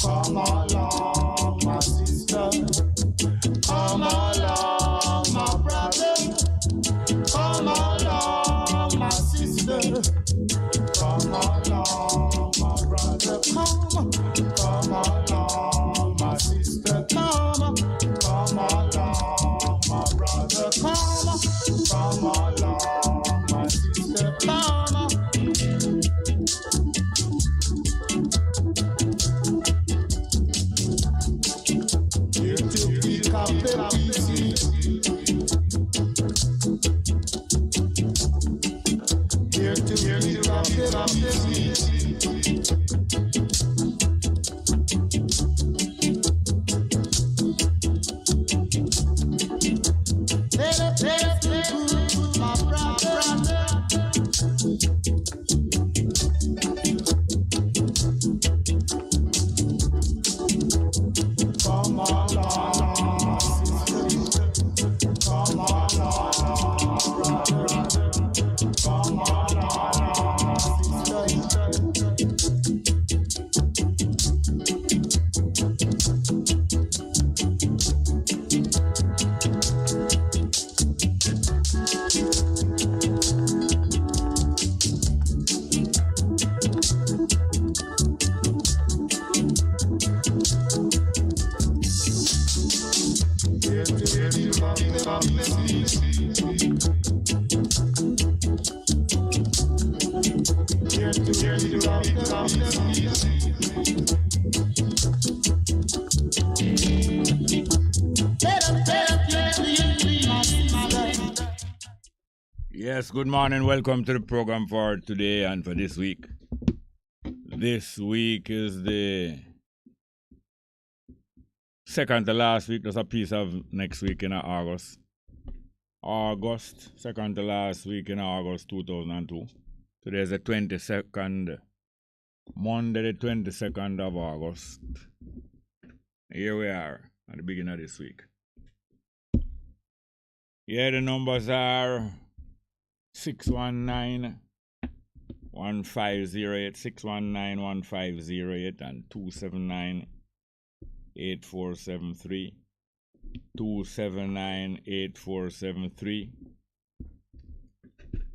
Come along, my sister. Come along, my brother. Come along, my sister. Come along, my brother. Come along, my sister. Come along, my brother. Come along, my sister. Here to pick up the pieces. Here to pick up the pieces. My brother. Come along, sister. Come along, brother. Come along, Yes, good morning. Welcome to the program for today and for this week. This week is the second to last week. There's a piece of next week in August. Second to last week in August 2002. Today is the 22nd, Monday the 22nd of August. Here we are at the beginning of this week. Yeah, the numbers are 619-1508, 619-1508 and 279-8473, 279-8473.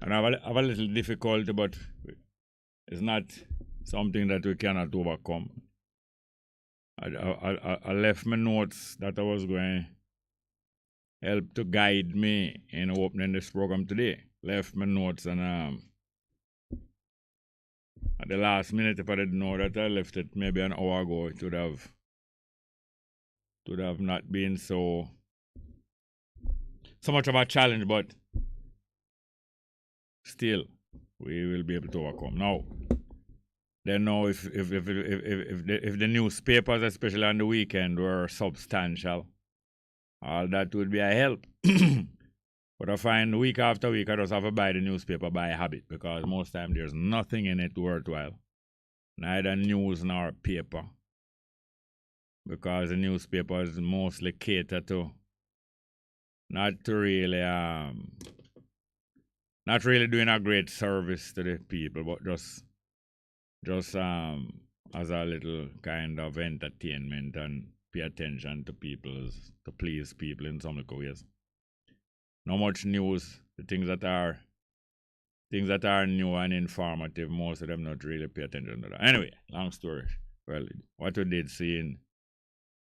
And I have a little difficulty, but it's not something that we cannot overcome. I left my notes that I was going to help to guide me in opening this program today. Left my notes and at the last minute, if I didn't know that I left it maybe an hour ago, it would have not been so much of a challenge, but still we will be able to overcome. Now, then now if the newspapers, especially on the weekend, were substantial, all that would be a help. But I find week after week I just have to buy the newspaper by habit because most time there's nothing in it worthwhile. Neither news nor paper. Because the newspaper is mostly catered to not really doing a great service to the people, but just as a little kind of entertainment and pay attention to to please people in some ways. Not much news. The things that are new and informative, most of them not really pay attention to that. Anyway, long story. Well, what we did see in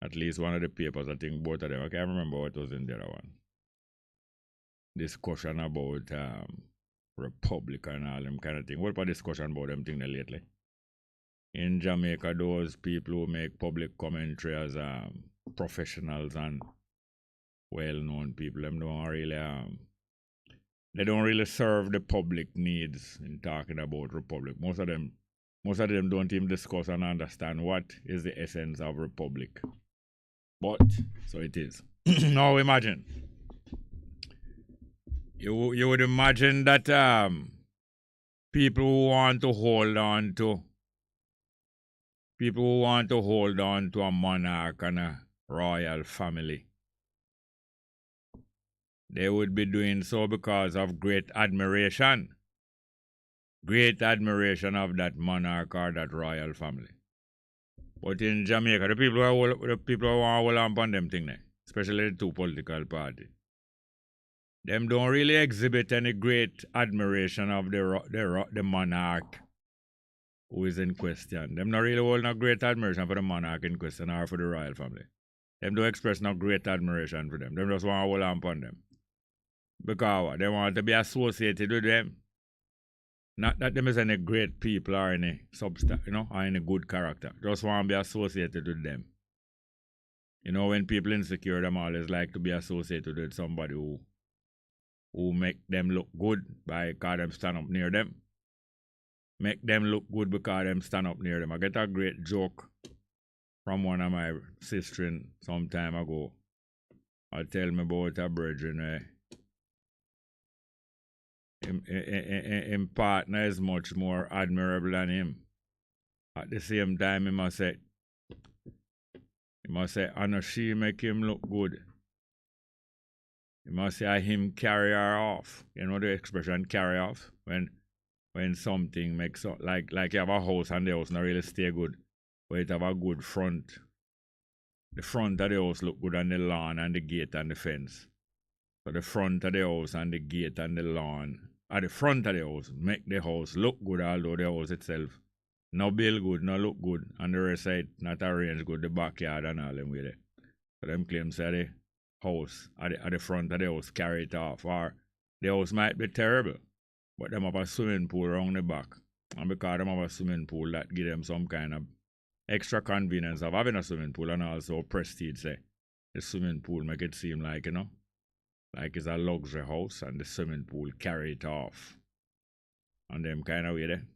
at least one of the papers, I think both of them, I can't remember what was in the other one. Discussion about Republic and all them kind of thing. What about discussion about them thing lately? In Jamaica, those people who make public commentary as professionals and well-known people, them don't really they don't really serve the public needs in talking about Republic. Most of them don't even discuss and understand what is the essence of Republic. But so it is. Now imagine. You would imagine that people who want to hold on to a monarch and a royal family, they would be doing so because of great admiration of that monarch or that royal family. But in Jamaica, the people who want to hold on upon them thing there, especially the two political parties, them don't really exhibit any great admiration of the monarch who is in question. Them not really hold no great admiration for the monarch in question or for the royal family. Them don't express no great admiration for them. Them just want to hold on upon them. Because they want to be associated with them. Not that them is any great people or any substance, or any good character. Just want to be associated with them. When people insecure, them always like to be associated with somebody who make them look good because them stand up near them. Make them look good because them stand up near them. I get a great joke from one of my sisters some time ago. I tell me about a brethren. Him partner is much more admirable than him. At the same time, he must say, I know she make him look good. He must say, him carry her off. You know the expression carry off? When something makes up, like you have a house and the house not really stay good, but it have a good front. The front of the house look good on the lawn and the gate and the fence. So the front of the house and the gate and the lawn at the front of the house make the house look good, although the house itself no build good, no look good, and the rest of it not arrange good, the backyard and all them with it. So them claims that the house at the front of the house carry it off, or the house might be terrible, but them have a swimming pool around the back, and because them have a swimming pool, that give them some kind of extra convenience of having a swimming pool, and also prestige. Say the swimming pool make it seem like like it's a luxury house, and the swimming pool carry it off. And them kind of way there.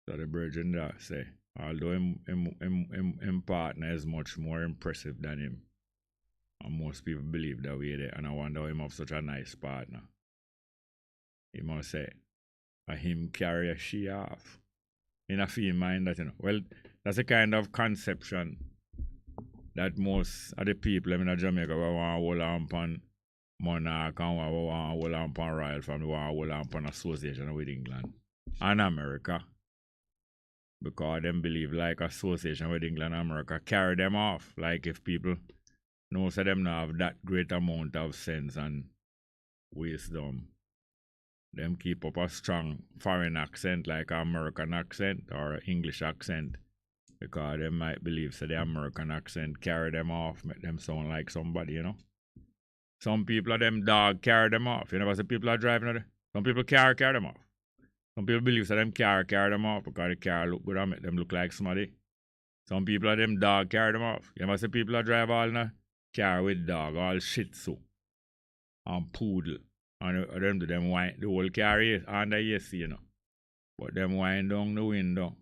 So the virgin there say, although him partner is much more impressive than him. And most people believe that way there. And I wonder how him have such a nice partner. He must say, him carry a she off. In a feel mind that, well, that's a kind of conception that most of the people in Jamaica want to hold on upon monarch and want to hold on upon royal family, want to hold on upon association with England and America. Because them believe like association with England and America carry them off. Like if people know so them not have that great amount of sense and wisdom, them keep up a strong foreign accent like an American accent or English accent. Because they might believe so the American accent carry them off, make them sound like somebody, Some people of them dog carry them off. You never see people are driving there. Some people carry them off. Some people believe so them carry them off because the car look good and make them look like somebody. Some people of them dog carry them off. You never see people are drive all in a car with dog, all Shih Tzu and poodle. And them do them wind the whole car under AC, But them wind down the window.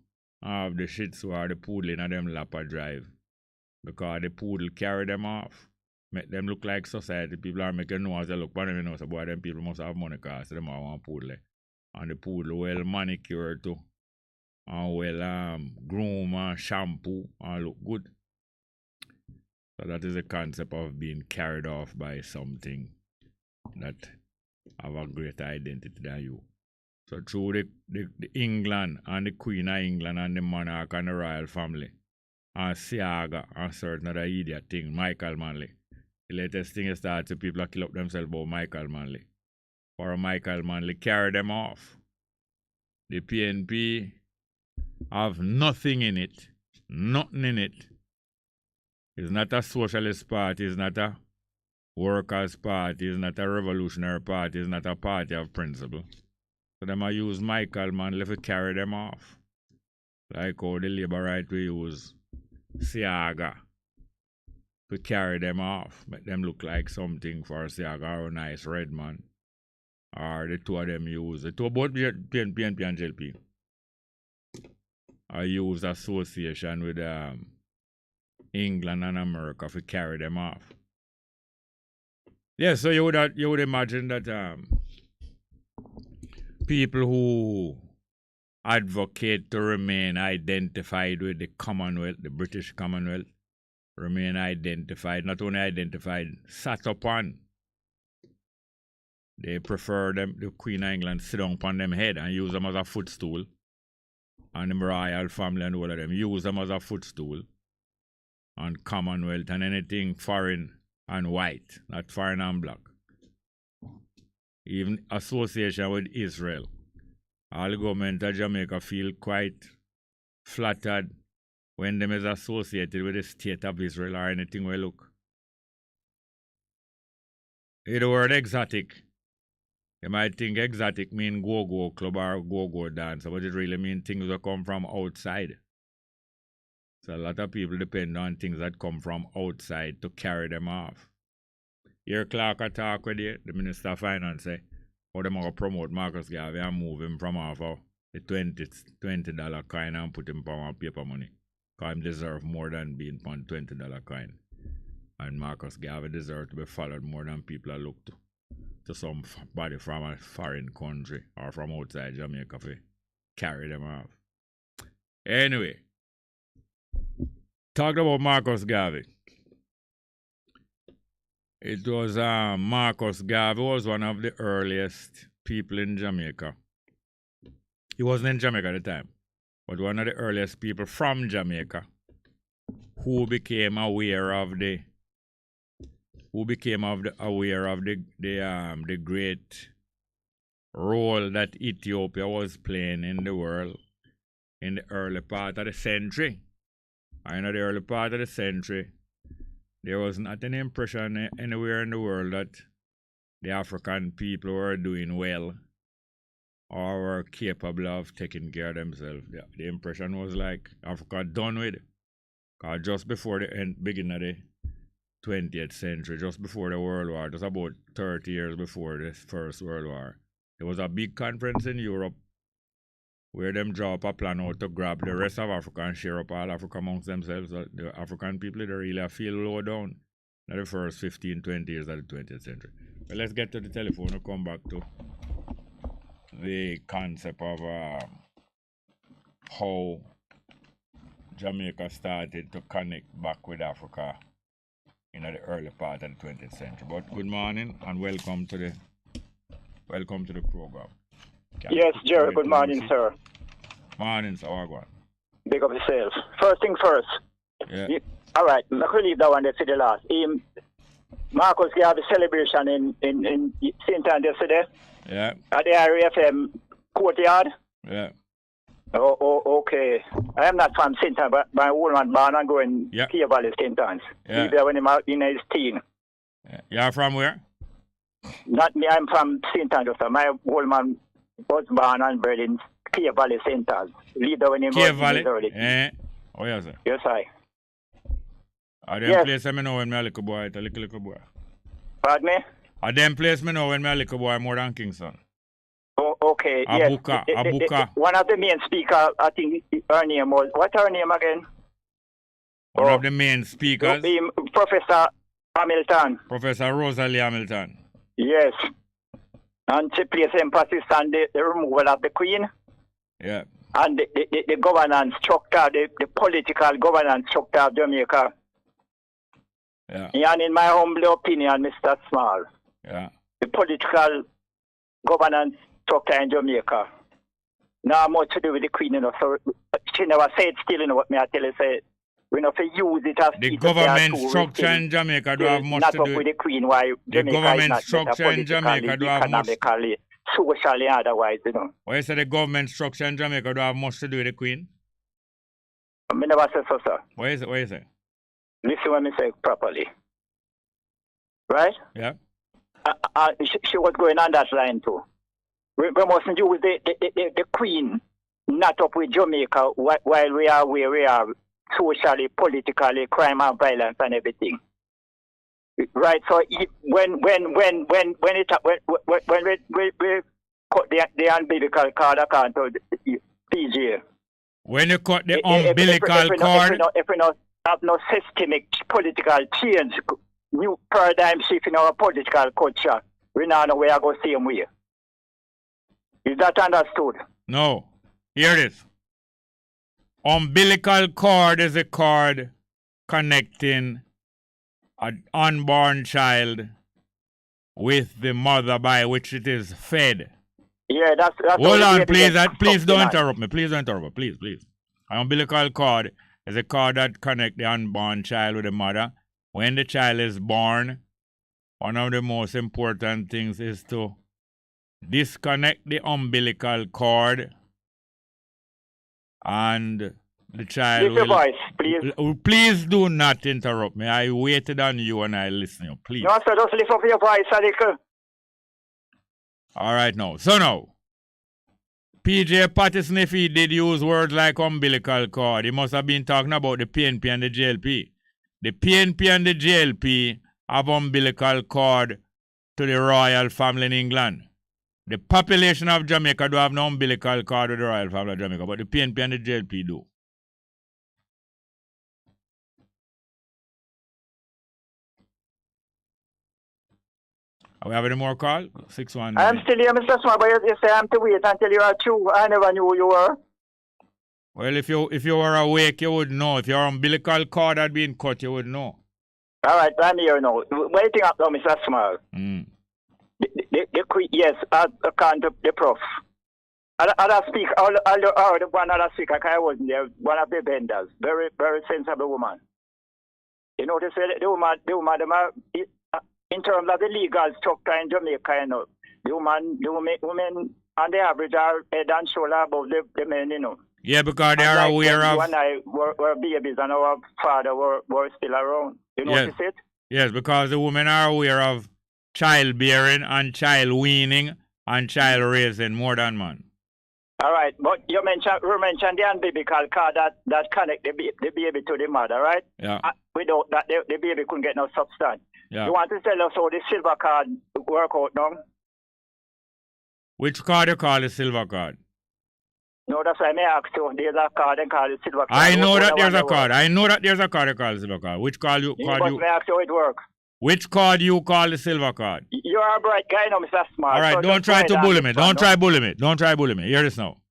Have the Shih Tzu or the poodle in them lap a drive. Because the poodle carry them off. Make them look like society. People are making noise they look for them, so boy, them people must have money because them all want poodle. And the poodle well manicured too. And well groom and shampoo and look good. So that is the concept of being carried off by something that have a greater identity than you. So through the England and the Queen of England and the monarch and the royal family and Siaga and certain other idiot thing, Michael Manley. The latest thing is that people kill up themselves about Michael Manley. For Michael Manley carry them off. The PNP have nothing in it. Nothing in it. It's not a socialist party, it's not a workers' party, it's not a revolutionary party, it's not a party of principle. So them use Michael Manley to carry them off. Like how the Labour right we use Siaga to carry them off. Make them look like something for Siaga or a nice red man. Or the two of them use, the two both PNP and JLP. I use association with England and America to carry them off. Yeah, so you would imagine that people who advocate to remain identified with the Commonwealth, the British Commonwealth, remain identified, not only identified, sat upon. They prefer them, the Queen of England, sit down upon them head and use them as a footstool. and the royal family and all of them use them as a footstool on Commonwealth and anything foreign and white, not foreign and black. Even association with Israel. All the government of Jamaica feel quite flattered when them is associated with the state of Israel or anything we look. The word exotic, you might think exotic mean go-go club or go-go dance, but it really means things that come from outside. So a lot of people depend on things that come from outside to carry them off. Here Clark talk with you, the Minister of Finance, say, how them going to promote Marcus Garvey and move him from off of the $20 coin and put him on paper money. Because he deserve more than being on $20 coin. And Marcus Garvey deserve to be followed more than people are look to somebody from a foreign country or from outside Jamaica to carry them off. Anyway, talked about Marcus Garvey. It was Marcus Garvey was one of the earliest people in Jamaica. He wasn't in Jamaica at the time, but one of the earliest people from Jamaica who became aware of the great role that Ethiopia was playing in the world in the early part of the century. And in the early part of the century, there was not an impression anywhere in the world that the African people were doing well or were capable of taking care of themselves. The impression was like Africa done with it. Because just before the beginning of the 20th century, just before the World War, just about 30 years before the First World War, there was a big conference in Europe where them draw up a plan out to grab the rest of Africa and share up all Africa amongst themselves. The African people, they really feel low down in the first 15, 20 years of the 20th century. But let's get to the telephone and come back to the concept of how Jamaica started to connect back with Africa in the early part of the 20th century. But good morning and welcome to the program. Yes, Jerry, good morning, sir. Morning, sir. How are you? Big up yourself. First thing first. Yeah. All right, I could leave that one there for the last. Marcus Garvey celebration in St. Anne yesterday. Yeah. At the RFM courtyard. Yeah. Oh, okay. I am not from St. Anne, but my old man born and growing Yeah. Kia Valley, St. Anne's. Yeah. He there when he was in his teen. Yeah. You're from where? Not me, I'm from St. Anne. My old man was born and bred in Kia Valley, St. Anne's. Leader when he was in his early teens. Eh? Oh, yes, sir. Yes, I. Are them place I know when me a little boy, a little boy? Pardon me? Are them place me know when me a little boy more than Kingston? Oh, okay. Abuka, yes. Abuka. One of the main speakers, I think her name was, what's her name again? One of the main speakers? Professor Hamilton. Professor Rosalie Hamilton. Yes. And she placed emphasis on the removal of the Queen. Yeah. And the governance structure, the political governance structure of Jamaica. Yeah. And in my humble opinion, Mr. Small, Yeah. the political governance structure in Jamaica now much to do with the Queen, so she never said still, what me I tell you, say, we not to use it as the government structure in Jamaica do have much to do with the Queen, why the Jamaica government is not structure in Jamaica do have much economically, socially, otherwise, Why you say the government structure in Jamaica do have much to do with the Queen? I never say so, sir. What you say? Listen when me say properly. Right? Yeah. She was going on that line too. We mustn't use the Queen not up with Jamaica while we are where we are socially, politically, crime and violence and everything. Right? So when we cut the umbilical cord account to the PJ. When you cut the umbilical cord, if we not have no systemic political change, new paradigm shift in our political culture, we now know where I go same way. Is that understood? No. Here it is. Umbilical cord is a cord connecting an unborn child with the mother by which it is fed. Yeah, that's Hold how on, the baby please. gets Please sucked don't in. interrupt me. Please don't interrupt me. Please, please. An umbilical cord is a cord that connects the unborn child with the mother. When the child is born, one of the most important things is to disconnect the umbilical cord, and the child Lift your will. voice, please. Please do not interrupt me. I waited on you and I listened to you. Please. No, sir, just lift up your voice a little. All right, now. So now, PJ Patterson, if he did use words like umbilical cord, he must have been talking about the PNP and the JLP. The PNP and the JLP have umbilical cord to the royal family in England. The population of Jamaica do have no umbilical cord with the royal family of Jamaica, but the PNP and the JLP do. Are we having any more call? 619. I'm still here, Mr. Small, but you say I'm to wait until you are through. I never knew who you were. Well, if you were awake, you would know. If your umbilical cord had been cut, you would know. All right, I'm here now. Waiting up now, Mr. Small. Yes, according to the prof. Other speaker, the one other speaker, I wasn't there, one of the vendors, very, very sensible woman. You know, they say the woman, in terms of the legal structure in Jamaica, you know, the women on the average are head and shoulder above the men, you know. Yeah, because they are aware of. You and I were babies and our father were still around. You notice it? Yes, because the women are aware of childbearing and child weaning and child raising more than man. All right, but you mentioned the umbilical cord that connect the baby to the mother, right? Yeah. Without that, the baby couldn't get no substance. Yeah. You want to tell us how the silver card work out now? Which card you call the silver card? No, that's why I may ask you. There's a card and call it silver card. I know that there's a card. I know that there's a card you call the silver card. Which card you call you? May I ask you how it works? Which card you call the silver card? You are a bright guy now, Mr. Smart. All right, so don't try to bully me. Don't try bully me. Don't try bully me. Hear this now.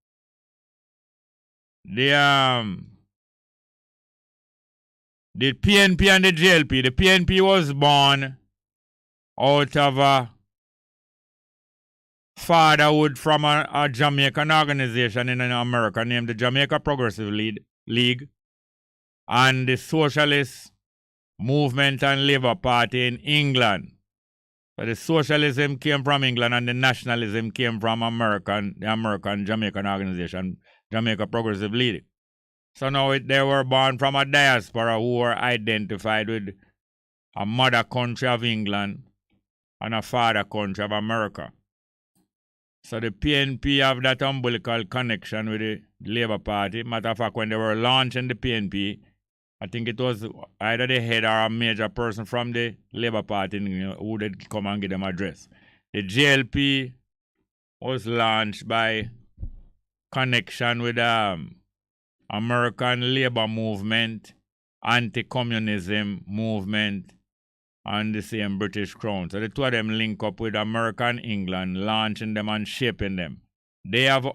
The PNP and the JLP. The PNP was born out of a fatherhood from a Jamaican organization in America named the Jamaica Progressive League and the Socialist Movement and Labour Party in England. So the socialism came from England and the nationalism came from the American Jamaican organization, Jamaica Progressive League. So now they were born from a diaspora who were identified with a mother country of England and a father country of America. So the PNP have that umbilical connection with the Labour Party. Matter of fact, when they were launching the PNP, I think it was either the head or a major person from the Labour Party who did come and give them address. The JLP was launched by connection with American labor movement, anti-communism movement, and the same British Crown. So the two of them link up with American England, launching them and shaping them. They have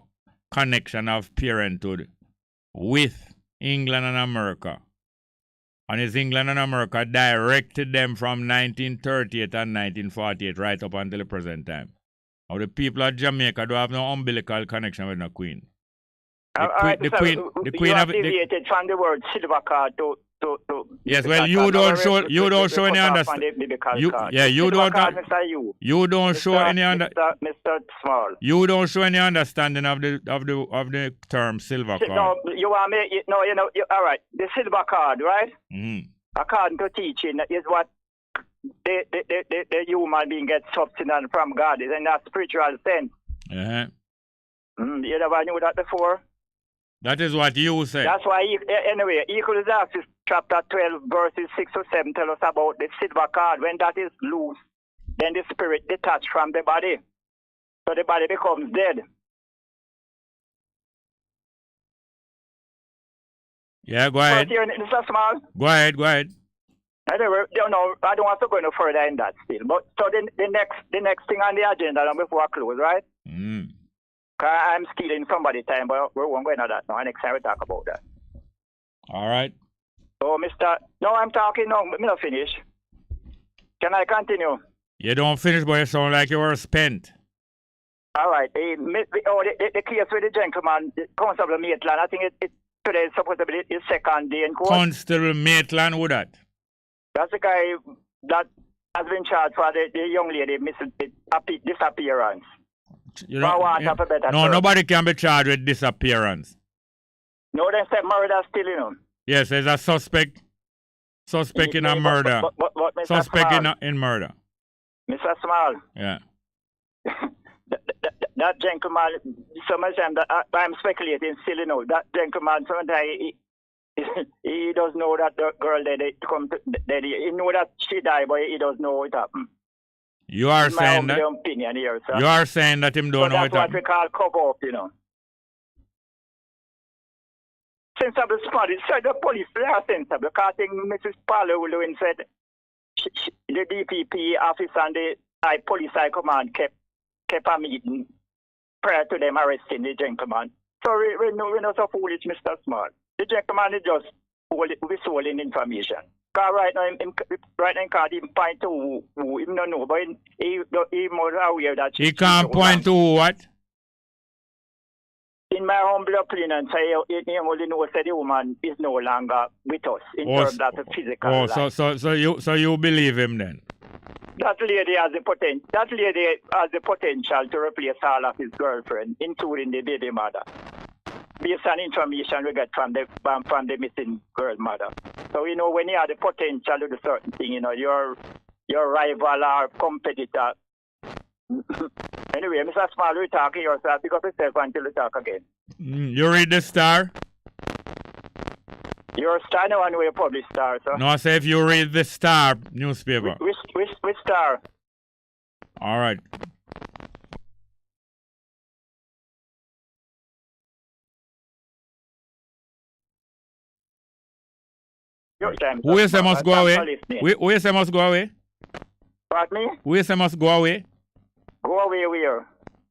connection of parenthood with England and America. And it's England and America directed them from 1938 and 1948 right up until the present time. Now the people of Jamaica do have no umbilical connection with the Queen. The Queen have deviated from the word silver card to yes, well, you don't show any understanding. You don't show any Mr. Small. You don't show any understanding of the term silver card. No, you want me? No, all right. The silver card, right? Mm-hmm. According to teaching, is what the human being gets sustenance from God, is in that spiritual sense. Uh-huh. You never knew that before? That is what you say. That's why, anyway, Ecclesiastes chapter 12, verses 6 to 7 tell us about the silver card. When that is loose, then the spirit detached from the body. So the body becomes dead. Yeah, go ahead. Mr. Small? Go ahead. Anyway, I don't want to go no further in that still. But so the next thing on the agenda before I close, right? Mm. I'm stealing somebody's time, but we won't go into that now. Next time we talk about that. All right. So, I'm talking now. I'm not finish. Can I continue? You don't finish, but you sound like you were spent. All right. The case with the gentleman, Constable Maitland, I think it today is supposed to be his second day in court. Constable Maitland, who that? That's the guy that has been charged for the young lady disappearance. You know, nobody can be charged with disappearance. No, they said murder still, you know. Yes, there's a suspect in a murder. But suspect Small, in murder. Mr. Small. Yeah. that gentleman, sometimes I'm speculating still, you know, that gentleman, sometimes he does know that the girl he know that she died, but he doesn't know what happened. You are saying that? Opinion here, sir. You are saying that him don't know what happened? That's what we call cover up, you know. Sensible Smart, said the police, they are sensible, because I think Mrs. Paolo said the DPP office and the police high command kept a meeting prior to them arresting the gentleman. So we're not so foolish, Mr. Smart. The gentleman is just withholding information. Because right now, he can't even point to who he don't know, but he more aware that he can't point to what? In my humble opinion, he only knows that the woman is no longer with us in terms of the physical life. So you believe him then? That lady has the potential to replace all of his girlfriends, including the baby mother, based on information we get from the missing girl mother. So you know, when you have the potential to do certain thing, you know, your rival or competitor. Anyway, Mr. Small, we talk yourself because we yourself until we talk again. You read the Star? You're a Star, no one way publish Star, sir. No, I say if you read the Star newspaper. Which Star? All right. Who you say must go away? Who you say must go away? Pardon me? Who you say must go away? Go away where?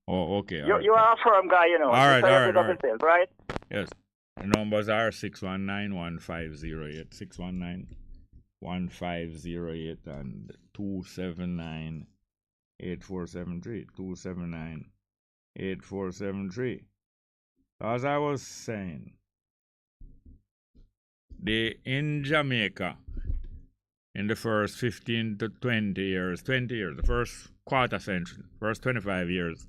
Oh, okay. You are a firm guy, you know. All right. Yourself, right? Yes. The numbers are 619-1508, 619-1508, and 279-8473, 279-8473. As I was saying, in Jamaica, in the first 15 to 20 years, the first quarter century, first 25 years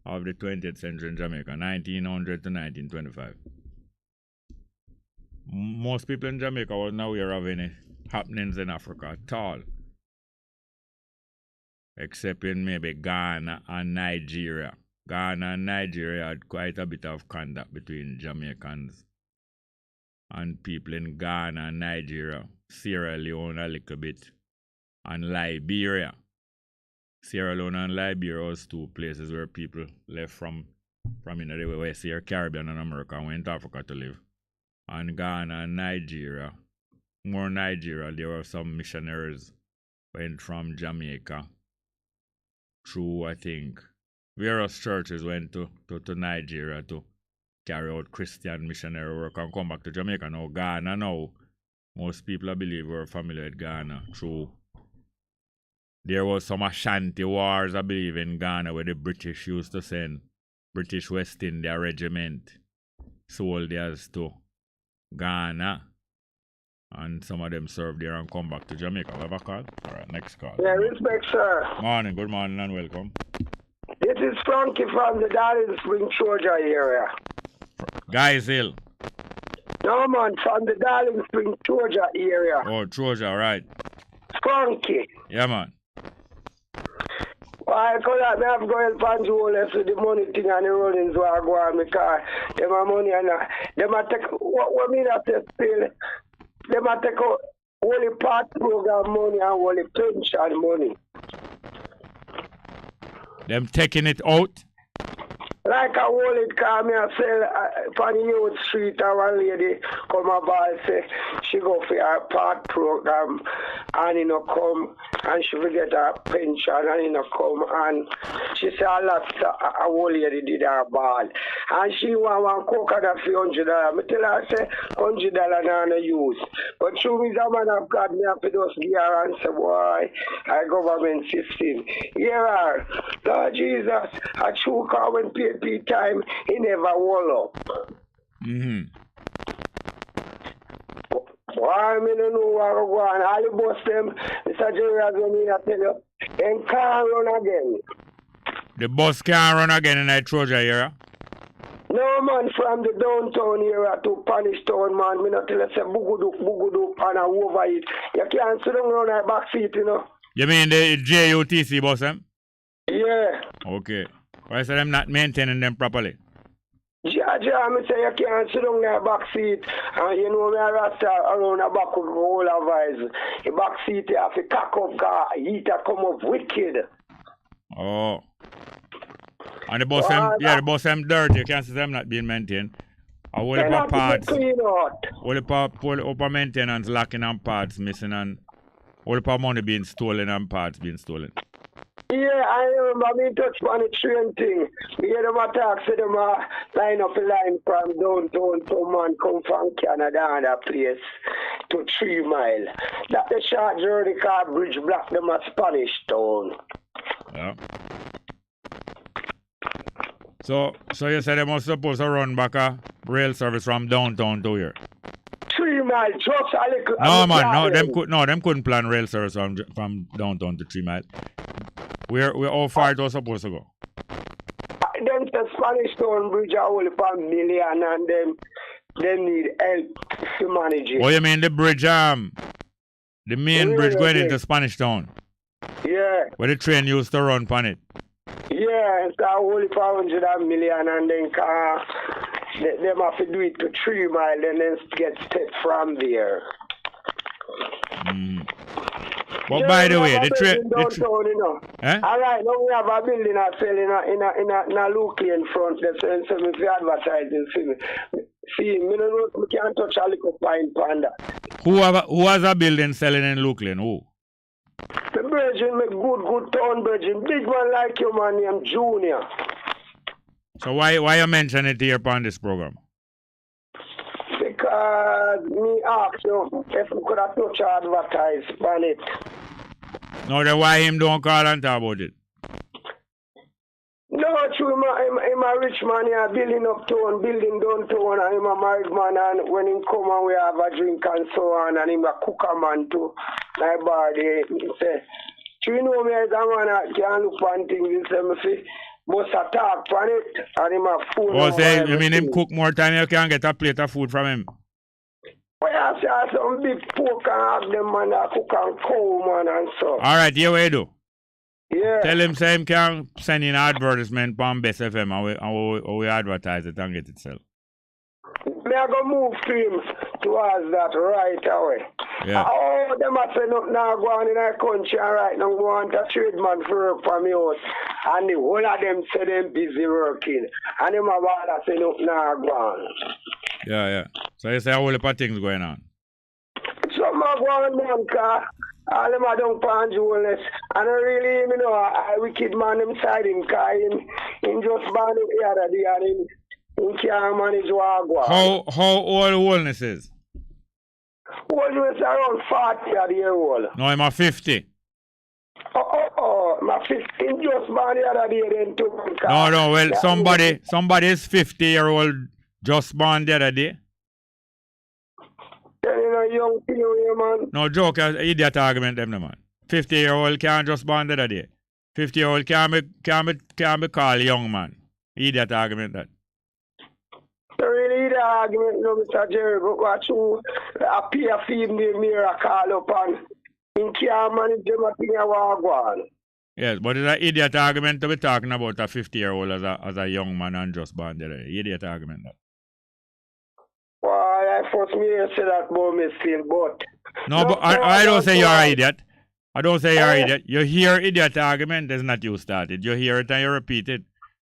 of the 20th century in Jamaica, 1900 to 1925. Most people in Jamaica were not aware of any happenings in Africa at all, except in maybe Ghana and Nigeria. Ghana and Nigeria had quite a bit of contact between Jamaicans and people in Ghana and Nigeria, Sierra Leone a little bit, and Liberia. Sierra Leone and Liberia was two places where people left from the West here, Caribbean and America, and went to Africa to live. And Ghana and Nigeria, more Nigeria, there were some missionaries went from Jamaica through, I think, various churches went to Nigeria to carry out Christian missionary work and come back to Jamaica. Now Ghana now, most people I believe were familiar with Ghana through. There was some Ashanti wars, I believe, in Ghana where the British used to send British West India Regiment soldiers to Ghana, and some of them served there and come back to Jamaica. We have a call? All right, next call. Yeah, respect, sir. Morning, good morning and welcome. This is Frankie from the Darling Spring, Georgia area. Guys Hill. No, man, from the Darling Spring, Georgia area. Oh, Georgia, right. Frankie. Yeah, man. Why, because I have going to hold us with the money thing and the running so I go on my car. Them have money and them have take, what mean I say, still, them have take out only part program money and only pension money. Them taking it out? Like a wallet car, me I sell on the youth street, and one lady come about and say she go for her part program and you know come and she will get her pension and you know come and she say a lot a whole lady did her ball and she want one coconut for $100. Me tell her, say, $100 no use. But through me, the man of God, me have to just give her and say, boy, our government system. Here are, Lord Jesus, a true car when PAP time, he never wall up. Why me no know what go on? All the boss them, Mr. Jerry has when I tell you, and can't run again. The bus can't run again in that Troja area? No man from the downtown area to Punish Town, man. Me not tell you say buguduk, and I over it. You can't sit down on that back seat, you know. You mean the JUTC bus them? Yeah. Okay. Why say them not maintaining them properly? Yeah, me say you can't sit down in the back seat and you know me a rasta around the back with all of eyes. The back seat you have to cock up car, heater come up wicked. Oh. And the bus the bus them dirty, you can't see them not being maintained. All the parts. All the upper maintenance lacking and parts missing and all the money being stolen and parts being stolen. Yeah, I remember me touch on the train thing. Me hear them attack, say them line up a line from downtown to man come from Canada and that place to 3 Mile. That the short journey car bridge block them at Spanish Town. Yeah. So you said they must supposed to run back a rail service from downtown to here? 3 Mile, just a little. No man, them couldn't plan rail service from downtown to 3 Mile. We're how far it was supposed to go? Them the Spanish Town Bridge are only for $1 million and them need help to manage it. Oh, you mean the bridge, the main bridge going into Spanish Town? Yeah. Where the train used to run on it? Yeah, it's only for $100 million and then them have to do it to 3 Mile and then get stepped from there. But by the way, the train. You know. Eh? All right, now we have a building I sell in a local in front. They're selling some advertising. See, me no know, we can't touch a little pine panda. Who has a building selling in Luklin? Who? The Virgin, my good town Virgin. Big man like you, man, named Junior. So why you mention it here on this program? Because me asked you if we could have touched advertise on it. No, then why him don't call and talk about it? No, true, I'm a rich man here, building uptown, building downtown, and I'm a married man, and when he come and we have a drink and so on, and I'm a cooker man too. My body, he say, do you know me as a man that can look on things, he say, me say, must talk on it, and him a phone. Oh, say, you mean him cook more time, you can get a plate of food from him? Well, I say, some big pork and have them man that cook and cow, man, and so. All right, here we do. Yeah. Tell him say him can send in advertisement on Bess FM and we advertise it and get it sell. Me I go move to him towards that right away. Yeah. Oh, them a say nothing now go on in our country and right now go on to tradesman for work for me out. And the whole of them say them busy working. And them a bother say nothing now go on. Yeah. So you say a whole heap of things going on. Some a go on man car. All them a don't pan jewelness. And I really, you know, a wicked man inside him car him just ban it the other day and him can't manage what go on. How old wholeness is? Wholeness around 40 at the year old. No, I'm a 50. Oh, my 15 just born the other day then too. No, well, somebody is 50-year-old just born the other day. You know, young people, man. No joke, idiot argument them, no, man. 50-year-old can't just born the other day. 50-year-old can't be called young man. Idiot argument that. Really the argument, you know, Mr. Jerry, but what you appear feed me a call up and in can't manage them a thing I want to go on. Yes, but it's an idiot argument to be talking about a 50-year-old as a young man and just born the other day. Idiot argument that. Well, I force me to say that about me still, but... No, but I don't say you're an idiot. I don't say you're an idiot. You hear idiot argument, it's not you started. You hear it and you repeat it.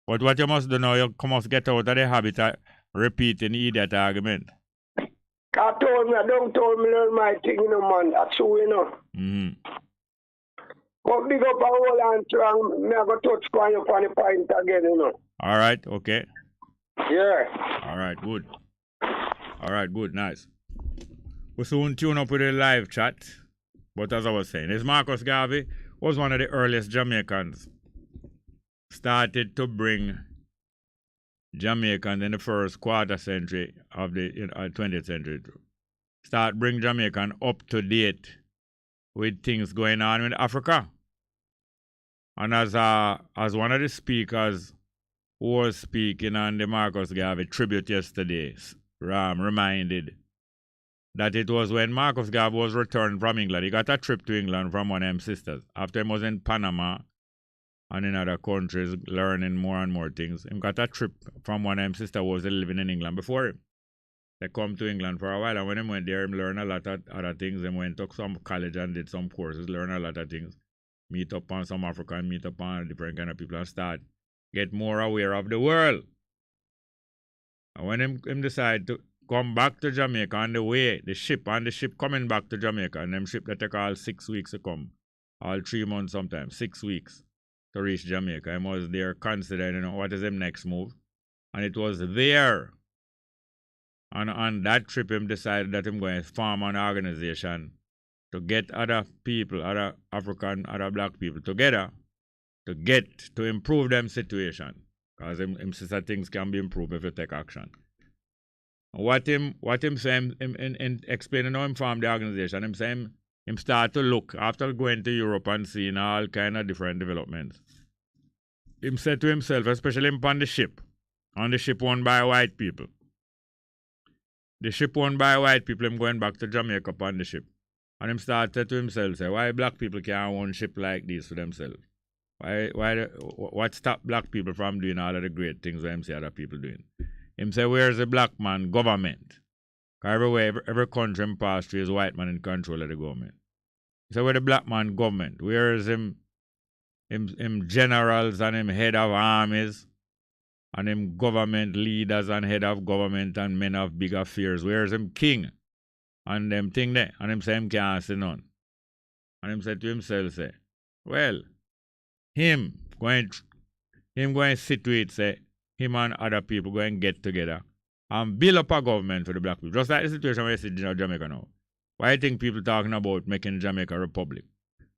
But what you must do now, you must get out of the habit of repeating idiot argument. I don't told me learn my thing, you know, man. That's true, you know. Mm-hmm. But big up a whole and strong, me I go touch on you on the point again, you know. All right, okay. Yeah. All right, good. All right, good, nice. We soon tune up with a live chat. But as I was saying, this Marcus Garvey was one of the earliest Jamaicans. Started to bring Jamaicans in the first quarter century of the 20th century. Start bring Jamaican up to date with things going on in Africa. And as one of the speakers who was speaking on the Marcus Garvey tribute yesterday, reminded that it was when Marcus Garvey was returned from England. He got a trip to England from one of them sisters. After he was in Panama and in other countries learning more and more things, he got a trip from one of them sisters who was living in England before him. They come to England for a while, and when he went there, he learned a lot of other things. He went to some college and did some courses, learned a lot of things. Meet up on some African, meet up on different kind of people and start get more aware of the world. And when him decide to come back to Jamaica on the way, the ship coming back to Jamaica, and them ship that take all 6 weeks to come, all 3 months sometimes, 6 weeks to reach Jamaica. He was there considering, what is his next move. And it was there. And on that trip, him decided that him going to form an organization to get other people, other African, other black people together to improve them situation. Because him says that things can be improved if you take action. What him saying in explaining how him formed the organization, him saying him start to look after going to Europe and seeing all kind of different developments. Him said to himself, especially him on the ship owned by white people. The ship owned by white people, him going back to Jamaica upon the ship. And him started to himself say, why black people can't own ship like this for themselves? What stop black people from doing all of the great things that him see other people doing? Him say, where's the black man government? Because everywhere, every country him pass through is white man in control of the government. He say, where the black man government? Where is him generals and him head of armies? And him government leaders and head of government and men of big affairs. Where's him king? And them thing there. And him say him can't see none. And him say to himself, say, well, him going sit with, say, him and other people going get together and build up a government for the black people. Just like the situation where you see in Jamaica now. Why you think people talking about making Jamaica a republic?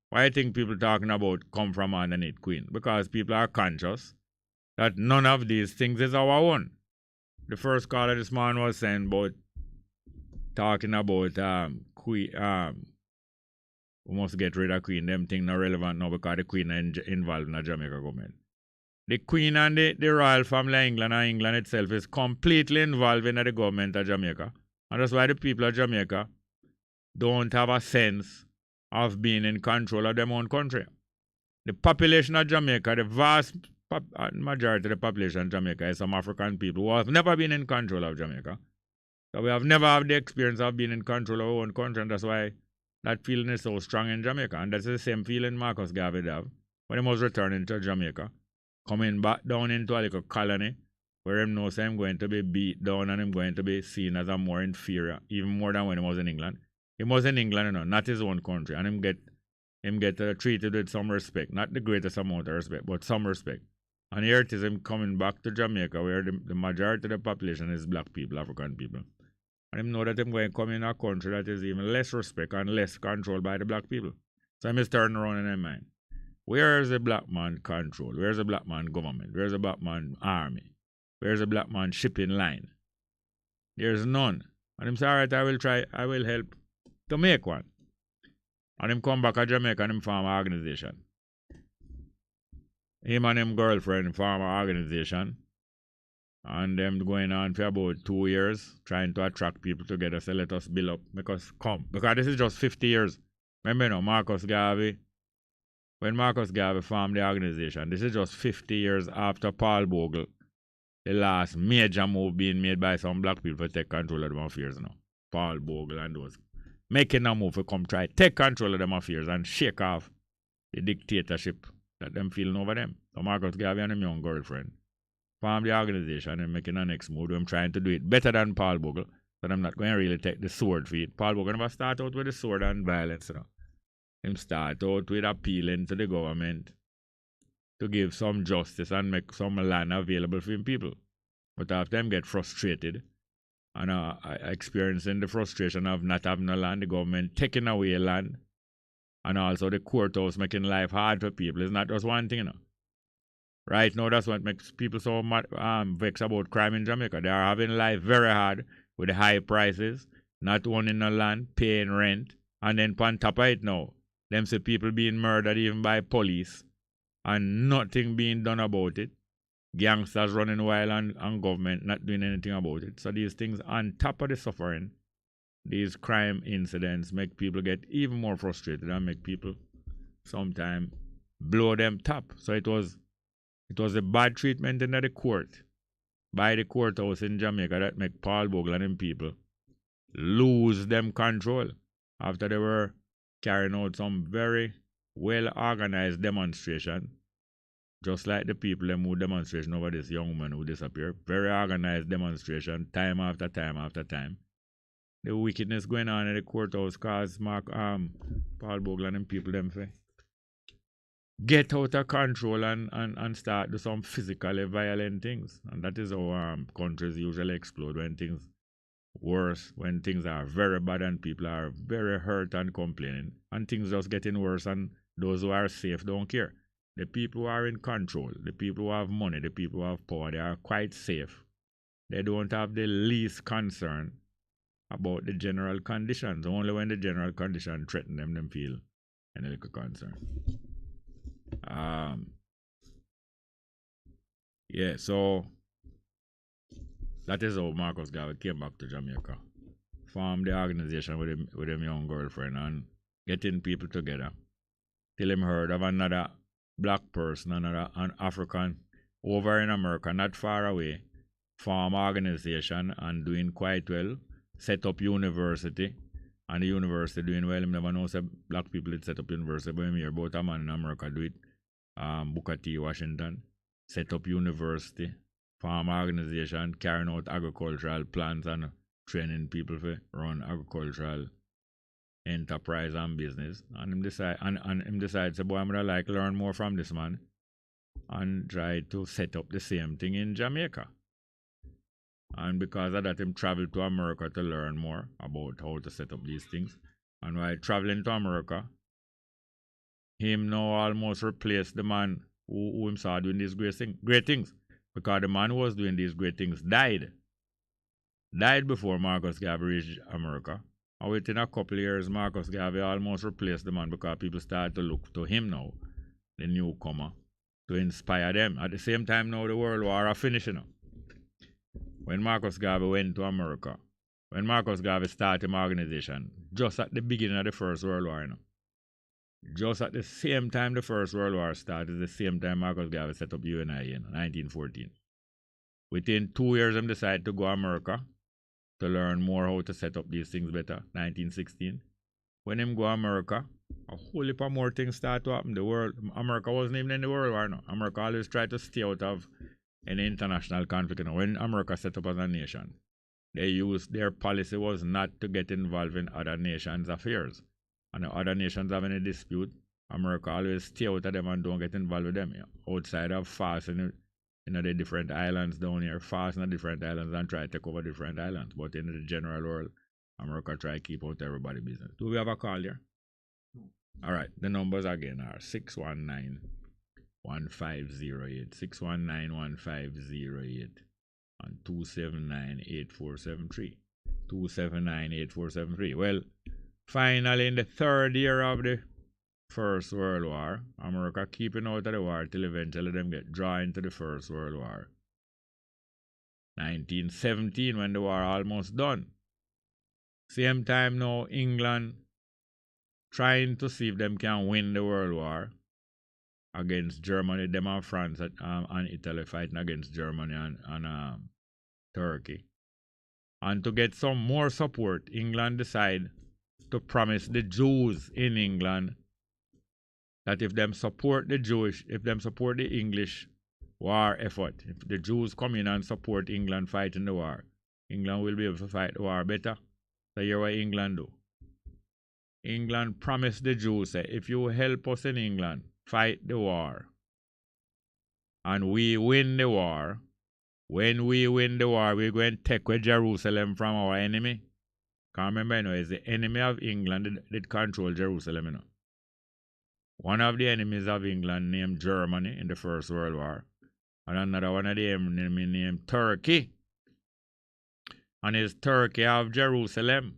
Why you think people talking about come from underneath Queen? Because people are conscious that none of these things is our own. The first caller this morning was saying about talking about Queen. We must get rid of Queen. Them things not relevant now because the Queen is involved in the Jamaica government. The Queen and the royal family of England and England itself is completely involved in the government of Jamaica. And that's why the people of Jamaica don't have a sense of being in control of their own country. The population of Jamaica, the vast majority of the population of Jamaica is some African people who have never been in control of Jamaica. So we have never had the experience of being in control of our own country, and that's why that feeling is so strong in Jamaica. And that's the same feeling Marcus Garvey have when he was returning to Jamaica, coming back down into a little colony where he knows him going to be beat down and him going to be seen as a more inferior, even more than when he was in England. He was in England, not his own country, and him get treated with some respect, not the greatest amount of respect, but some respect. And here it is him coming back to Jamaica where the majority of the population is black people, African people. And him know that him going to come in a country that is even less respect and less controlled by the black people. So him is turning around in his mind. Where is the black man control? Where is the black man government? Where is the black man army? Where is the black man shipping line? There's none. And him say, all right, I will help to make one. And him come back to Jamaica and him form an organization. Him and him girlfriend form an organization. And them going on for about 2 years, trying to attract people together. So let us build up, make us come. Because this is just 50 years. Remember, Marcus Garvey, when Marcus Garvey formed the organization, this is just 50 years after Paul Bogle, the last major move being made by some black people to take control of them affairs now. Paul Bogle and those making a move to come try take control of them affairs and shake off the dictatorship that them feeling over them. So Marcus Garvey and his young girlfriend formed the organization and making the next move. Them trying to do it better than Paul Bogle. So I'm not going to really take the sword for it. Paul Bogle never start out with the sword and violence. Him start out with appealing to the government to give some justice and make some land available for him people. But after them get frustrated and experiencing the frustration of not having a land, the government taking away land, and also the courthouse making life hard for people. It's not just one thing, Right now, that's what makes people so vexed about crime in Jamaica. They are having life very hard with the high prices, not owning no land, paying rent, and then on top of it now, them see people being murdered even by police, and nothing being done about it. Gangsters running wild and government not doing anything about it. So these things on top of the suffering, these crime incidents make people get even more frustrated and make people sometimes blow them top. So it was a bad treatment in the court by the courthouse in Jamaica that make Paul Bogle and them people lose them control after they were carrying out some very well organized demonstration. Just like the people them who demonstration over this young woman who disappeared. Very organized demonstration, time after time after time. The wickedness going on in the courthouse cause Paul Bogle and them people them say get out of control and start do some physically violent things. And that is how countries usually explode when things worse, when things are very bad and people are very hurt and complaining. And things just getting worse and those who are safe don't care. The people who are in control, the people who have money, the people who have power, they are quite safe. They don't have the least concern about the general conditions. Only when the general condition threaten them feel any little concern. Yeah, so that is how Marcus Garvey came back to Jamaica. Formed the organization with him young girlfriend and getting people together. Till him heard of another black person, an African over in America, not far away, form organization and doing quite well, set up university, and the university doing well. Him never know say black people did set up university, but him hear about a man in America do it. Booker T. Washington set up university, farm organization, carrying out agricultural plans and training people for run agricultural enterprise and business. And him decide, say, boy, I'm gonna like learn more from this man and try to set up the same thing in Jamaica. And because of that, him traveled to America to learn more about how to set up these things. And while traveling to America, him now almost replaced the man who him saw doing these great things. Because the man who was doing these great things died. Died before Marcus Garvey reached America. And within a couple of years, Marcus Garvey almost replaced the man because people started to look to him now, the newcomer, to inspire them. At the same time now, the World War are finishing. When Marcus Garvey went to America, when Marcus Garvey started his organization, just at the beginning of the First World War, just at the same time the First World War started, the same time Marcus Garvey set up UNI in 1914. Within 2 years, he decided to go to America to learn more how to set up these things better, 1916. When him go to America, a whole heap of more things start to happen. America wasn't even in the World War now. America always tried to stay out of any international conflict. When America set up as a nation, their policy was not to get involved in other nations' affairs. And if other nations have any dispute, America always stay out of them and don't get involved with them. Outside of fast in the different islands down here, fast in the different islands and try to take over different islands. But in the general world, America try to keep out everybody's business. Do we have a call here? All right, the numbers again are 619-1508, 619-1508, and 279-8473. 279-8473. Well, finally, in the third year of the First World War, America keeping out of the war till eventually them get drawn into the First World War. 1917, when the war almost done. Same time now, England trying to see if them can win the World War against Germany. Them and France and Italy fighting against Germany and Turkey. And to get some more support, England decide to promise the Jews in England that if them support the English war effort, if the Jews come in and support England fighting the war, England will be able to fight the war better. So here's what England do. England promised the Jews, say, if you help us in England fight the war, and we win the war, when we win the war, we're going to take away Jerusalem from our enemy. Can't remember, you know, it's the enemy of England that control Jerusalem, you know. One of the enemies of England named Germany in the First World War, and another one of the enemies named Turkey. And it's Turkey of Jerusalem.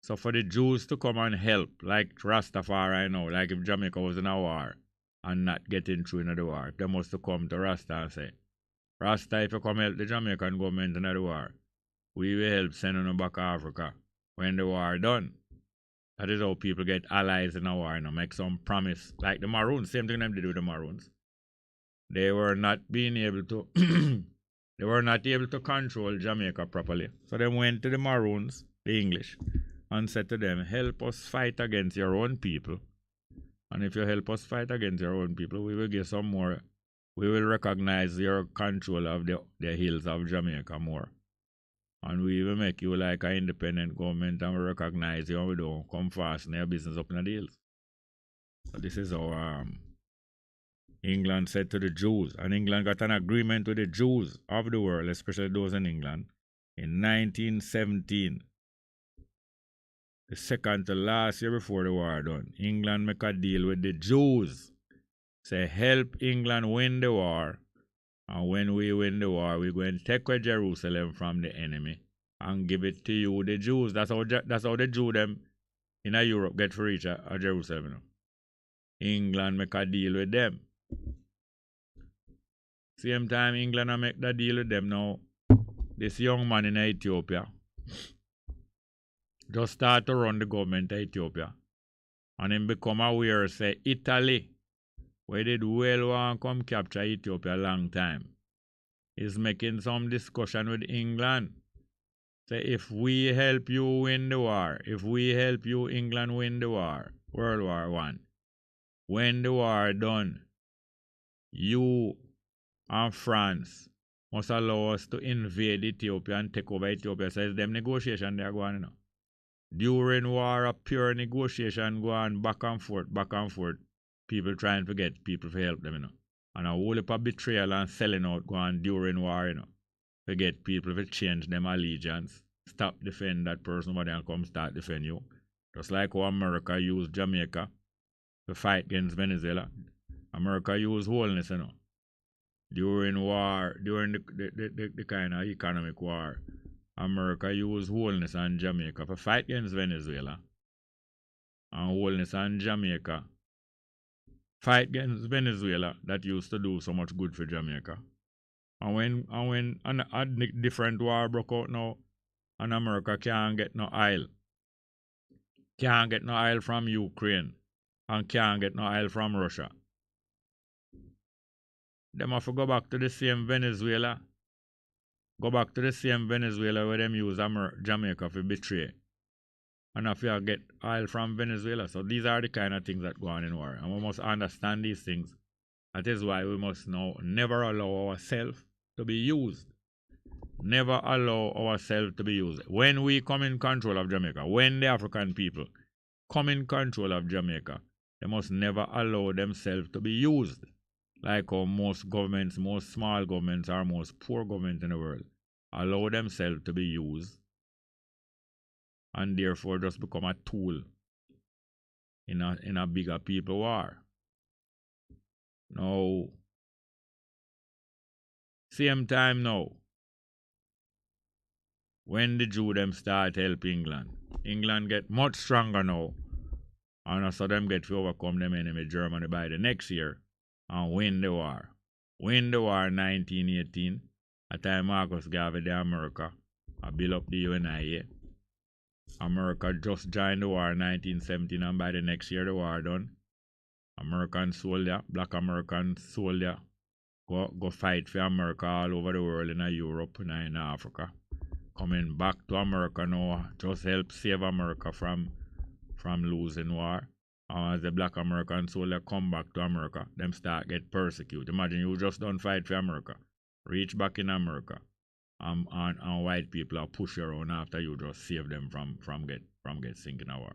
So for the Jews to come and help, like Rastafari now, like if Jamaica was in a war and not getting through in the war, they must come to Rasta and say, Rasta, if you come help the Jamaican government in the war, we will help send them back to Africa when the war done. That is how people get allies in a war, you know, make some promise. Like the Maroons, same thing them did with the Maroons. They were not being able to they were not able to control Jamaica properly. So they went to the Maroons, the English, and said to them, help us fight against your own people. And if you help us fight against your own people, we will give some more. We will recognize your control of the hills of Jamaica more. And we will make you like an independent government and we recognize you and we don't come fast in your business up in the hills. So this is how England said to the Jews. And England got an agreement with the Jews of the world, especially those in England, in 1917. The second to last year before the war done. England make a deal with the Jews. Say help England win the war. And when we win the war, we're going to take away Jerusalem from the enemy and give it to you, the Jews. That's how the Jews them in Europe get for each of Jerusalem. You know? England make a deal with them. Same time England make that deal with them now. This young man in Ethiopia just start to run the government of Ethiopia. And him become aware, say, Italy, where they well want to come capture Ethiopia a long time, is making some discussion with England. Say, if we help you win the war, if we help you, England win the war, World War I, when the war done, you and France must allow us to invade Ethiopia and take over Ethiopia. So it's them negotiation they are going on. You know. During war, a pure negotiation go on back and forth, people trying to get people to help them, you know. And a whole heap of betrayal and selling out go on during war, you know. To get people to change them allegiance, stop defend that person, but then come start defend you. Just like how America used Jamaica to fight against Venezuela. America used wholeness, you know. During war, during the kind of economic war, America used wholeness on Jamaica to fight against Venezuela. And wholeness on Jamaica fight against Venezuela that used to do so much good for Jamaica. And when a different war broke out now, and America can't get no oil. Can't get no oil from Ukraine. And can't get no oil from Russia. Them have to go back to the same Venezuela. Go back to the same Venezuela where them use Jamaica for betray. And if you get oil from Venezuela. So these are the kind of things that go on in war. And we must understand these things. That is why we must now never allow ourselves to be used. Never allow ourselves to be used. When we come in control of Jamaica, when the African people come in control of Jamaica, they must never allow themselves to be used. Like how most governments, most small governments, or most poor governments in the world allow themselves to be used and therefore just become a tool in a bigger people war. Now, same time now, when the Jew them start help England get much stronger now, and so them get to overcome them enemy Germany by the next year and win the war. Win the war in 1918, at time Marcus Garvey the America, build up the UNIA. America just joined the war in 1917, and by the next year the war done. American soldier, black American soldier, go fight for America all over the world, in Europe and in Africa. Coming back to America now, just help save America from losing war. As the black American soldier come back to America, them start get persecuted. Imagine you just don't fight for America. Reach back in America. And white people are push you around after you just save them from get sink in a war.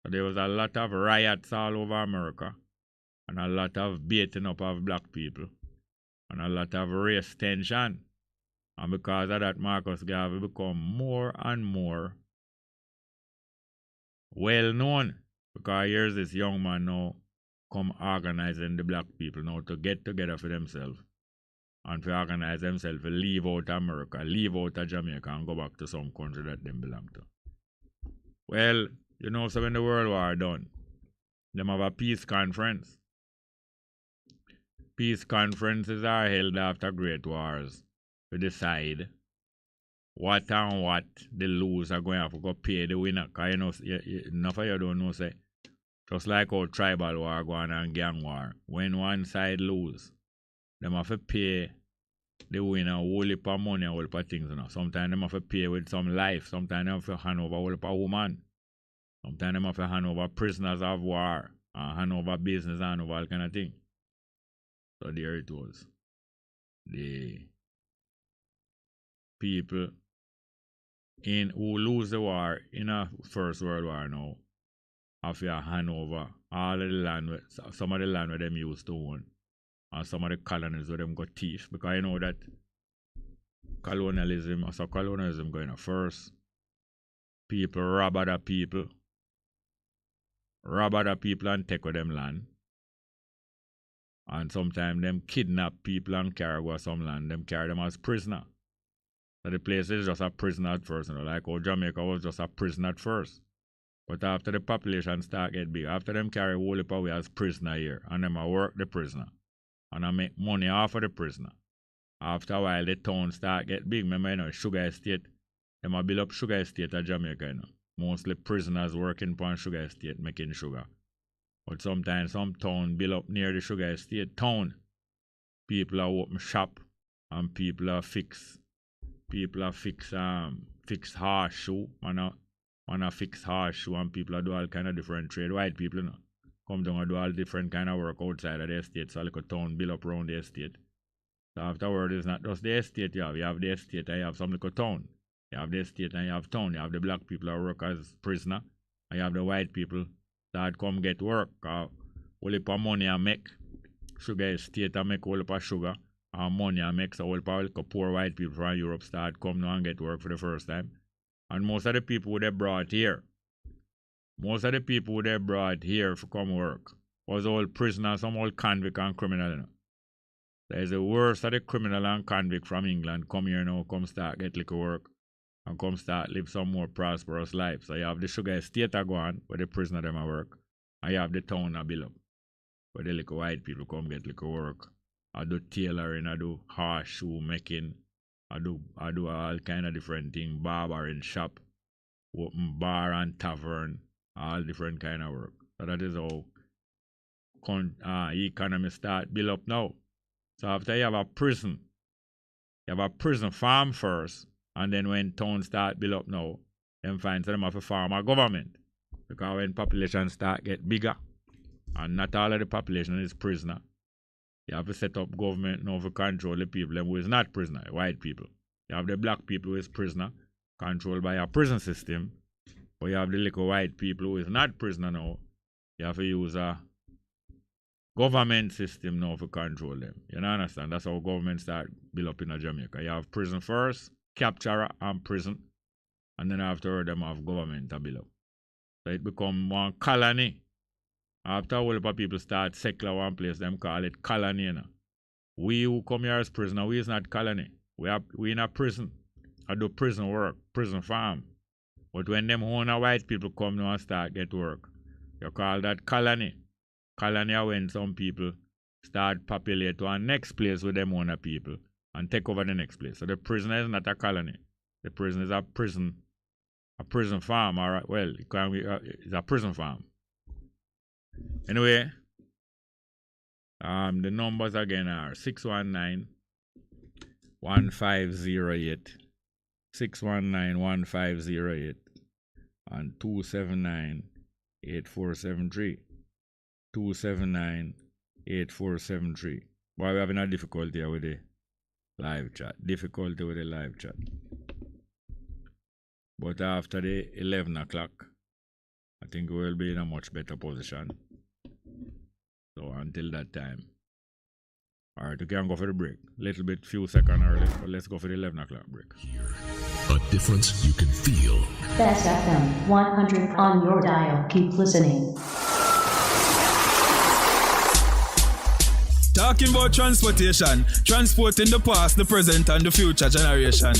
So there was a lot of riots all over America. And a lot of beating up of black people. And a lot of race tension. And because of that, Marcus Garvey become more and more well known. Because here's this young man now come organizing the black people now to get together for themselves and to organize themselves to leave out America, leave out of Jamaica and go back to some country that them belong to. Well, you know, so when the World War done, them have a peace conference. Peace conferences are held after great wars to decide what and what the losers are going to have to go pay the winner. Because you know, enough of you don't know, say, just like how tribal war going and gang war, when one side lose, them have to pay the winner a whole heap of money and a whole heap of things. You know. Sometimes them have to pay with some life. Sometimes them have to hand over a whole heap of woman. Sometimes them have to hand over prisoners of war and hand over business and hand over all kind of thing. So there it was. The people in who lose the war in a First World War now have to hand over all of the land, some of the land where them used to own, and some of the colonies where them got thief. Because you know that colonialism going on first. People rob other people and take with them land. And sometimes them kidnap people and carry go some land. Them carry them as prisoner. So the place is just a prisoner at first. You know, like how Jamaica was just a prisoner at first. But after the population start get big, after them carry whole heap away as prisoner here, and them a work the prisoner, and I make money off of the prisoner. After a while, the town start get big. Remember, you know, sugar estate. Them a build up sugar estate at Jamaica, you know. Mostly prisoners working upon sugar estate making sugar. But sometimes some town build up near the sugar estate town. People are open shop and people are fix horseshoe. Man a fix horseshoe and people are do all kind of different trade. White people, you know, come down and do all different kind of work outside of the estate. So like a town build up around the estate. So afterward it's not just the estate you have the estate and you have some little town. You have the estate and you have town. You have the black people that work as prisoner and you have the white people that come get work. Whole heap of money I make. Sugar estate I make whole heap of sugar. And money I make, so whole heap of poor white people from Europe start come now and get work for the first time. And most of the people who they brought here for come work was all prisoners, some old convict and criminal. You know. There's the worst of the criminal and convict from England come here now, come start get little work and come start live some more prosperous life. So you have the sugar estate a go on where the prisoner them a work, and you have the town a build up where the little white people come get little work. I do tailoring, I do horseshoe making, I do all kind of different things, barbering shop, open bar and tavern, all different kind of work. So that is how economy start build up now. So after you have a prison farm first, and then when town start build up now, them find them have a farm a government. Because when population start get bigger, and not all of the population is prisoner, you have to set up government now to control the people who is not prisoner, white people. You have the black people who is prisoner, controlled by a prison system. But you have the little white people who is not prisoner now. You have to use a government system now to control them. You know, understand? That's how government start build up in Jamaica. You have prison first, capture and prison. And then after them have government to build up. So it become one colony. After a whole heap of people start settler one place, them call it colony. You know. We who come here as prisoner, we is not colony. We in a prison. I do prison work, prison farm. But when them owner white people come now and start get work, you call that colony. Colony are when some people start populate to our next place with them owner people and take over the next place. So the prison is not a colony. The prison is a prison farm. All right. Well, it's a prison farm. Anyway, the numbers again are 619-1508, 619-1508, and 279-8473, 279-8473. Why we're having a difficulty with the live chat? But after the 11 o'clock, I think we will be in a much better position. So until that time, All right, you can go for the break. Little bit, few seconds early, but let's go for the 11 o'clock break. A difference you can feel. Bess FM 100 on your dial. Keep listening. Talking about transportation, transporting the past, the present, and the future generation.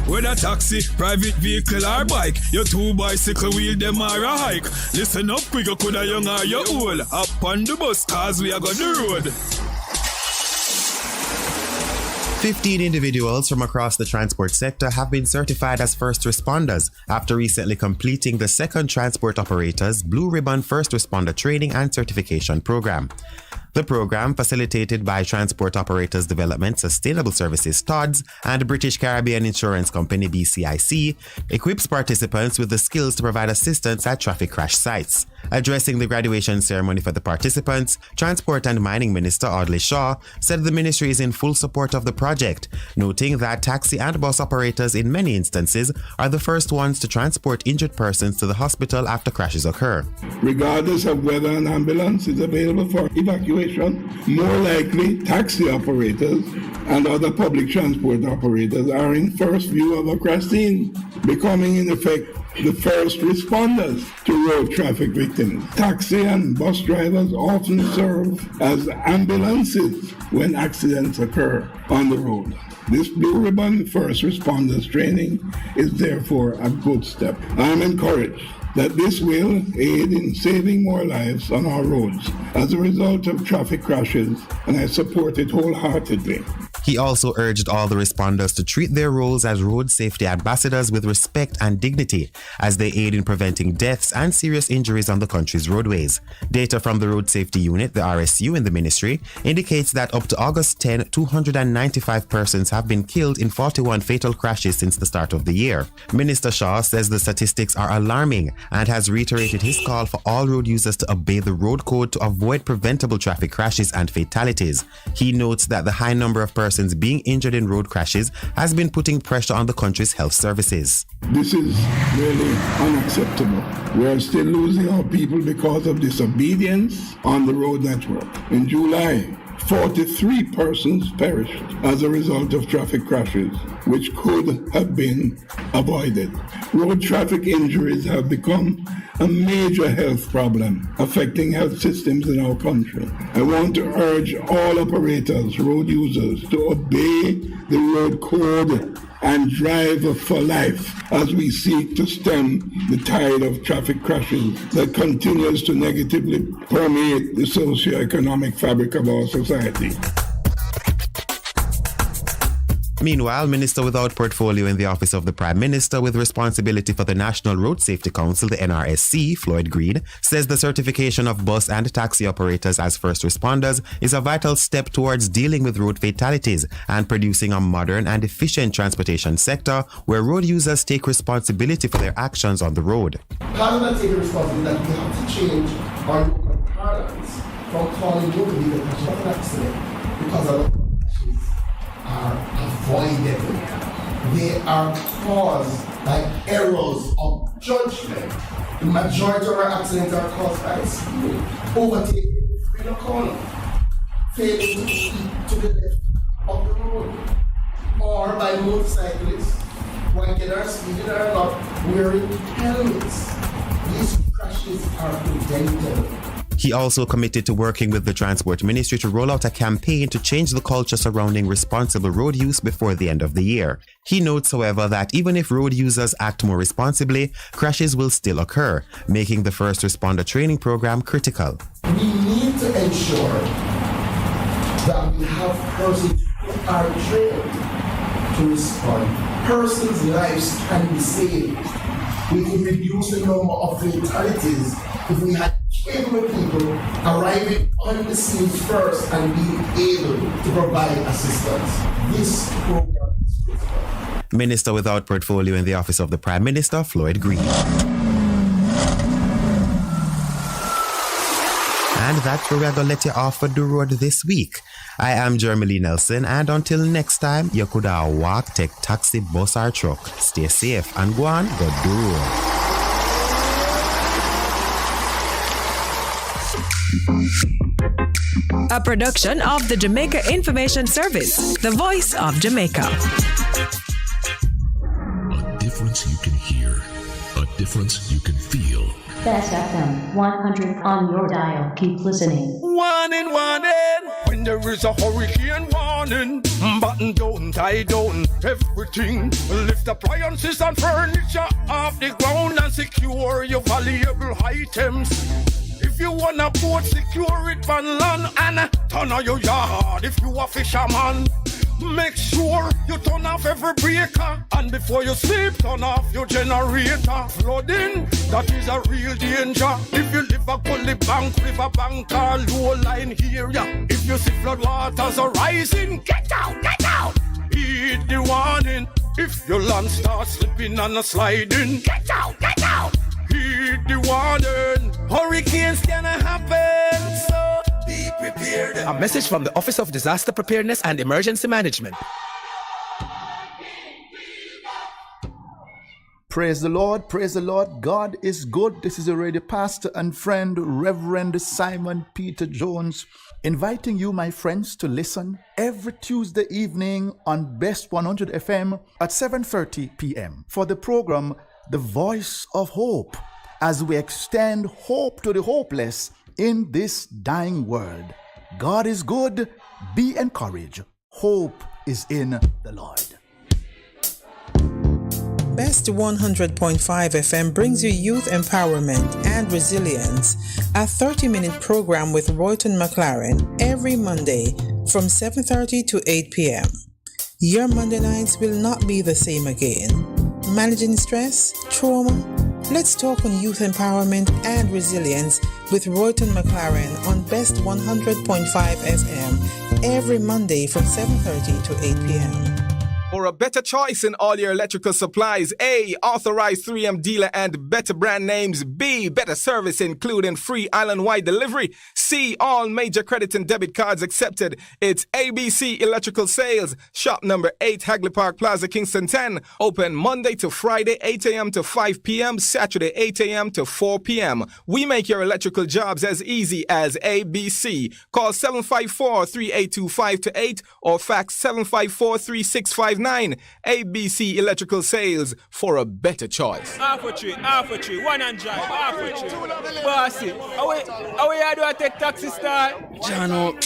Whether taxi, private vehicle, or bike, your 2 bicycle wheel, them are a hike. Listen up quick, you coulda young or you old. Up on the bus, cause we are got the road. 15 individuals from across the transport sector have been certified as first responders after recently completing the second Transport Operators Blue Ribbon First Responder Training and Certification Program. The program, facilitated by Transport Operators Development Sustainable Services TODS and British Caribbean Insurance Company BCIC, equips participants with the skills to provide assistance at traffic crash sites. Addressing the graduation ceremony for the participants, Transport and Mining Minister Audley Shaw said the ministry is in full support of the project, noting that taxi and bus operators in many instances are the first ones to transport injured persons to the hospital after crashes occur. Regardless of whether an ambulance is available for evacuation, more likely taxi operators and other public transport operators are in first view of a crash scene, becoming in effect the first responders to road traffic victims. Taxi and bus drivers often serve as ambulances when accidents occur on the road. This Blue Ribbon First Responders training is therefore a good step. I am encouraged that this will aid in saving more lives on our roads as a result of traffic crashes, and I support it wholeheartedly. He also urged all the responders to treat their roles as road safety ambassadors with respect and dignity as they aid in preventing deaths and serious injuries on the country's roadways. Data from the Road Safety Unit, the RSU in the ministry, indicates that up to August 10, 295 persons have been killed in 41 fatal crashes since the start of the year. Minister Shaw says the statistics are alarming and has reiterated his call for all road users to obey the road code to avoid preventable traffic crashes and fatalities. He notes that the high number of persons being injured in road crashes has been putting pressure on the country's health services. This is really unacceptable. We are still losing our people because of disobedience on the road network. In July, 43 persons perished as a result of traffic crashes, which could have been avoided. Road traffic injuries have become a major health problem affecting health systems in our country. I want to urge all operators, road users, to obey the road code and drive for life as we seek to stem the tide of traffic crashes that continues to negatively permeate the socio-economic fabric of our society. Meanwhile, Minister without portfolio in the Office of the Prime Minister with responsibility for the National Road Safety Council, the NRSC, Floyd Green, says the certification of bus and taxi operators as first responders is a vital step towards dealing with road fatalities and producing a modern and efficient transportation sector where road users take responsibility for their actions on the road. Part of that taking responsibility that we have to change our local parlance from calling locally the catastrophic accident because a lot of crashes are avoidable. They are caused by errors of judgment. The majority of our accidents are caused by speed, overtaking in a corner, failing to keep to the left of the road, or by motorcyclists wanking or speeding or not wearing helmets. These crashes are preventable. He also committed to working with the Transport Ministry to roll out a campaign to change the culture surrounding responsible road use before the end of the year. He notes, however, that even if road users act more responsibly, crashes will still occur, making the first responder training program critical. We need to ensure that we have persons who are trained to respond. Persons' lives can be saved. We can reduce the number of fatalities if we had capable people arriving on the scene first and being able to provide assistance. This program is critical. Minister without portfolio in the Office of the Prime Minister, Floyd Green. And that's where we're going to let you off for the road this week. I am Jeremy Nelson, and until next time, you could walk, take taxi, bus or truck. Stay safe and go on, go do road. a production of the Jamaica Information Service, the voice of Jamaica. A difference you can hear, a difference you can feel. Bess FM 100 on your dial. Keep listening. Warning, when there is a hurricane warning, button down, tie down, everything. Lift appliances and furniture off the ground and secure your valuable items. If you wanna boat, secure it on land and turn on your yard if you a fisherman. Make sure you turn off every breaker, and before you sleep, turn off your generator. Flooding, that is a real danger. If you live a gully bank, river bank, or low line area, if you see flood waters are rising, get out, heed the warning. If your land starts slipping and sliding, get out, heed the warning. Hurricanes can happen, so be prepared. A message from the Office of Disaster Preparedness and Emergency Management. Praise the Lord, praise the Lord. God is good. This is a radio pastor and friend, Reverend Simon Peter Jones, inviting you, my friends, to listen every Tuesday evening on Best 100 FM at 7:30 p.m. for the program The Voice of Hope, as we extend hope to the hopeless in this dying world. God is good. Be encouraged. Hope is in the Lord. Best 100.5 FM brings you youth empowerment and resilience, a 30-minute program with Royton McLaren every Monday from 7:30 to 8 p.m. Your Monday nights will not be the same again. Managing stress, trauma? Let's talk on youth empowerment and resilience with Royton McLaren on Best 100.5 FM every Monday from 7:30 to 8 p.m. For a better choice in all your electrical supplies, A, authorized 3M dealer and better brand names. B, better service including free island-wide delivery. C, all major credit and debit cards accepted. It's ABC Electrical Sales. Shop number 8, Hagley Park Plaza, Kingston 10. Open Monday to Friday, 8 a.m. to 5 p.m. Saturday, 8 a.m. to 4 p.m. We make your electrical jobs as easy as ABC. Call 754-382-528 or fax 754-3659. ABC Electrical Sales, for a better choice. Half a tree, 100, half a tree. Bossy, how do I take taxi star? Jano,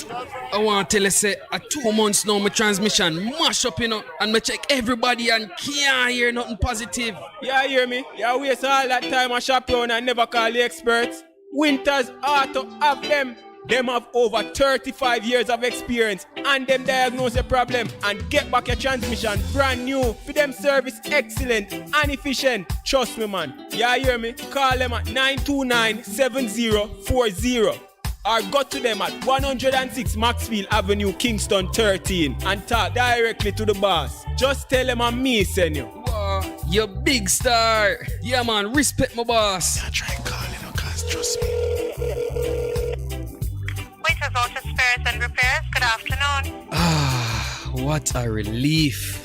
I want to tell you, say, 2 months now, my transmission mash up, and I check everybody and can't hear nothing positive. Yeah, hear me? You waste all that time I shop around and never call the experts. Winters Auto have them. Them have over 35 years of experience and them diagnose the problem and get back your transmission brand new. For them service excellent and efficient. Trust me, man. You hear me? Call them at 929-7040 or go to them at 106 Maxfield Avenue, Kingston 13 and talk directly to the boss. Just tell them I'm me, senior. Wow, you big star. Yeah, man, respect my boss. I try calling, cause trust me. Waiters Auto Spares and Repairs, good afternoon. Ah, what a relief.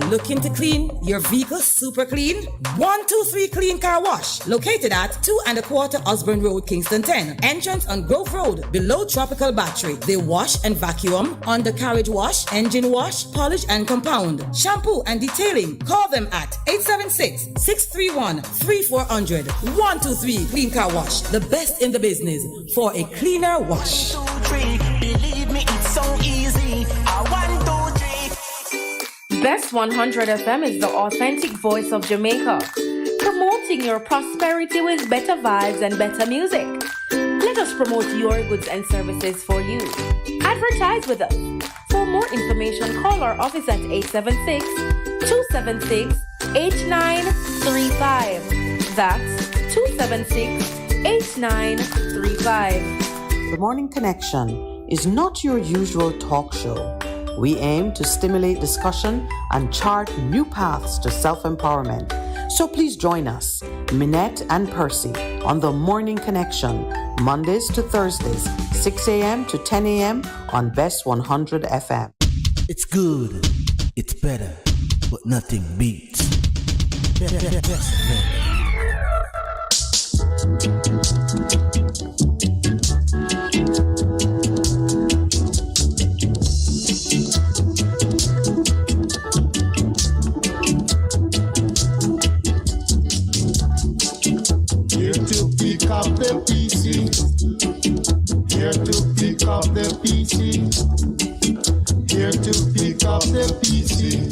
Looking to clean your vehicle super clean? 123 Clean Car Wash, located at 2 1/4 Osborne Road, Kingston 10. Entrance on Grove Road, below Tropical Battery. They wash and vacuum, undercarriage wash, engine wash, polish and compound, shampoo and detailing. Call them at 876-631-3400. 123 Clean Car Wash, the best in the business for a cleaner wash. 1, 2, 3, believe me, it's so easy. 1, 2, 3. Best 100 FM is the authentic voice of Jamaica, promoting your prosperity with better vibes and better music. Let us promote your goods and services for you. Advertise with us. For more information, call our office at 876-276-8935. That's 276-8935. The Morning Connection is not your usual talk show. We aim to stimulate discussion and chart new paths to self-empowerment. So please join us, Minette and Percy, on The Morning Connection, Mondays to Thursdays, 6 a.m. to 10 a.m. on Best 100 FM. It's good, it's better, but nothing beats. Best FM. the PC. Here to pick up the PC. Here to pick up the PC.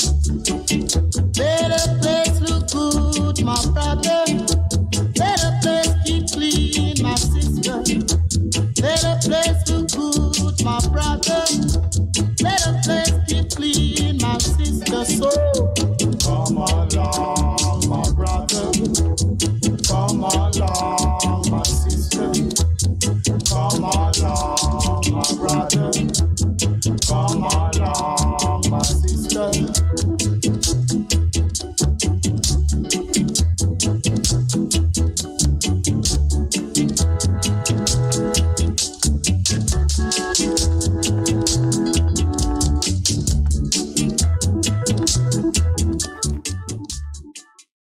Let the place look good, my brother. Let the place keep clean, my sister. Let the place look good, my brother. Let the place keep clean, my sister. So come along, my brother. Come along, my sister. Come along, my brother. Come along, my sister.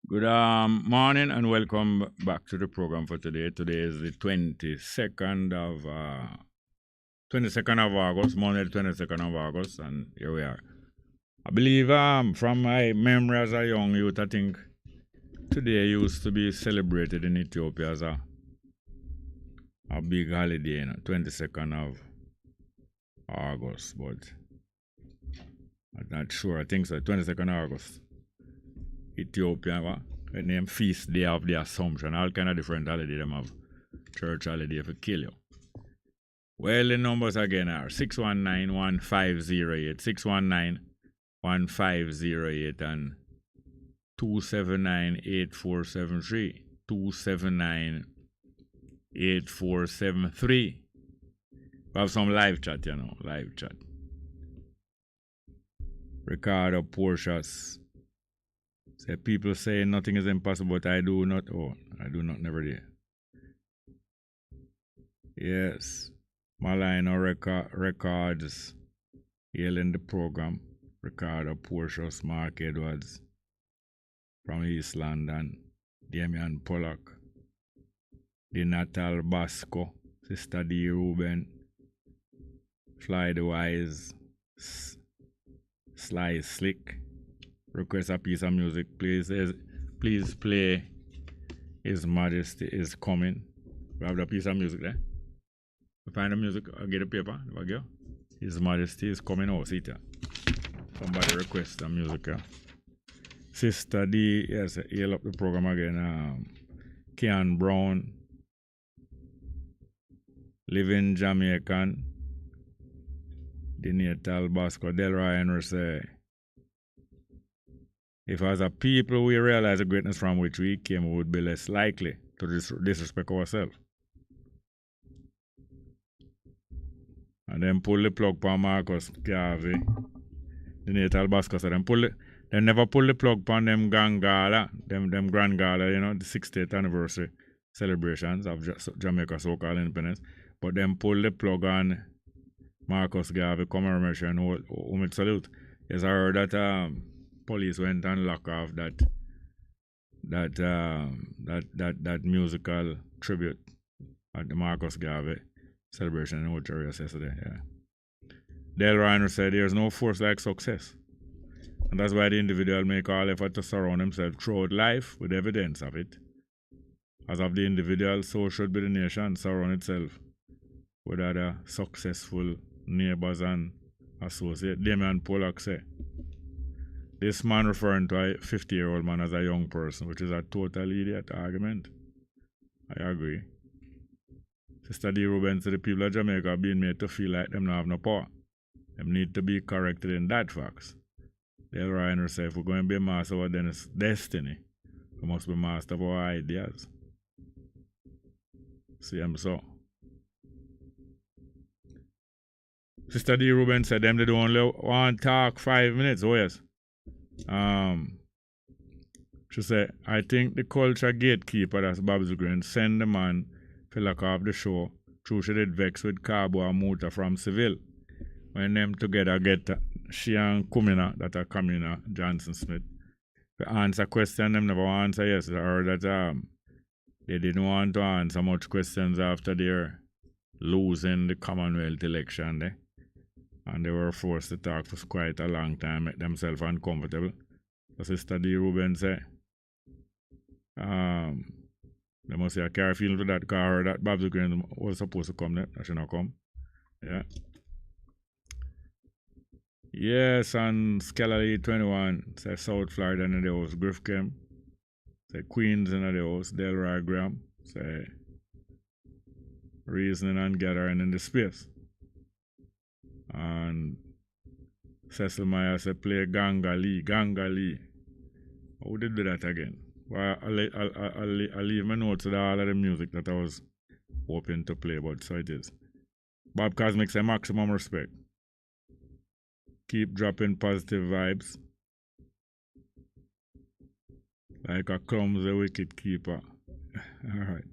Good morning and welcome back to the program for today. Today is the 22nd of August, Monday the 22nd of August, and here we are. I believe from my memory as a young youth, I think today used to be celebrated in Ethiopia as a big holiday, 22nd of August, but I'm not sure. I think so, 22nd of August. Ethiopia, the name Feast Day of the Assumption, all kind of different holidays. Them have church holiday for kill you. Well, the numbers again are 619-1508, 619-1508 and 279-8473, 279-8473. We have some live chat, live chat. Ricardo Portias. Say people say nothing is impossible, but I do not. Oh, I do not never did. Yes. Malino Records. Hailing the program. Ricardo Portius, Mark Edwards. From East London. Damian Pollock. The Natal Basco. Sister D. Ruben. Fly the Wise. Sly Slick. Request a piece of music, please. Please play His Majesty is Coming. We have the piece of music there. We find the music, I'll get the paper. His Majesty is Coming. Oh, see it. Somebody request the music. Sister D, yes, heal up the program again. Kean Brown. Living Jamaican. The Natal Basco. Delroy Henry say, if as a people we realize the greatness from which we came, we would be less likely to disrespect ourselves. And then pull the plug for Marcus Garvey. The Natal Basco said they never pull the plug on them Grand Gala, them Grand Gala, the 60th anniversary celebrations of Jamaica so-called independence. But them pull the plug on Marcus Garvey commemoration whom it salute. Yes, I heard that police went and locked off that musical tribute at the Marcus Garvey celebration in Old Charles yesterday. Yeah. Dale Ryan said there's no force like success. And that's why the individual make all effort to surround himself throughout life with evidence of it. As of the individual, so should be the nation surround itself with other successful neighbors and associates. Damian Pollock said, this man referring to a 50-year-old man as a young person, which is a total idiot argument. I agree. Sister D. Ruben said the people of Jamaica are being made to feel like them don't have no power. Them need to be corrected in that facts. Dale Ryan said if we're going to be master of our destiny, we must be master of our ideas. See them so. Sister D. Ruben said them they don't only want to talk 5 minutes. Oh yes. She said, I think the culture gatekeeper, that's Babs Green, send the man to lock off the show. True, she did vex with Cabo and Muta from Seville. When them together get she and Kumina, that are Kamina Johnson Smith, to answer question, them never answer yes. I heard that they didn't want to answer much questions after their losing the Commonwealth election there. And they were forced to talk for quite a long time, make themselves uncomfortable. So Sister D. Ruben said, the They must say I carry feeling to that car that Bob's Green was supposed to come there. I should not come. Yeah. Yes, and Skelly 21 say South Florida in the house. Griff Kemp. Say Queens in the house. Delroy Graham. Say Reasoning and Gathering in the Space. And Cecil Meyer said play Ganga Lee. Who did do that again? Well, I'll leave my notes to all of the music that I was hoping to play, but so it is. Bob Cosmic say maximum respect. Keep dropping positive vibes. Like a clumsy wicket keeper. Alright.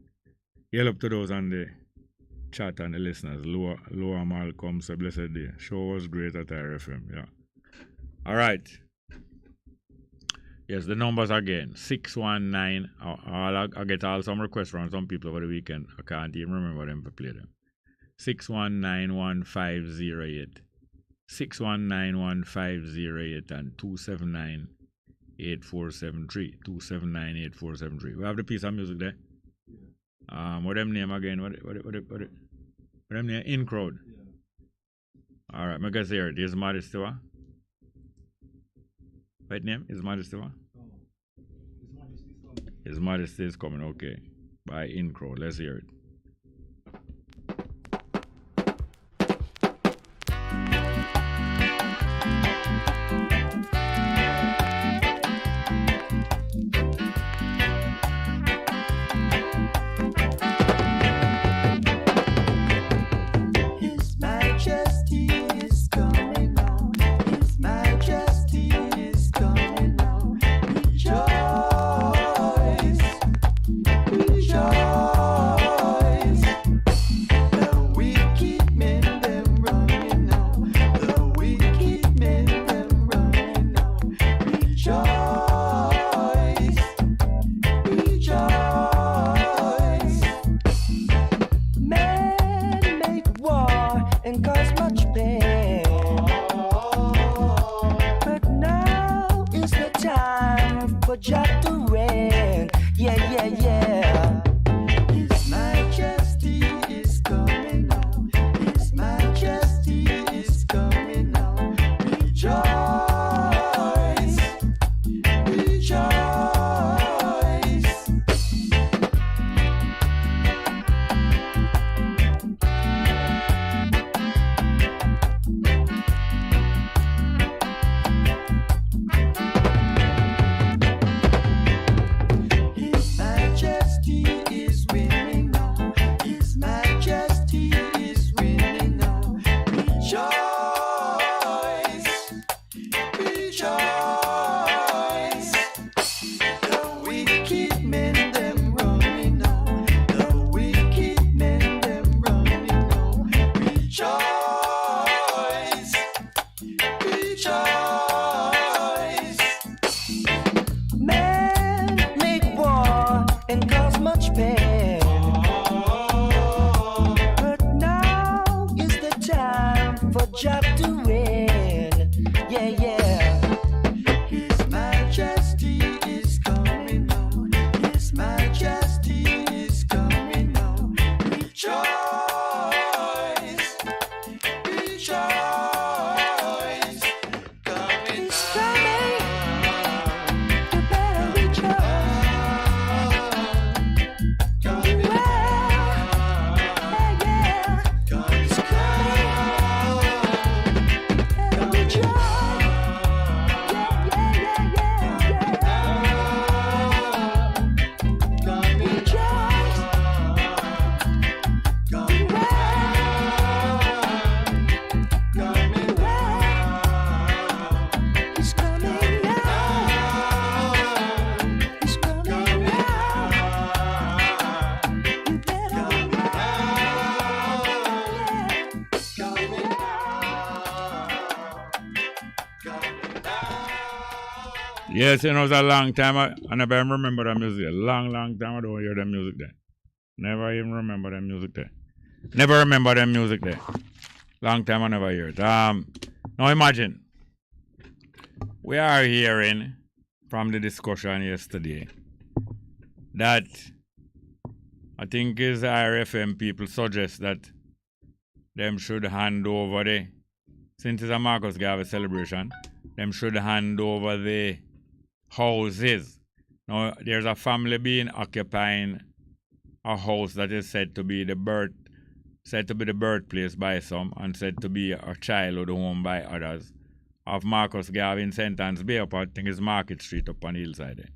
Yell up to those on the chat and the listeners. Loa Malcolm say blessed day. Show was great at RFM. Yeah. Alright. Yes, the numbers again. 619. I get all some requests from some people over the weekend. I can't even remember them to play them. 6191508. 6191508 and 2798473. 2798473. We have the piece of music there. What them name again? What them name? In Crowd. Yeah. Alright, I guess here. This is Majesty. What name? Is Majesty one? His Majesty is coming, okay. By In Crowd. Let's hear it. Yes, you know, it's a long time. I never even remember that music. A long time I don't hear that music there. Never even remember that music there. Never remember that music there. Long time I never hear it. Now imagine, we are hearing from the discussion yesterday that I think his RFM people suggest that them should hand over since it's a Marcus Garvey celebration, them should hand over the houses. Now, there's a family being occupying a house that is said to be the birthplace by some and said to be a childhood home by others of Marcus Garvey in St. Anne's Bay up, I think it's Market Street up on the hillside there.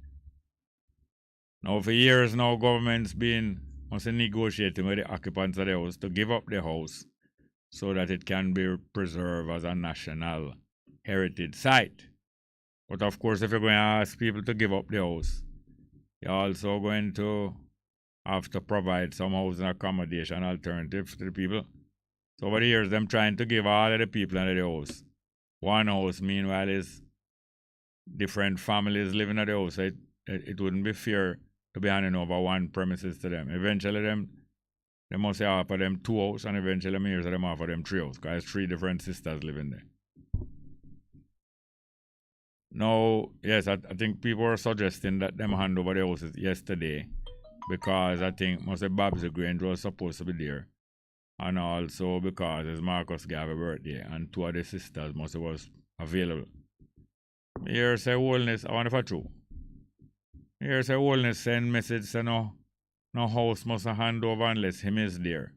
Now, for years now, government's been negotiating with the occupants of the house to give up the house so that it can be preserved as a national heritage site. But of course, if you're going to ask people to give up the house, you're also going to have to provide some housing accommodation alternatives to the people. So over the years, them trying to give all of the people in the house. One house, meanwhile, is different families living at the house. So it wouldn't be fair to be handing over one premises to them. Eventually, they must say offer them 2 houses, and eventually, here's them offer them 3 houses, because 3 different sisters living there. Now, yes, I think people were suggesting that them hand over the houses yesterday because I think most of Bob's Grange was supposed to be there. And also because it's Marcus Garvey's birthday and 2 of the sisters must have was available. Here say Wholeness, I wonder if it's true. Here say Wholeness send message say no house must hand over unless him is there.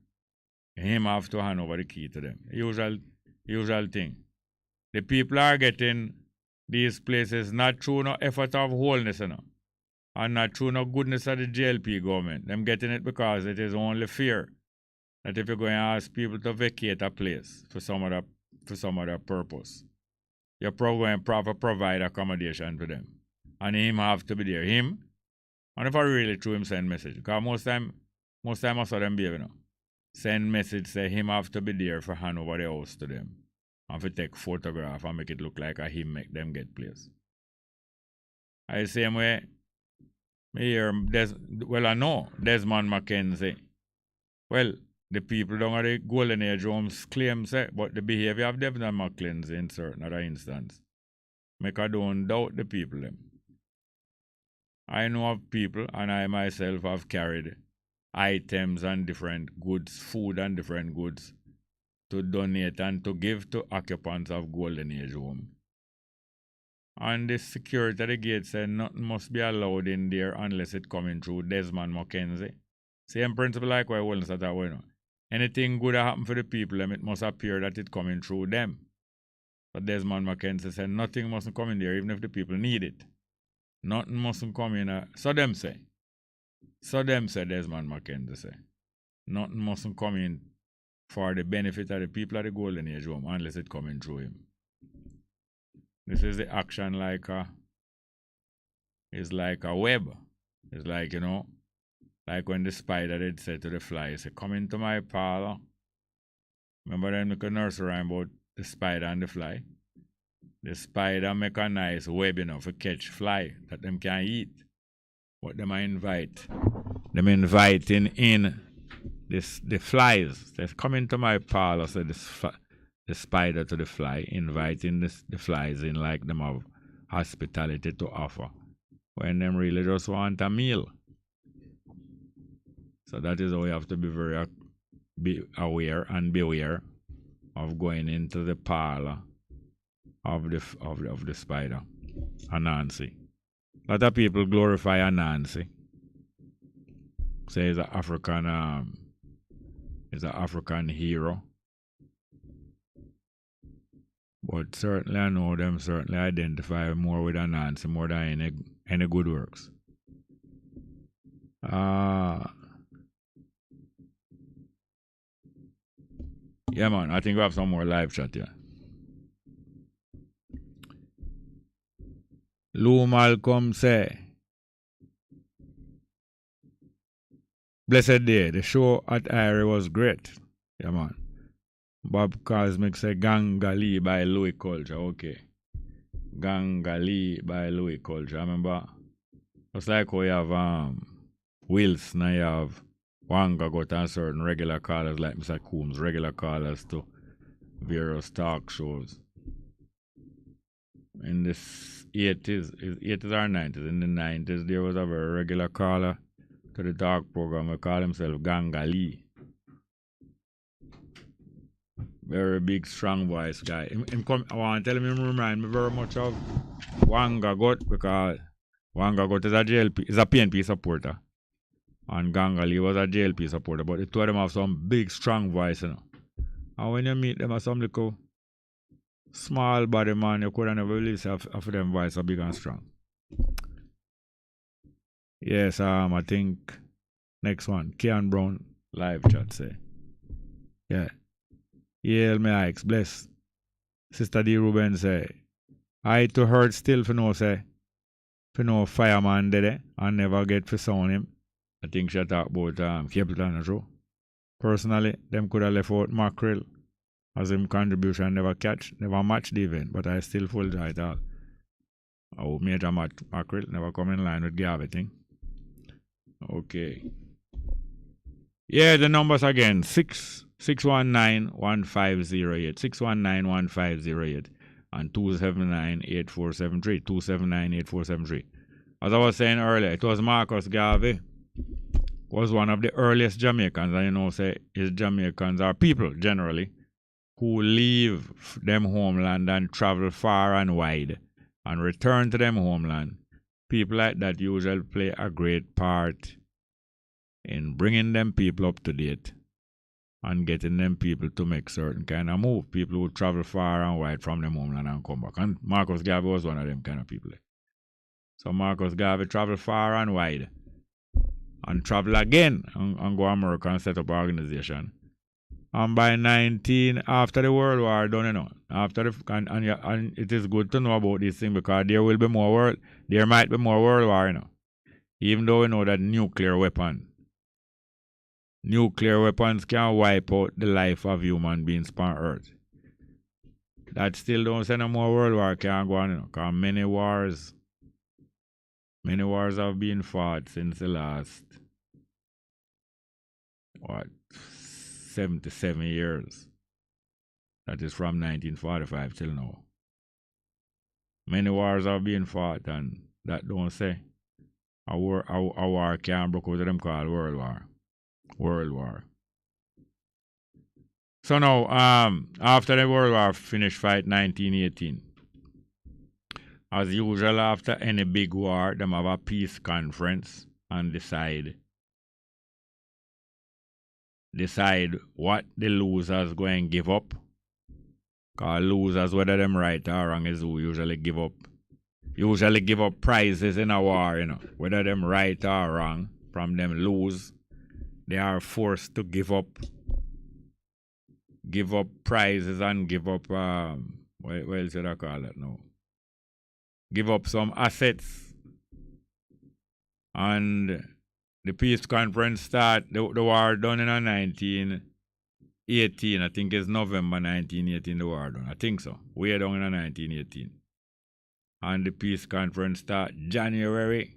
Him have to hand over the key to them. Usual thing. The people are getting these places not through no effort of wholeness, and not through no goodness of the JLP government. Them getting it because it is only fear that if you're going to ask people to vacate a place for some other purpose, you're going to provide accommodation to them. And him have to be there. Him, and if I really true him send message, because most time I saw them behave, send message say him have to be there for hand over the house to them. And if take photograph and make it look like a him make them get place. I same way, I hear I know Desmond Mackenzie. Well, the people down at the Golden Age homes claim say, but the behavior of Desmond Mackenzie in certain other instances make I don't doubt the people them. I know of people, and I myself have carried items and different goods, food and different goods, to donate and to give to occupants of Golden Age home. And the security at the gate said nothing must be allowed in there unless it coming through Desmond Mackenzie. Same principle like why Wellness at that way. Anything good that happen for the people, it must appear that it coming through them. But Desmond Mackenzie said nothing mustn't come in there even if the people need it. Nothing mustn't come in. So them say, Desmond Mackenzie say. Nothing mustn't come in for the benefit of the people of the Golden Age home unless it coming through him. This is the action like a web. It's like, like when the spider did say to the fly, say, come into my parlor. Remember them make a nursery rhyme about the spider and the fly? The spider make a nice web, for catch fly that them can eat. But them inviting in the flies. They come into my parlor, so the spider to the fly, inviting the flies in like them have hospitality to offer, when them really just want a meal. So that is how we have to be aware and beware of going into the parlor of the spider, Anansi. A lot of people glorify Anansi. Say he's an African hero. But certainly I know them certainly identify more with Anansi more than any good works. Yeah, man, I think we have some more live chat here. Lou Malcolm say, blessed day, the show at Irie was great. Yeah, man. Bob Cosmic say Gangali by Louis Culture. Okay. Gangali by Louis Culture. I remember, it's like how you have Wilson and you have Wanga got on certain regular callers like Mr. Coombs, regular callers to various talk shows. In the 80s or 90s, in the 90s, there was a very regular caller to the talk program. We call himself Gangali. Very big, strong voice guy. I want to tell him remind me very much of Wanga Got, because Wanga Got is a JLP, is a PNP supporter. And Gangali was a JLP supporter. But the two of them have some big, strong voice, you know. And when you meet them as some little small body man, you could never really say half of them voice are big and strong. Yes, I think next one, Kean Brown live chat say. Yeah. Hail me Ike's bless. Sister D Ruben say, I to hurt still for no say, for no fireman did it and never get for sound him. I think she talk about Capleton show. Personally, them could have left out Mackerel as him contribution never match the event, but I still full it all. Oh, major Mackerel never come in line with Gavin thing. Okay. Yeah, the numbers again, 619-1508, 619-1508, and 279-8473, 279-8473. As I was saying earlier, it was Marcus Garvey, was one of the earliest Jamaicans, and you know, say, is Jamaicans are people generally who leave them homeland and travel far and wide and return to them homeland. People like that usually play a great part in bringing them people up to date and getting them people to make certain kind of move. People who travel far and wide from them homeland and come back. And Marcus Garvey was one of them kind of people. So Marcus Garvey traveled far and wide and travel again and go to America and set up an organization. And by after the World War done, you know, and it is good to know about this thing because there might be more World War, you know. Even though we know that nuclear weapons can wipe out the life of human beings on Earth. That still don't say no more World War can go on, you know, because many wars have been fought since the last 77 years. That is from 1945 till now. Many wars have been fought, and that don't say a war can break out of them called World War. So now, after the World War finished fight 1918, as usual after any big war, them have a peace conference and decide what the losers go and give up. Because losers, whether them right or wrong, is who usually give up prizes in a war, you know. Whether them right or wrong, from them lose, they are forced to give up prizes and give up what else should I call it now? Give up some assets. And the peace conference start, the war done in 1918. I think it's November 1918 the war done. I think so. Way down in 1918. And the peace conference start January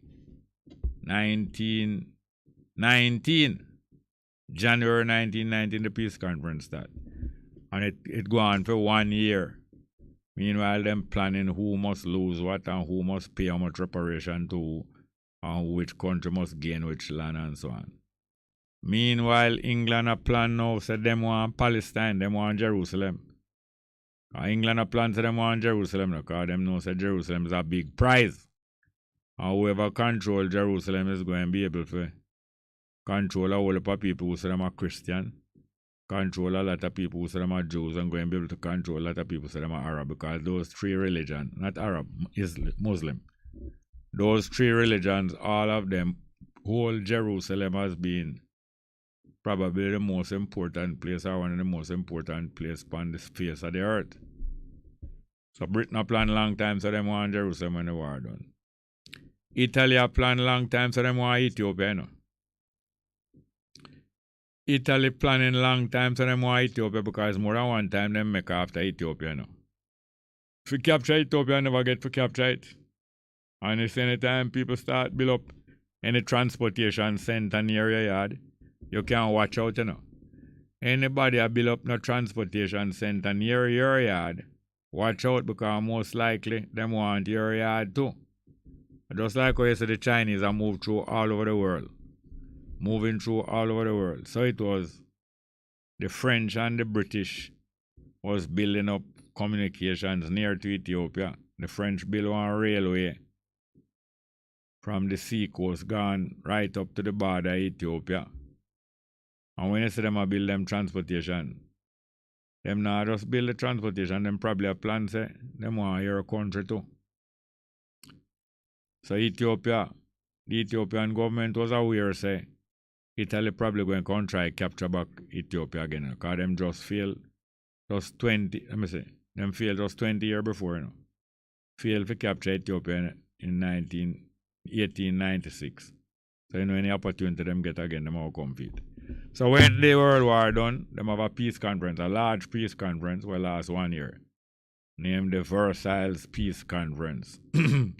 1919. January 1919 the peace conference start. And it go on for 1 year. Meanwhile, them planning who must lose what and who must pay how much reparation to and which country must gain which land and so on. Meanwhile, England a plan now, said them want Palestine, them want Jerusalem. England a plan to them want Jerusalem because them know say Jerusalem is a big prize. And whoever control Jerusalem is going to be able to control a whole lot of people who say them are Christian, control a lot of people who say them are Jews, and going to be able to control a lot of people who say them are Arab, because those three religions, not Arab, Islam, Muslim, those three religions, all of them, whole Jerusalem has been probably the most important place or one of the most important places on the face of the earth. So Britain a plan long time so them want Jerusalem when the war done. Italy a plan long time so them want Ethiopia, you know. Italy planning long time so them want Ethiopia because more than one time them make after Ethiopia, you know. If we capture Ethiopia, never get to capture it. And if any time people start build up any transportation center near your yard, you can watch out, you know. Anybody a build up no transportation center near your yard, watch out because most likely them want your yard too. Just like how you see the Chinese are moved through all over the world. moving through all over the world. So it was the French and the British was building up communications near to Ethiopia. The French built one railway from the sea coast gone right up to the border of Ethiopia. And when you see them a build them transportation, them not just build the transportation, them probably a plan say, them want your country too. So Ethiopia, the Ethiopian government was aware say, Italy probably going to try capture back Ethiopia again, because them just failed just 20, let me say, them failed just 20 years before, you know. Failed to capture Ethiopia in 1896. So, you know, any opportunity them get again, them all compete. So when the World War done, them have a peace conference, a large peace conference, will last 1 year. Named the Versailles Peace Conference. And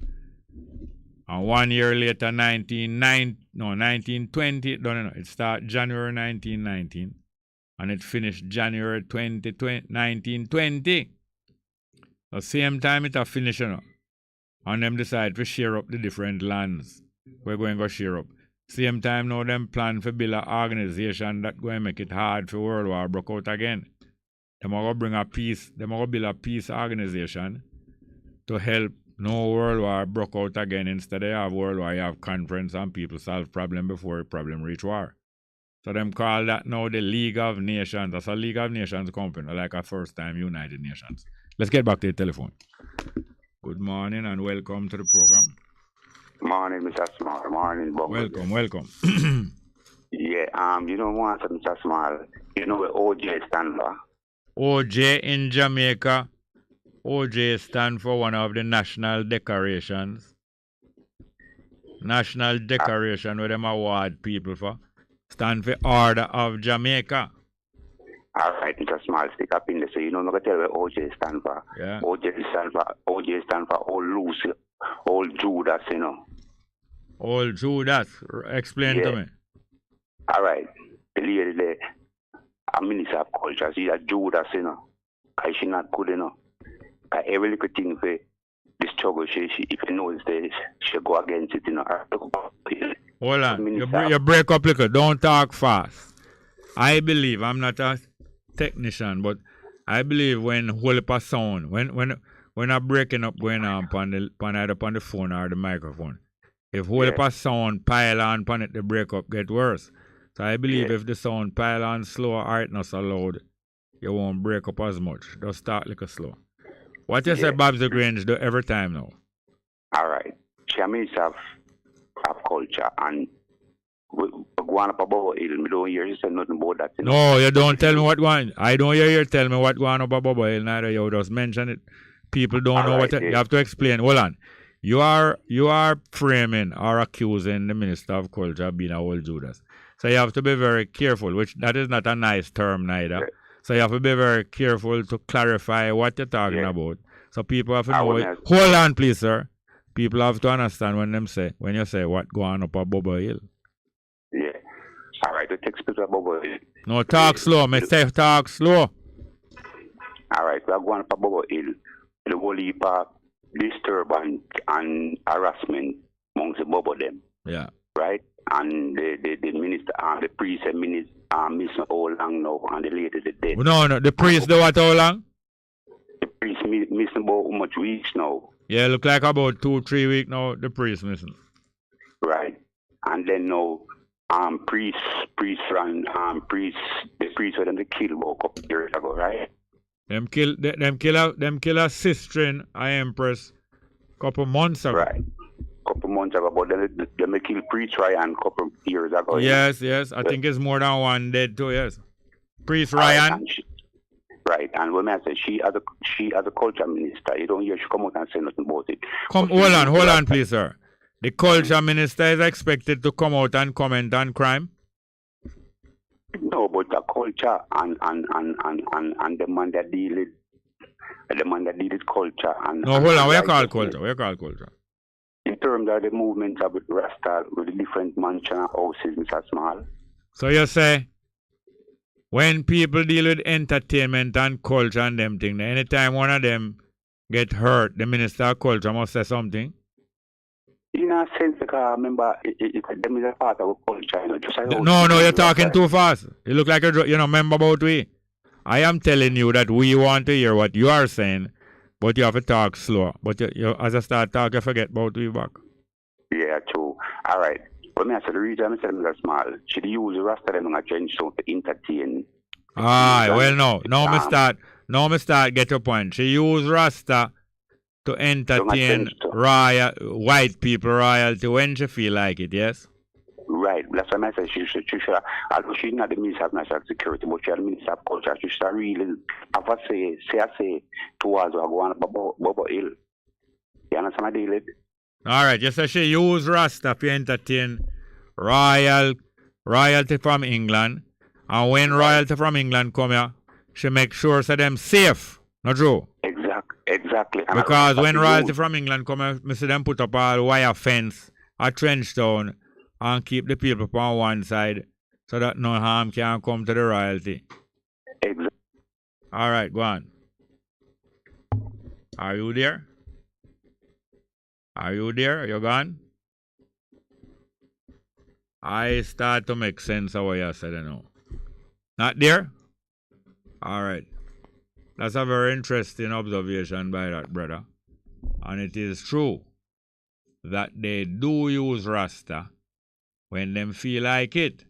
1 year later, 1920, it started January 1919. And it finished January 1920. The same time it a finish, you know. And them decide to share up the different lands. We're going to go share up. Same time now them plan to build an organization that going to make it hard for World War break out again. Them are going to bring a peace, them are going to build a peace organization to help no World War broke out again. Instead of have World War, you have conference and people solve problem before the problem reach war. So them call that now the League of Nations. That's a League of Nations company, like a first time United Nations. Let's get back to the telephone. Good morning and welcome to the program. Morning, Mr. Small. Morning, Bongo. Welcome. Yeah, you know what, Mr. Small? You know where OJ stand for? OJ in Jamaica. OJ stand for one of the national decorations. National decoration where them award people for. Stand for Order of Jamaica. All right, Mr. Small, stick up in there. So you know, I'm going to tell you where OJ stand for. Yeah. OJ stand for Old Lucy, Old Judas, you know. Old Judas. Explain to me. All right. The lady there, a minister of culture, she's a Judas, you know. Because she's not good, you know. Because every little thing for the struggle, she if you know this, she go against it, you know. Hold on. You break up little. Don't talk fast. I believe, I'm not a technician, but I believe when whole heap of sound, when a breaking up going on either on the phone or the microphone, if whole heap of sound pile on upon it, the break up get worse. So I believe if the sound pile on slow or it not so loud, you won't break up as much. Just start like a slow. What you say Bob's the Grange do every time now? All right. She minister of culture and we go on up above Hill. We don't hear you say nothing about that. You know? No, you don't tell me what going. I don't hear you tell me what going up above Hill. Neither you just mention it. People don't know what you have to explain. Hold on. You are framing or accusing the Minister of Culture of being a old Judas. So you have to be very careful, which that is not a nice term neither. Yeah. So you have to be very careful to clarify what you're talking about. So people have to know it. Hold on, please, sir. People have to understand when you say what going up above Hill. Yeah. All right, the text people above Hill. No, talk slow. Me say talk slow. All right, we are going up above Hill. The whole heap of disturbance and harassment amongst the bubble them. Yeah. Right? And the minister, the priest and minister missing all long now, and the lady the dead. No, the priest do what how long? The priest missing about how much weeks now? Yeah, look like about 2-3 weeks now, the priest missing. Right. And then now, the priest were them to kill about a couple years ago, right? Them kill a sister, a empress, couple months ago. Right. Couple months ago, but them kill Priest Ryan couple years ago. Yes. I think it's more than one dead too, yes. Priest Ryan. Right, and when I say she as a culture minister, you don't hear she come out and say nothing about it. Hold on, please, sir. The culture minister is expected to come out and comment on crime? No, but the culture and the man that deal with culture and no, hold on, where you call culture? In terms of the movement of Rasta with the different mansion houses, Mr. Small. So you say when people deal with entertainment and culture and them things, anytime one of them get hurt, the minister of culture must say something? in a sense, because remember, them is a part of our culture. You know, just like No, you're talking too fast. You look like you know, remember about we. I am telling you that we want to hear what you are saying, but you have to talk slow. But you as I start talking, you forget about we back. Yeah, true. All right. But me, I said the reason I said them small, should use the rest of them in a trench zone to entertain. Aye, well, no, me start get your point. She use Rasta to entertain white people royalty when she feel like it, yes? Right. That's why I said she should, although she's not the Minister of National Security, but she's the Minister of Culture, she should really have a say towards what going on Bobo Hill. You understand my deal? Alright, you say she use Rasta to entertain royalty from England, and when royalty from England come here, she make sure so them safe, not true? Exactly. Because when royalty from England come here, me see them put up all wire fence, a trench town, and keep the people on one side so that no harm can come to the royalty. Exactly. Alright, go on. Are you there? Are you there? You gone? I start to make sense of what you said, you know. Not there? Alright. That's a very interesting observation by that brother. And it is true that they do use Rasta when them feel like it.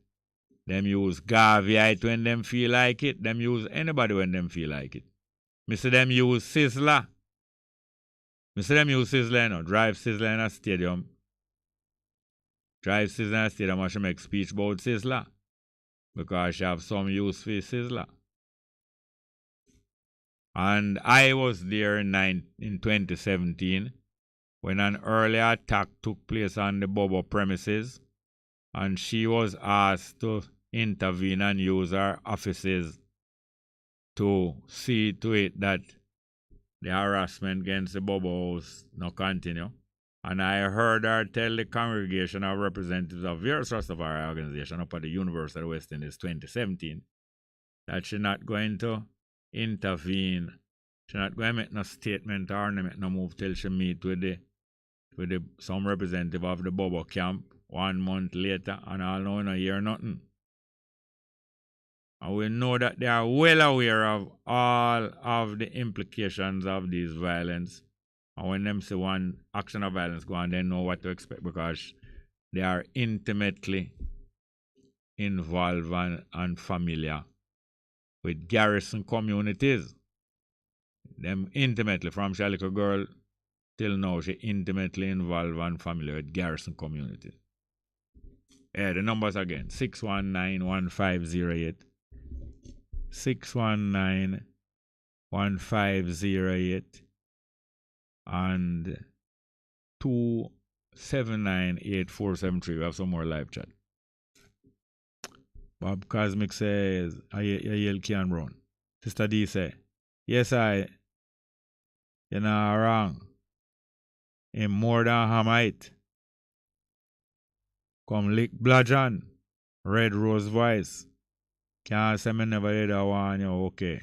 Them use Gaviite when them feel like it. Them use anybody when them feel like it. Me see them use Sizzler. Me see them use Sizzler, you know. Drive Sizzler in a stadium. Drive Sizzler in a stadium and she make speech about Sizzler. Because she have some use for Sizzler. And I was there in 2017 when an early attack took place on the Bobo premises, and she was asked to intervene and use her offices to see to it that the harassment against the Bobos no continue. And I heard her tell the congregation of representatives of various Rastafari organizations up at the University of the West Indies 2017 that she's not going to intervene. She's not going to make no statement or make no move till she meet with some representative of the Bobo camp 1 month later, and all know no hear nothing. And we know that they are well aware of all of the implications of these violence. And when them see one action of violence go on, they know what to expect because they are intimately involved and familiar with garrison communities. Them intimately, from she a little girl till now, she intimately involved and familiar with garrison communities. Yeah, the numbers again, 619-1508. 619-1508 and 279-8473. We have some more live chat. Bob Cosmic says, I yell Kian Brown. Sister D say, yes, you're not wrong. In more than Hamite. Come lick Bludgeon. Red Rose Voice. Can't say me never did that one, you okay.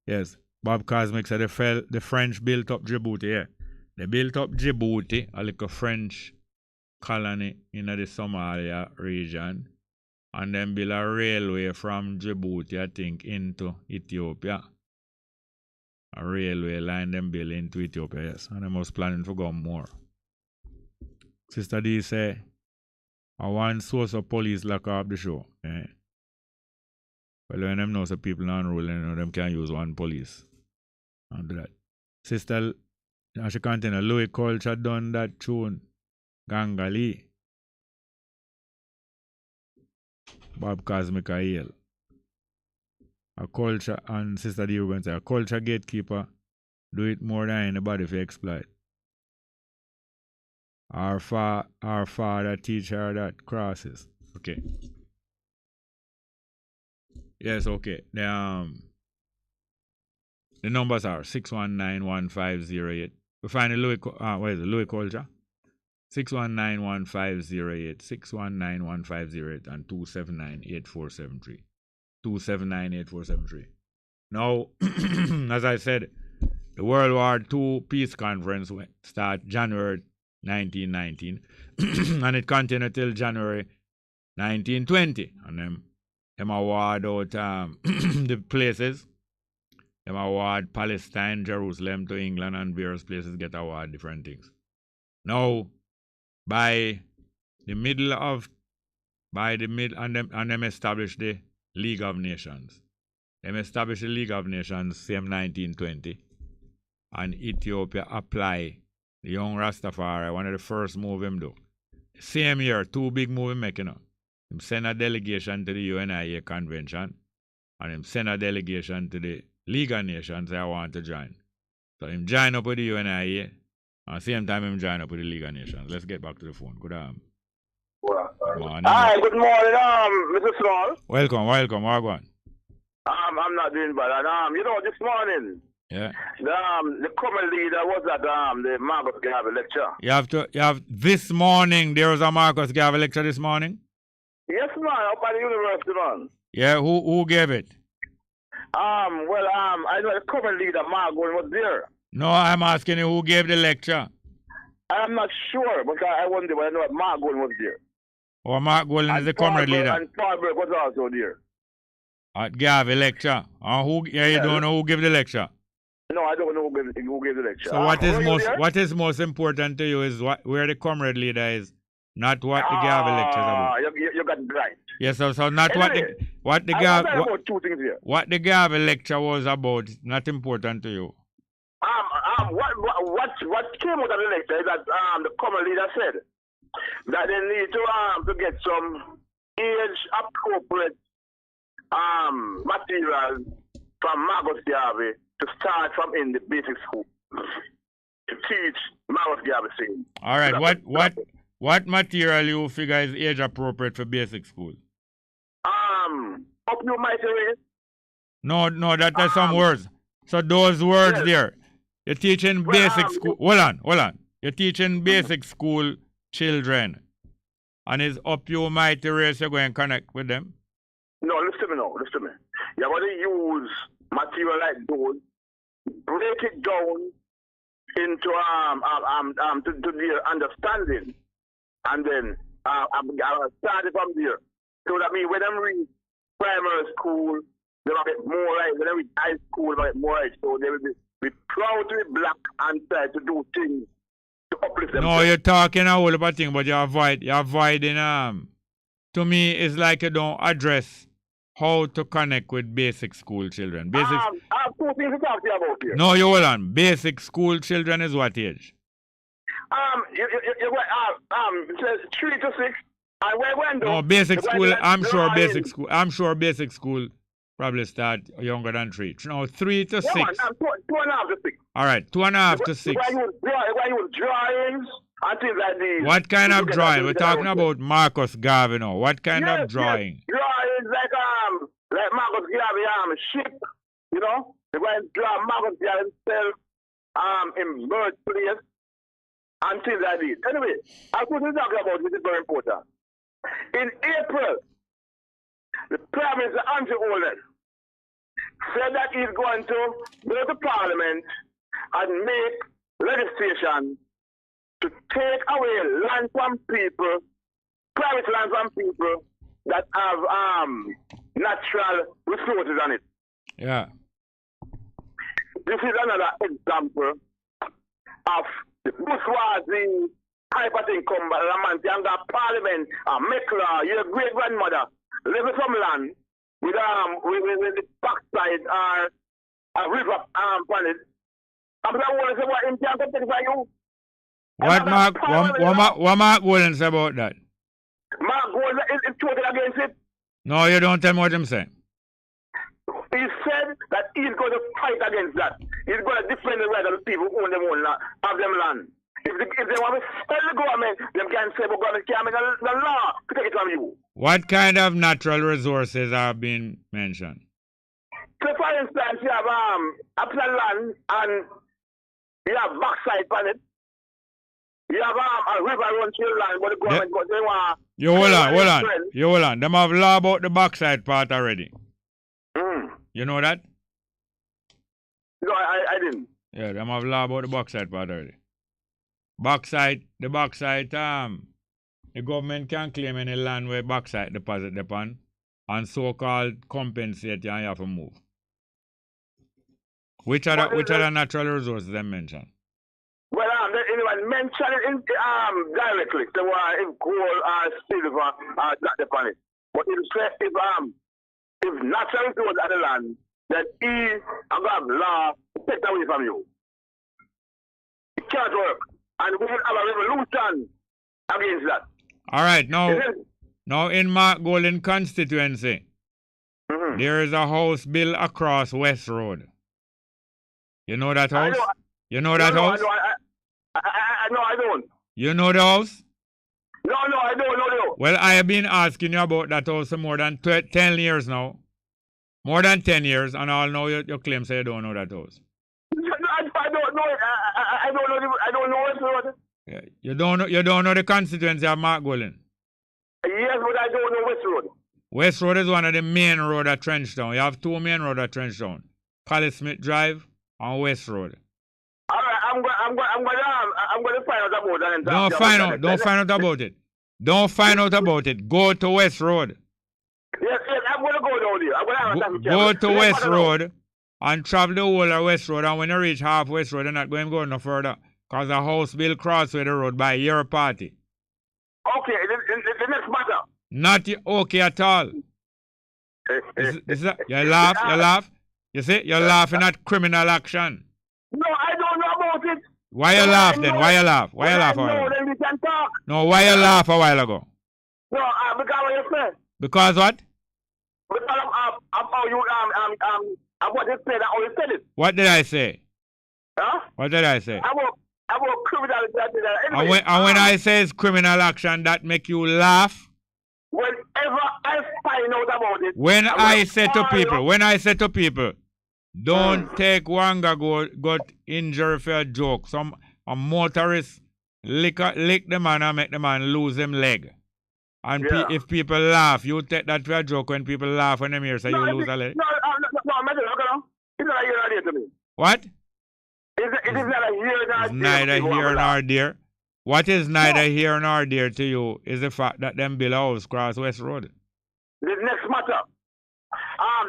Yes, Bob Cosmic said the French built up Djibouti, yeah. They built up Djibouti, a little French colony in the Somalia region, and then built a railway from Djibouti, I think, into Ethiopia. A railway line them built into Ethiopia, yes. And they was planning to go more. Sister D say, I want source of police lock up the show. Eh? Well, when them know some people not ruling, them can use one police. And do that. Sister, she continue, Louis Culture done that tune. Gangali. Bob Cosmic Hill. A culture, and Sister D, we're going to say, a culture gatekeeper do it more than anybody if you exploit. Our father teach her that crosses. Okay. Yes, okay. The numbers are 619-1508. We find Louis Culture. 619-1508, 619-1508, and 279-8473. 279-8473. Now, as I said, The World War II Peace Conference start January 1919 and it continued till January 1920. And them award out the places. Them award Palestine, Jerusalem to England, and various places get award different things. Now, by the middle, and them established the League of Nations. Them established the League of Nations same 1920. And Ethiopia apply the young Rastafari, one of the first move him do. Same year, two big move him making up. Him send a delegation to the UNIA convention, and him send a delegation to the League of Nations say I want to join. So him join up with the UNIA, and at the same time him join up with the League of Nations. Let's get back to the phone. Good morning. Hi, good morning, Mr. Small. Welcome, Wagwan. I'm not doing bad. This morning, yeah, the common leader was at the Marcus Garvey lecture. You have this morning. There was a Marcus Garvey lecture this morning. Yes, man, up at the university, man. Yeah, who gave it? I know the common leader, Mark Golden, was there. No, I'm asking you who gave the lecture. I'm not sure, but I wonder, but I know Mark Golden was there. Oh, Mark Golden is the comrade leader. And Paul Burke was also there. At Garvey lecture. You don't know who gave the lecture? No, I don't know who gave the lecture. So what is most important to you is where the comrade leader is, not what the Garvey lecture is about. You got it right. Yes, so not anyway, what the Garvey lecture was about, not important to you. What came out of the lecture is that the common leader said that they need to get some age appropriate materials from Marcus Garvey to start from in the basic school to teach Marcus Garvey singing. All right, what material you figure is age appropriate for basic school? Up your mighty race. No, that are some words. So those words there, you're teaching basic school. Hold on. You're teaching basic school children, and is up your mighty race. You're going to connect with them. No, listen to me. You're going to use material like those, break it down into to their understanding, and then I'll start it from there. So that means when I'm reading primary school, they will get more right. When they reach high school, they will get more right. So they will be proud to be black and try to do things to uplift them. No, you're talking a whole lot of things, but you're avoiding. To me, it's like you don't address how to connect with basic school children. I have two things to talk to you about here. No, you hold on. Basic school children is what age? It says 3 to 6. And when no, basic school, I'm sure basic school probably start younger than 3. No, 3 to 6. Man, 2.5 to 6. All right, 2.5 to 6. When you drawings and things like these. What kind of drawing? We're talking about Marcus Garvey now. What kind of drawing? Yes. Drawings like Marcus Garvey ship, you know? They're going to draw Marcus Garvey himself in birthplace and things like this. Anyway, I was talking about this is very important. In April, the Prime Minister Andrew Holden said that he's going to go to Parliament and make legislation to take away land from people, private land from people that have natural resources on it. Yeah. This is another example of the bourgeoisie type of thing come by the man, you got Parliament, make law, your great grandmother live in some land with the backside a river on it. I'm not want to say what him can take for you. What Mark Golden say about that? Mark Golden is totally against it. No, you don't tell me what him saying. He said that he's going to fight against that. He's going to defend the right of the people who own them own of them land. If they want to tell the government, they can say, but government can't make the law to take it from you. What kind of natural resources are being mentioned? So, for instance, you have upland land and you have backside on it. You have a river run through land, but the government got they want. You hold on. Them have law about the backside part already. You know that? No, I didn't. Yeah, them have law about the bauxite part already. The government can claim any land where bauxite deposit upon and so-called compensate and you have to move. Which are the natural resources they mention? Well, anyone mention it directly. So if gold or silver are not upon it. But if natural resources are the land, then he have law take away from you. It can't work. And we will have a revolution against that. All right, now in Mark Golden constituency, there is a house built across West Road. You know that house? You know that house? No, I don't. You know the house? No, I don't know the house. Well, I have been asking you about that house for more than 10 years now. More than 10 years, and I'll know your claim say you don't know that house. I don't know it. I don't know West Road. Yeah. You don't know the constituency of Mark Golden? Yes, but I don't know West Road. West Road is one of the main roads at Trenchtown. You have two main roads at Trenchtown. Collie Smith Drive and West Road. All right, I'm going to find out about that. Don't find out about it. Don't find out about it. Go to West Road. Yes, I'm going to go down there. Go to West Road and travel the whole of West Road. And when you reach half West Road, you're not going to go no further. Because the house will cross with the road by your party. Okay, the next matter. Not okay at all. You laugh. You see, you're laughing at criminal action. No, I don't know about it. Why you laugh then? Why you laugh? Why you laugh a while ago? Then we can talk. No, why you laugh a while ago? No, because what you said. Because what? Because what you said, how you said it. What did I say? Huh? What did I say? About criminality. Anyway, and when I say it's criminal action, that make you laugh? Whenever I find out about it. When I say to people, don't take one got injured for a joke. A motorist lick the man and make the man lose him leg. And if people laugh, you take that for a joke when people laugh when they hear say you lose a leg. No, it's not here nor there to me. What? It is not a here nor there. It's neither here nor there. What is neither here nor there to you is the fact that them build a house cross West Road. The next matter.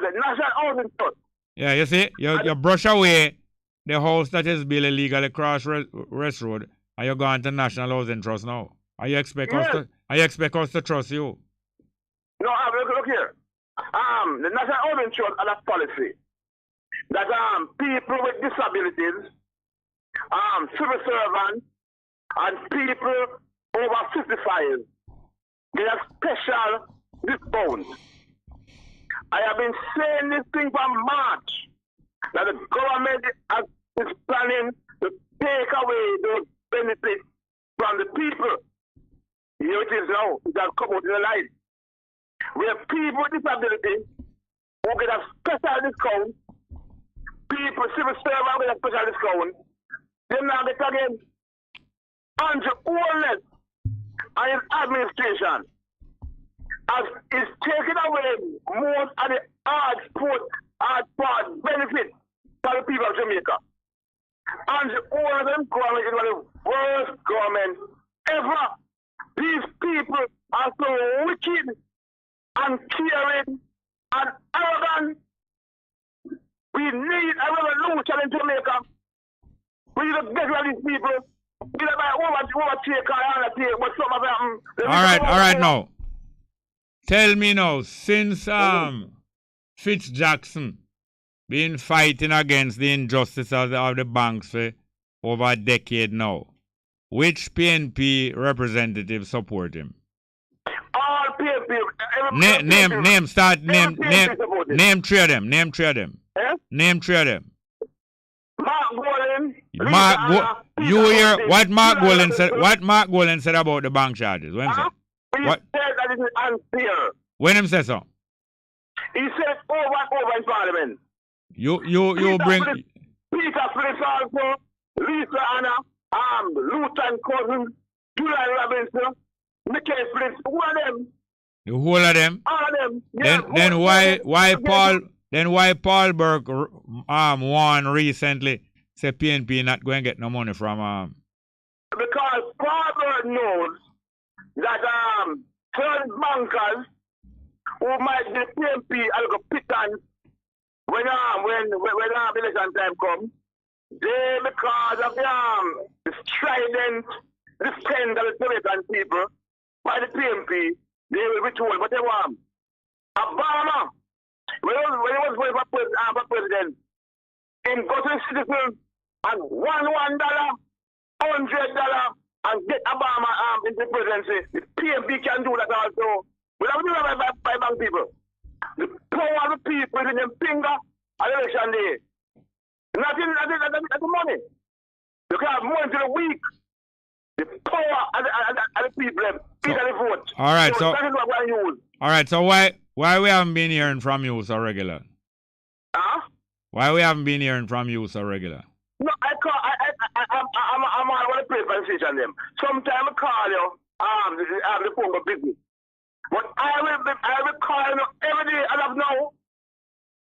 The National Housing Trust. Yeah, you see, you brush away the house that is built illegally across West Road, and you're going to National Housing Trust now. Are you expect us to trust you? No, look here. The National Housing Trust has a policy that people with disabilities, civil servants, and people over 55 get a special discount. I have been saying this thing from March, that the government is planning to take away those benefits from the people. Here it is now. It has come out in the light. Where people with disability who get a special discount, people, civil servants get a special discount, they now get again Andrew Wellness and his administration is taking away most of the hard part benefits for the people of Jamaica. Andrew Wellness government is one of the worst governments ever. These people are so wicked and caring and arrogant. We need a revolution in Jamaica. We need to get rid of these people. All right now. Tell me now, since Fitz Jackson been fighting against the injustices of the banks for over a decade now, which PNP representatives support him? All PNP. Name three of them. Name three of them. Eh? Name three of them. You hear what Mark Golden said? What Mark Golden said about the bank charges? When he said that it is unfair. When him say so? He said over and over in Parliament. You bring Peter Phillips also, Lisa Anna, Luton Cousins, Julian Robinson, Michael Phillips, who are them? The whole of them? All of them. Then why Paul Burke won recently say PNP not going to get no money from Because Farber knows that certain bankers who might be PNP and go pittance when election time comes, they, because of the strident defense of the Jamaican people by the PNP, they will be told what they want. Obama, when he was going for president, in go to the citizens and $1, $100, and get Obama into the presidency. The PNP can do that also. We don't do that by bank people. The power of the people is in their finger on election day. Not the money. You can have money to the week. The power of the people, people the vote. All right, so that is what we use. all right, so why we haven't been hearing from you so regular? Huh? Why we haven't been hearing from you so regular? No, I'm on the play conversation them. Sometimes I call you, the phone go busy. But I will call you every day as of now.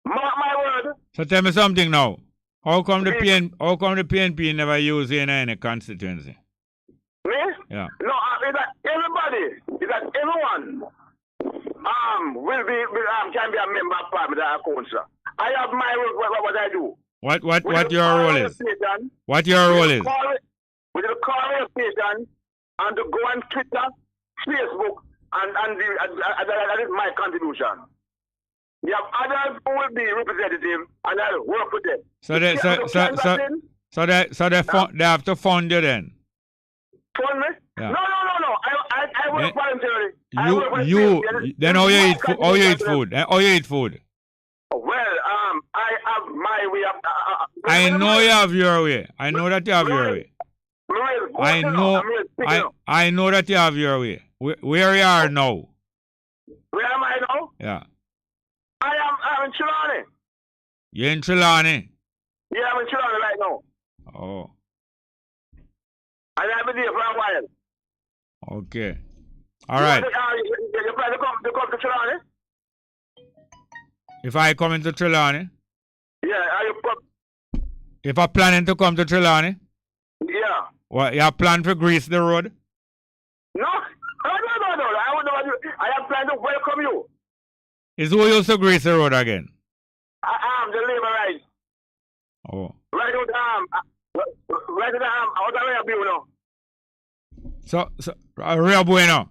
Mark my word. So tell me something now. How come the PNP never use you in any constituency? Me? Yeah. No, it's that everyone will be can be a member of parliament or council. I have my what I do. What your role is? What your role is? We will call your station and to go on Twitter, Facebook, and that is my contribution. You have others who will be representative, and I'll work with them. So they have to fund you then. Fund me? Yeah. No. I work voluntarily. Then how you eat food? How you eat food? Well, I have my way of. I know you have your way. I know that you have your way. I know that you have your way. Where you are now? Where am I now? Yeah. I'm in Trelawney. You're in Trelawney? Yeah, I'm in Trelawney right now. Oh. And I've been here for a while. Okay. All right. You plan to come to Trelawney? If I come into Trelawney? Yeah, are you if I'm planning to come to Trelawney? Yeah. What, you have planned to grease the road? No. I have planned to welcome you. Is who used to grease the road again? The labor right. Oh. Right out out of Rio Bueno. So Rio Bueno?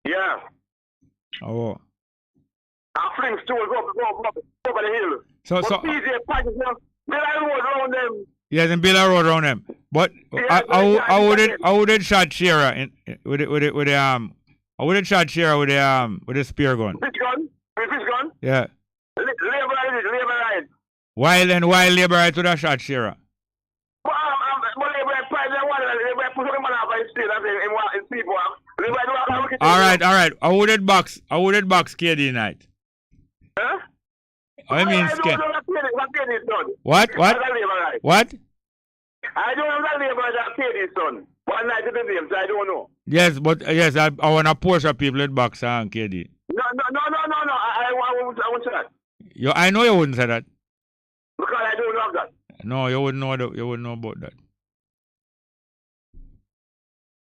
Yeah. Oh. I fling stools up over the hill. So PJ Patches, build a road around them. Yes, and build a road around them. But I wouldn't shot Shearer with the spear gun. Fish gun? Yeah. Labor right. Why labor right would have shot Shearer? But labor right prize and one labor right put on the man up in state and in people. All right. I wouldn't box KD night. Huh? I mean skin. What? What? I don't know that labor that KD son. One night to the name, so I don't know. Yes, but I want to Porsche people with box and KD. No. I won't say that. I know you wouldn't say that. Because I don't know that. No, you wouldn't know about that.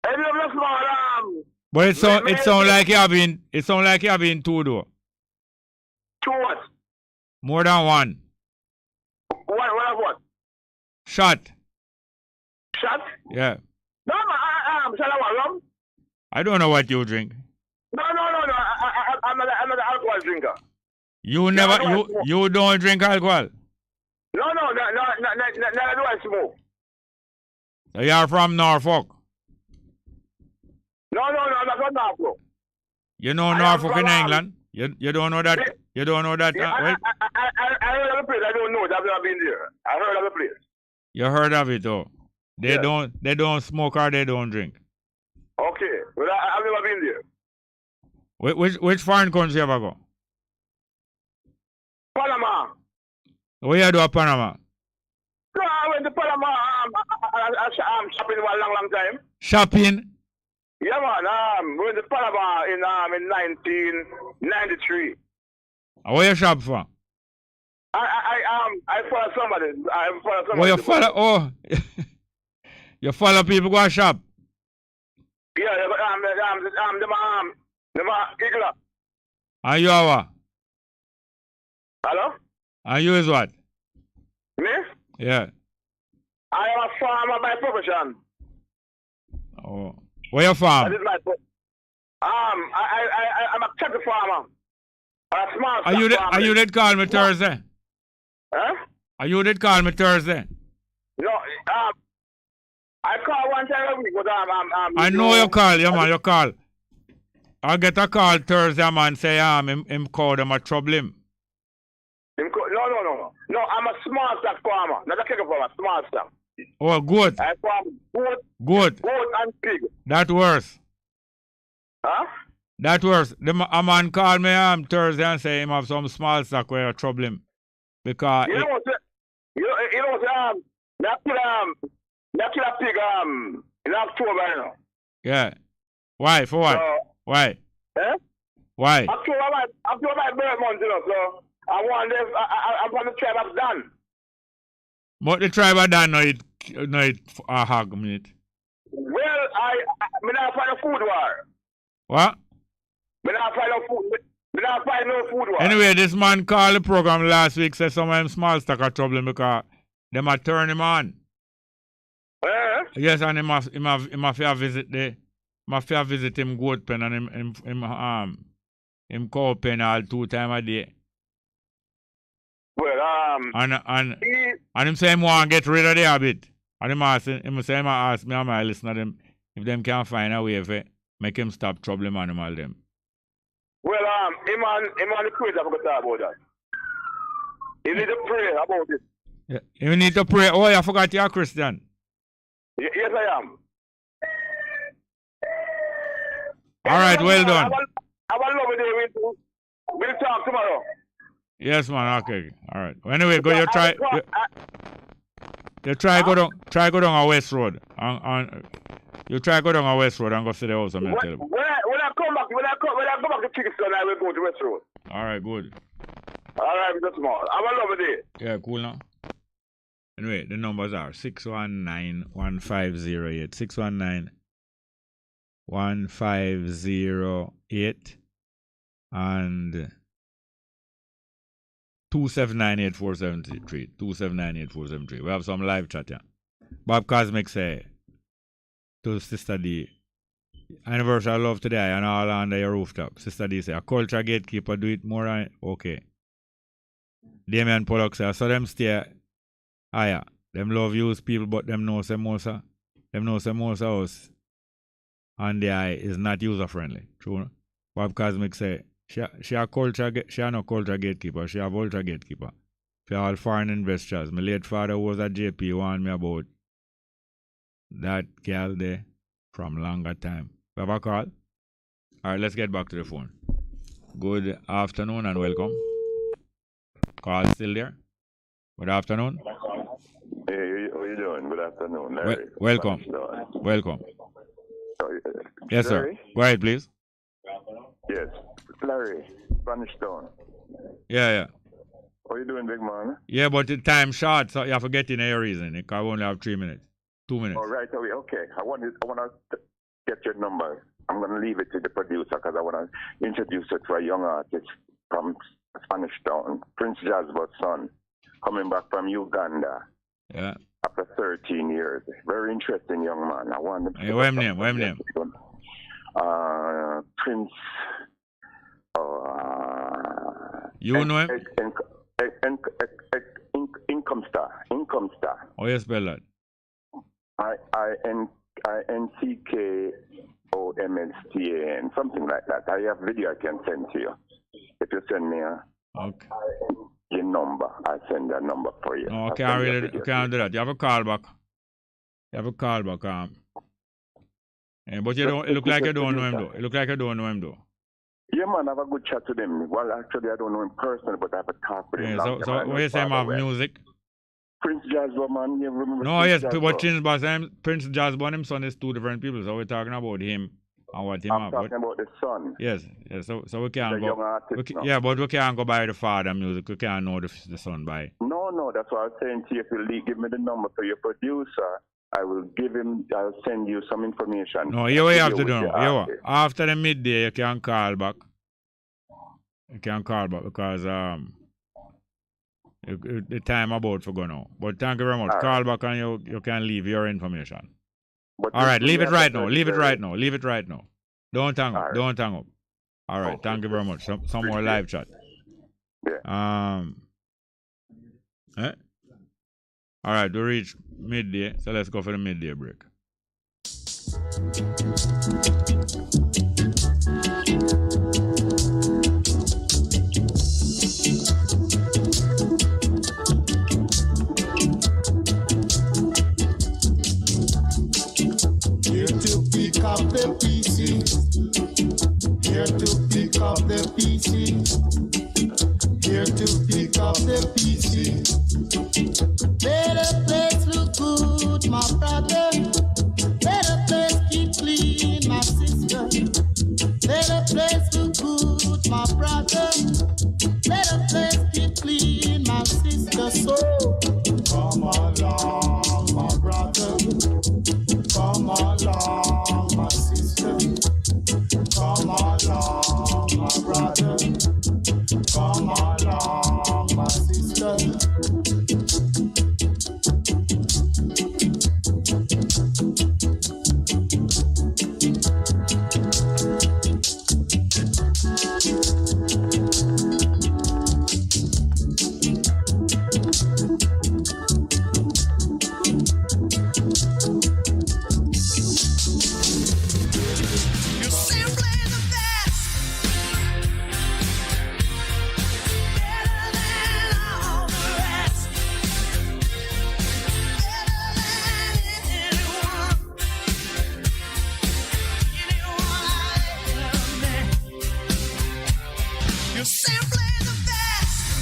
I don't know small but it sound like you have been two though. Two what? More than one. What? Shot? No, Yeah. rum? I don't know what you drink. No. I'm not an alcohol drinker. You don't drink alcohol? No, do I smoke. So you are from Norfolk? No, I'm not from Norfolk. You know Norfolk in England? You don't know that? You don't know that? Yeah, well, I heard of the place. I don't know it. I've never been there. I heard of the place. You heard of it, though? They don't smoke or they don't drink. Okay. Well, I've never been there. Which foreign country you ever go? Panama. What you do at Panama? No, I went to Panama. I'm shopping for a long time. Shopping? Yeah, man. We went to Panama in 1993. What you shop for? I follow somebody. I follow somebody. Oh, you follow? Oh, you follow people go shop? Yeah, the Igla. And you are what? Hello? And you is what? Me? Yeah. I am a farmer by profession. Oh, where you farm? That is my I'm a cattle farmer. A small farmer. Are you did call me Thursday? Huh? Are you did call me Thursday? No, I call one time a week, but I know you call, yeah man, you call. I'll get a call Thursday, man, say him call them a trouble him. No, I'm a small stock farmer, not a cattle farmer, small stock. Oh, good. I farm Good. goat and pig. That worse. Huh? That worse. A man call me Thursday and say him have some small stock where you trouble him. Because you know what that kill a pig in October, you know. Yeah. Why? For what? Why? Eh? Why? October my birth month, you know, so I want this I'm from the tribe of Dan. But the tribe of Dan no it hog meat. Well, I not find a food war. What? Me not find no food war. Anyway, this man called the program last week, said some of them small stock are trouble because them a turn him on. Yes, and him have to visit him goat pen and him cow pen all 2 times a day. Well, and him say him want to get rid of the habit. And him ask me and my listener them if them can find a way to make him stop troubling animal them. Well, him on the praise I forgot to talk about that. You need to pray about it. Yeah. You need to pray. Oh, I forgot you're a Christian. Yes, I am. All right, well done. Have a lovely day with you. We'll talk tomorrow. Yes, man. Okay. All right. Anyway, go. You try go down a West Road. You try go down a West Road and go see the house. I'm gonna tell you. When I go back to Kingston, I will go to West Road. All right, good. All right, that's small. Have a lovely day. Yeah, cool now. Anyway, the numbers are 619-1508, 619-1508, and 2798473, 2798473. We have some live chat here. Bob Cosmic say to Sister D, anniversary of love today and all under your rooftop. Sister D say, a culture gatekeeper do it more. Okay. Damian Pollock say, I saw them stay higher. Them love use people, but them know some Mosa. Them know some Mosa house. And the eye is not user friendly. True. No? Bob Cosmic say, she a no culture gatekeeper, she a vulture gatekeeper. For all foreign investors. My late father was at JP, warned me about that girl there from longer time. We have a call? Alright, let's get back to the phone. Good afternoon and welcome. Call still there? Good afternoon. Hey, how you doing? Good afternoon, Larry. Welcome. Welcome. Yes, Larry? sir. Go ahead, please. Yes. Larry, Spanish Town. Yeah. How you doing, big man? Yeah, but the time short, so you have to get in a reason. You can only have 3 minutes. 2 minutes. Oh, right away. Okay. I want to get your number. I'm going to leave it to the producer because I want to introduce you to a young artist from Spanish Town, Prince Jasper's son, coming back from Uganda. Yeah. After 13 years. Very interesting young man. I want him to... Hey, what's his name? Prince... you know him? Income Star. Oh, you spell that? INCKOMSTAN, something like that. I have video I can send to you. If you send me your number, I send a number for you. No, can't do that. You have a call back. But you don't. It look like you don't know him though. Yeah, man, I have a good chat to them. Well, actually, I don't know him personally, but I have a talk with him. Yeah, so what you say about music? Prince Jasper, man, you remember? No, yes, but Prince Jasper and his son is 2 different people, so we're talking about him And what him I'm have? talking about the son. Yes. So we can't The go. young artist now. Yeah, but we can't go by the father music. We can't know the son by. No, that's what I was saying to you. If you give me the number for your producer, I'll send you some information. No, you have to do now. After the midday, you can call back. You can call back because the time about for go now. But thank you very much. All call back and you can leave your information. But all right, leave it right now. Leave it right now. Leave it right now. Don't hang up. Right. Don't hang up. All right, thank you very much. Some more live chat. Yeah. All right, we reach midday, so let's go for the midday break. Here to pick up the pieces. Here to pick up the pieces. Here to pick up the pieces. Let the place look good, my brother. Let the place keep clean, my sister. Let the place look good, my brother. Let the place keep clean, my sister. So come along, my brother. Come along, my sister. Come along, my brother. Come along, my sister.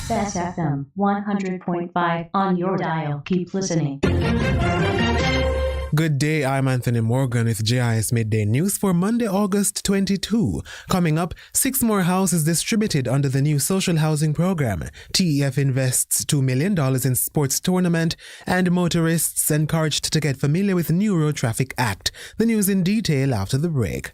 Bess FM 100.5 on your dial. Keep listening. Good day, I'm Anthony Morgan with BJS Midday News for Monday, August 22. Coming up, 6 more houses distributed under the new social housing program. TEF invests $2 million in sports tournament, and motorists encouraged to get familiar with the new Road Traffic Act. The news in detail after the break.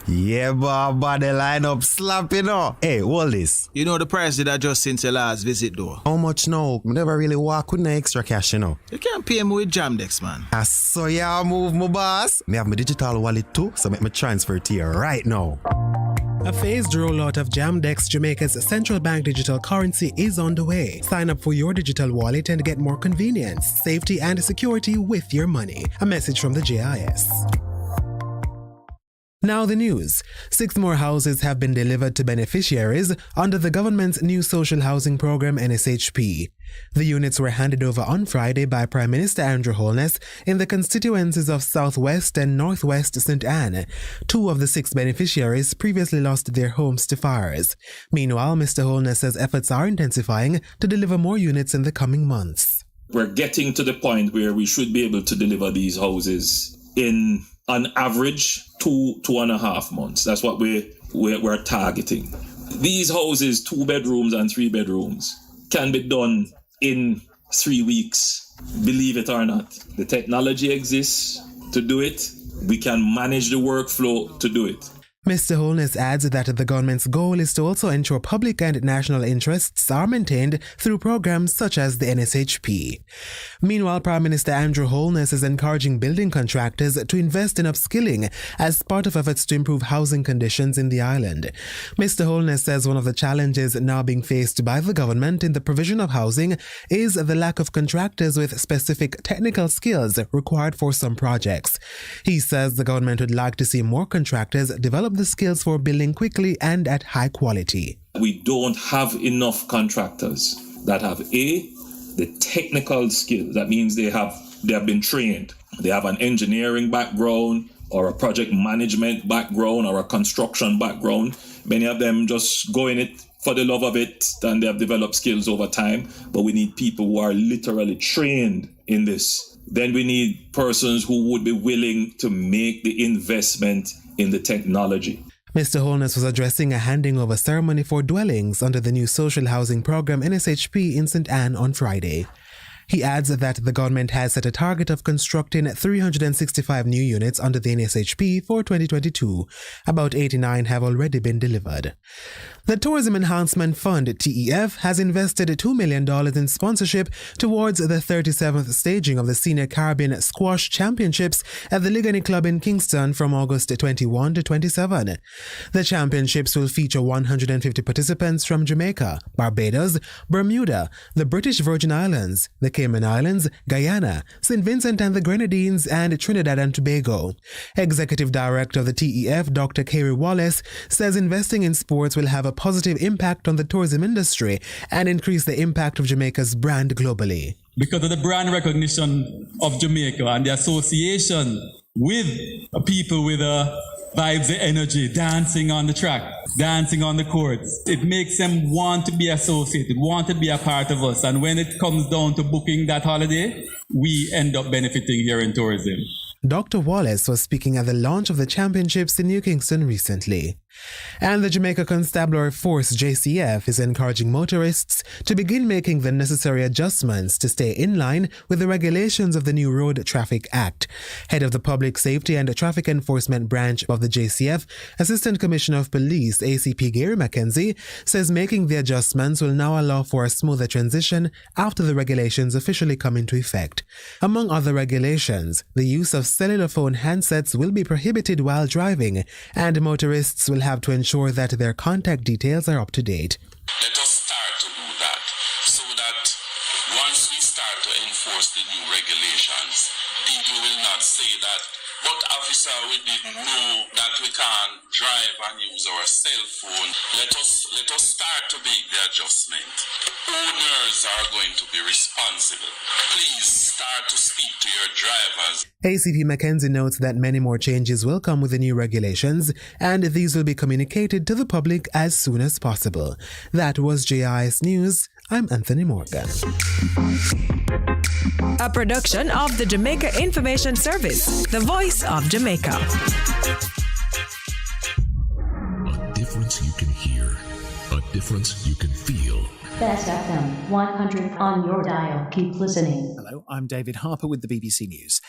Yeah, but the lineup slap, you know. Hey, hold this. You know the price did adjust since your last visit, though. How much now? I never really walk with no extra cash, you know. You can't pay me with Jamdex, man. So yeah, move my boss. Me have my digital wallet too, so make me transfer to you right now. A phased rollout of Jamdex, Jamaica's central bank digital currency, is on the way. Sign up for your digital wallet and get more convenience, safety, and security with your money. A message from the JIS. Now the news. 6 more houses have been delivered to beneficiaries under the government's new social housing program, NSHP. The units were handed over on Friday by Prime Minister Andrew Holness in the constituencies of Southwest and Northwest St. Anne. 2 of the 6 beneficiaries previously lost their homes to fires. Meanwhile, Mr. Holness says efforts are intensifying to deliver more units in the coming months. We're getting to the point where we should be able to deliver these houses in, on average, 2.5 months. That's what we're targeting. These houses, 2 bedrooms and 3 bedrooms, can be done in 3 weeks. Believe it or not. The technology exists to do it. We can manage the workflow to do it. Mr. Holness adds that the government's goal is to also ensure public and national interests are maintained through programs such as the NSHP. Meanwhile, Prime Minister Andrew Holness is encouraging building contractors to invest in upskilling as part of efforts to improve housing conditions in the island. Mr. Holness says one of the challenges now being faced by the government in the provision of housing is the lack of contractors with specific technical skills required for some projects. He says the government would like to see more contractors develop the skills for building quickly and at high quality. We don't have enough contractors that have the technical skills. That means they have been trained. They have an engineering background or a project management background or a construction background. Many of them just go in it for the love of it, and they have developed skills over time. But we need people who are literally trained in this. Then we need persons who would be willing to make the investment in the technology. Mr. Holness was addressing a handing over ceremony for dwellings under the new social housing program NSHP in St. Anne on Friday. He adds that the government has set a target of constructing 365 new units under the NSHP for 2022. About 89 have already been delivered. The Tourism Enhancement Fund, TEF, has invested $2 million in sponsorship towards the 37th staging of the Senior Caribbean Squash Championships at the Ligani Club in Kingston from August 21 to 27. The championships will feature 150 participants from Jamaica, Barbados, Bermuda, the British Virgin Islands, the Cayman Islands, Guyana, St. Vincent and the Grenadines, and Trinidad and Tobago. Executive Director of the TEF, Dr. Kerry Wallace, says investing in sports will have a positive impact on the tourism industry and increase the impact of Jamaica's brand globally. Because of the brand recognition of Jamaica and the association with people with vibes, the energy, dancing on the track, dancing on the courts, it makes them want to be associated, want to be a part of us. And when it comes down to booking that holiday, we end up benefiting here in tourism. Dr. Wallace was speaking at the launch of the championships in New Kingston recently. And the Jamaica Constabulary Force, JCF, is encouraging motorists to begin making the necessary adjustments to stay in line with the regulations of the new Road Traffic Act. Head of the Public Safety and Traffic Enforcement Branch of the JCF, Assistant Commissioner of Police, ACP Gary Mackenzie, says making the adjustments will now allow for a smoother transition after the regulations officially come into effect. Among other regulations, the use of cellular phone handsets will be prohibited while driving, and motorists will have to ensure that their contact details are up to date. Let us start to do that so that once we start to enforce the new regulations, people will not say that, but officer, we didn't know that we can't drive and use our cell phone. Let us start to make the adjustment. Owners are going to be responsible. Please start to speak to your drivers. ACP Mackenzie notes that many more changes will come with the new regulations, and these will be communicated to the public as soon as possible. That was JIS News. I'm Anthony Morgan. A production of the Jamaica Information Service, the voice of Jamaica. A difference you can hear, a difference you can feel. Best FM 100 on your dial. Keep listening. Hello, I'm David Harper with the BBC News.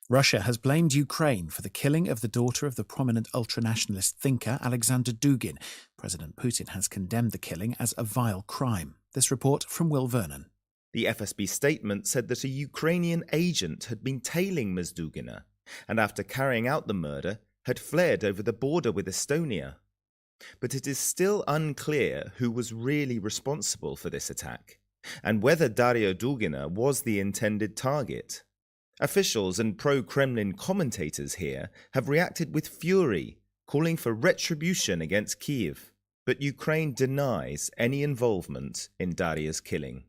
Russia has blamed Ukraine for the killing of the daughter of the prominent ultranationalist thinker Alexander Dugin. President Putin has condemned the killing as a vile crime. This report from Will Vernon. The FSB statement said that a Ukrainian agent had been tailing Ms. Dugina and after carrying out the murder had fled over the border with Estonia. But it is still unclear who was really responsible for this attack and whether Daria Dugina was the intended target. Officials and pro-Kremlin commentators here have reacted with fury, calling for retribution against Kyiv. But Ukraine denies any involvement in Daria's killing.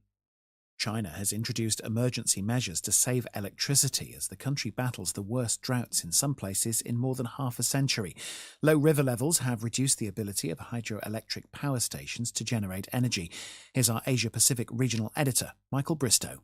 China has introduced emergency measures to save electricity as the country battles the worst droughts in some places in more than half a century. Low river levels have reduced the ability of hydroelectric power stations to generate energy. Here's our Asia-Pacific regional editor, Michael Bristow.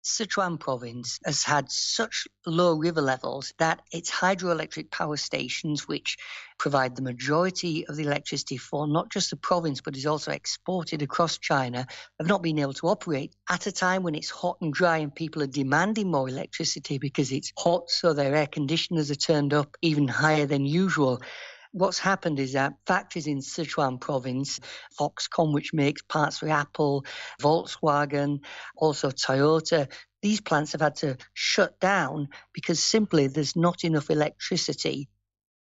Sichuan province has had such low river levels that its hydroelectric power stations, which provide the majority of the electricity for not just the province but is also exported across China, have not been able to operate at a time when it's hot and dry and people are demanding more electricity because it's hot, so their air conditioners are turned up even higher than usual. What's happened is that factories in Sichuan province, Foxconn, which makes parts for Apple, Volkswagen, also Toyota, these plants have had to shut down because simply there's not enough electricity.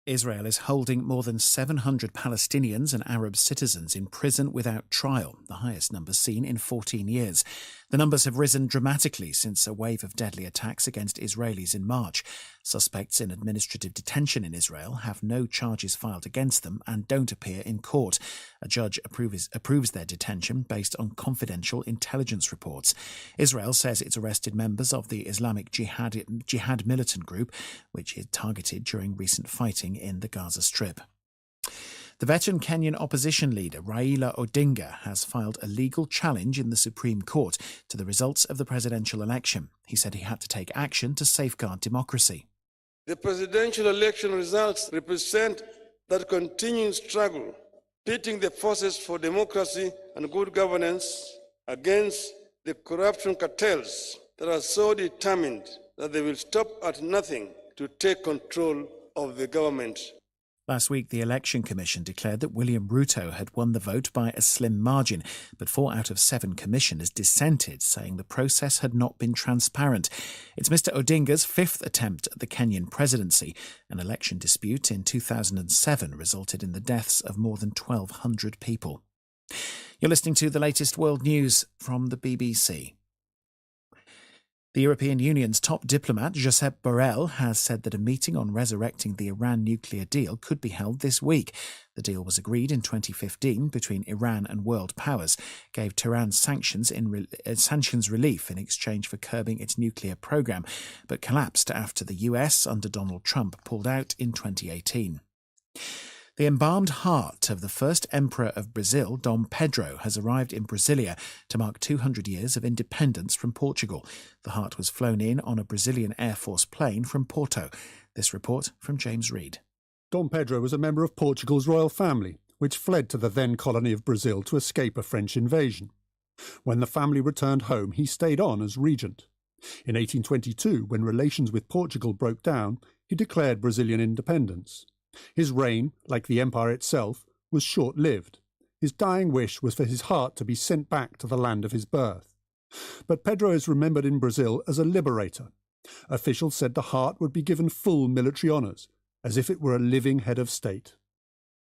Israel is holding more than 700 Palestinians and Arab citizens in prison without trial, the highest number seen in 14 years. The numbers have risen dramatically since a wave of deadly attacks against Israelis in March. Suspects in administrative detention in Israel have no charges filed against them and don't appear in court. A judge approves their detention based on confidential intelligence reports. Israel says it's arrested members of the Islamic Jihad militant group, which it targeted during recent fighting in the Gaza Strip. The veteran Kenyan opposition leader Raila Odinga has filed a legal challenge in the Supreme Court to the results of the presidential election. He said he had to take action to safeguard democracy. The presidential election results represent that continuing struggle, pitting the forces for democracy and good governance against the corruption cartels that are so determined that they will stop at nothing to take control of the government. Last week, the Election Commission declared that William Ruto had won the vote by a slim margin, but 4 out of 7 commissioners dissented, saying the process had not been transparent. It's Mr. Odinga's 5th attempt at the Kenyan presidency. An election dispute in 2007 resulted in the deaths of more than 1,200 people. You're listening to the latest world news from the BBC. The European Union's top diplomat, Josep Borrell, has said that a meeting on resurrecting the Iran nuclear deal could be held this week. The deal was agreed in 2015 between Iran and world powers, gave Tehran sanctions relief in exchange for curbing its nuclear program, but collapsed after the US, under Donald Trump, pulled out in 2018. The embalmed heart of the first emperor of Brazil, Dom Pedro, has arrived in Brasilia to mark 200 years of independence from Portugal. The heart was flown in on a Brazilian Air Force plane from Porto. This report from James Reid. Dom Pedro was a member of Portugal's royal family, which fled to the then colony of Brazil to escape a French invasion. When the family returned home, he stayed on as regent. In 1822, when relations with Portugal broke down, he declared Brazilian independence. His reign, like the empire itself, was short-lived. His dying wish was for his heart to be sent back to the land of his birth. But Pedro is remembered in Brazil as a liberator. Officials said the heart would be given full military honours, as if it were a living head of state.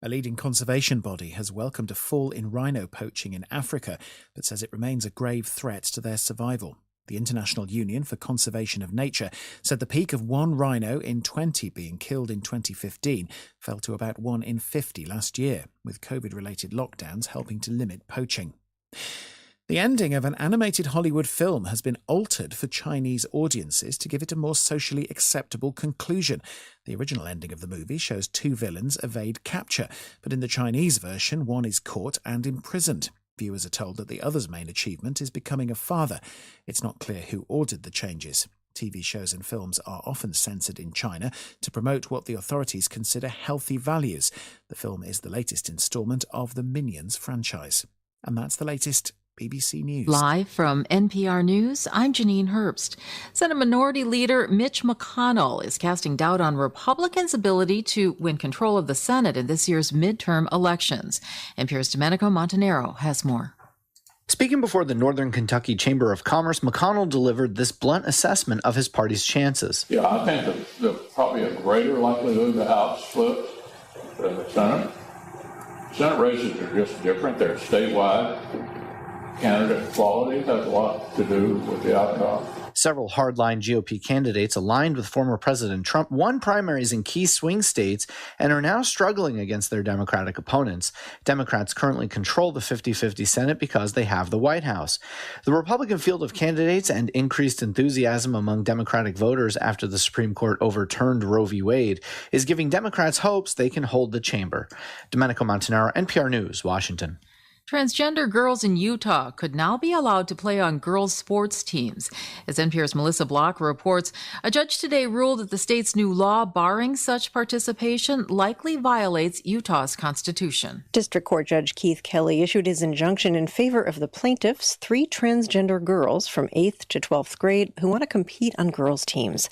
A leading conservation body has welcomed a fall in rhino poaching in Africa, but says it remains a grave threat to their survival. The International Union for Conservation of Nature said the peak of 1 rhino in 20 being killed in 2015 fell to about 1 in 50 last year, with COVID-related lockdowns helping to limit poaching. The ending of an animated Hollywood film has been altered for Chinese audiences to give it a more socially acceptable conclusion. The original ending of the movie shows 2 villains evade capture, but in the Chinese version, one is caught and imprisoned. Viewers are told that the other's main achievement is becoming a father. It's not clear who ordered the changes. TV shows and films are often censored in China to promote what the authorities consider healthy values. The film is the latest instalment of the Minions franchise. And that's the latest BBC News. Live from NPR News, I'm Janine Herbst. Senate Minority Leader Mitch McConnell is casting doubt on Republicans' ability to win control of the Senate in this year's midterm elections. NPR's Domenico Montanaro has more. Speaking before the Northern Kentucky Chamber of Commerce, McConnell delivered this blunt assessment of his party's chances. Yeah, I think there's probably a greater likelihood the House flips than the Senate. Senate races are just different. They're statewide. Candidate quality has a lot to do with the outcome. Several hardline GOP candidates aligned with former President Trump won primaries in key swing states and are now struggling against their Democratic opponents. Democrats currently control the 50-50 Senate because they have the White House. The Republican field of candidates and increased enthusiasm among Democratic voters after the Supreme Court overturned Roe v. Wade is giving Democrats hopes they can hold the chamber. Domenico Montanaro, NPR News, Washington. Transgender girls in Utah could now be allowed to play on girls' sports teams. As NPR's Melissa Block reports, a judge today ruled that the state's new law barring such participation likely violates Utah's constitution. District Court Judge Keith Kelly issued his injunction in favor of the plaintiffs, 3 transgender girls from 8th to 12th grade who want to compete on girls' teams.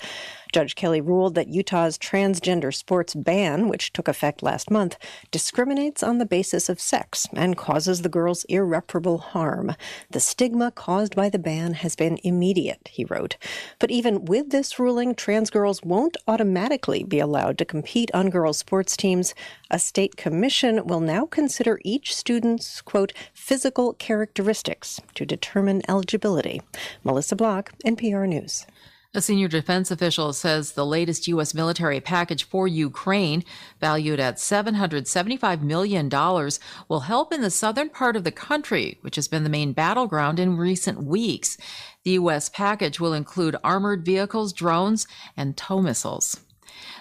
Judge Kelly ruled that Utah's transgender sports ban, which took effect last month, discriminates on the basis of sex and causes the girls irreparable harm. The stigma caused by the ban has been immediate, he wrote. But even with this ruling, trans girls won't automatically be allowed to compete on girls' sports teams. A state commission will now consider each student's, quote, physical characteristics to determine eligibility. Melissa Block, NPR News. A senior defense official says the latest U.S. military package for Ukraine, valued at $775 million, will help in the southern part of the country, which has been the main battleground in recent weeks. The U.S. package will include armored vehicles, drones, and tow missiles.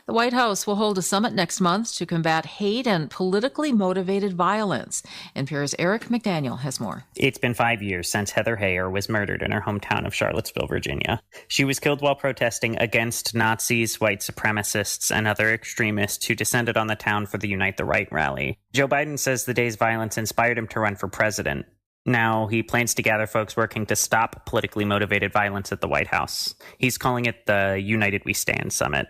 The White House will hold a summit next month to combat hate and politically motivated violence. NPR's Eric McDaniel has more. It's been 5 years since Heather Heyer was murdered in her hometown of Charlottesville, Virginia. She was killed while protesting against Nazis, white supremacists, and other extremists who descended on the town for the Unite the Right rally. Joe Biden says the day's violence inspired him to run for president. Now he plans to gather folks working to stop politically motivated violence at the White House. He's calling it the United We Stand Summit.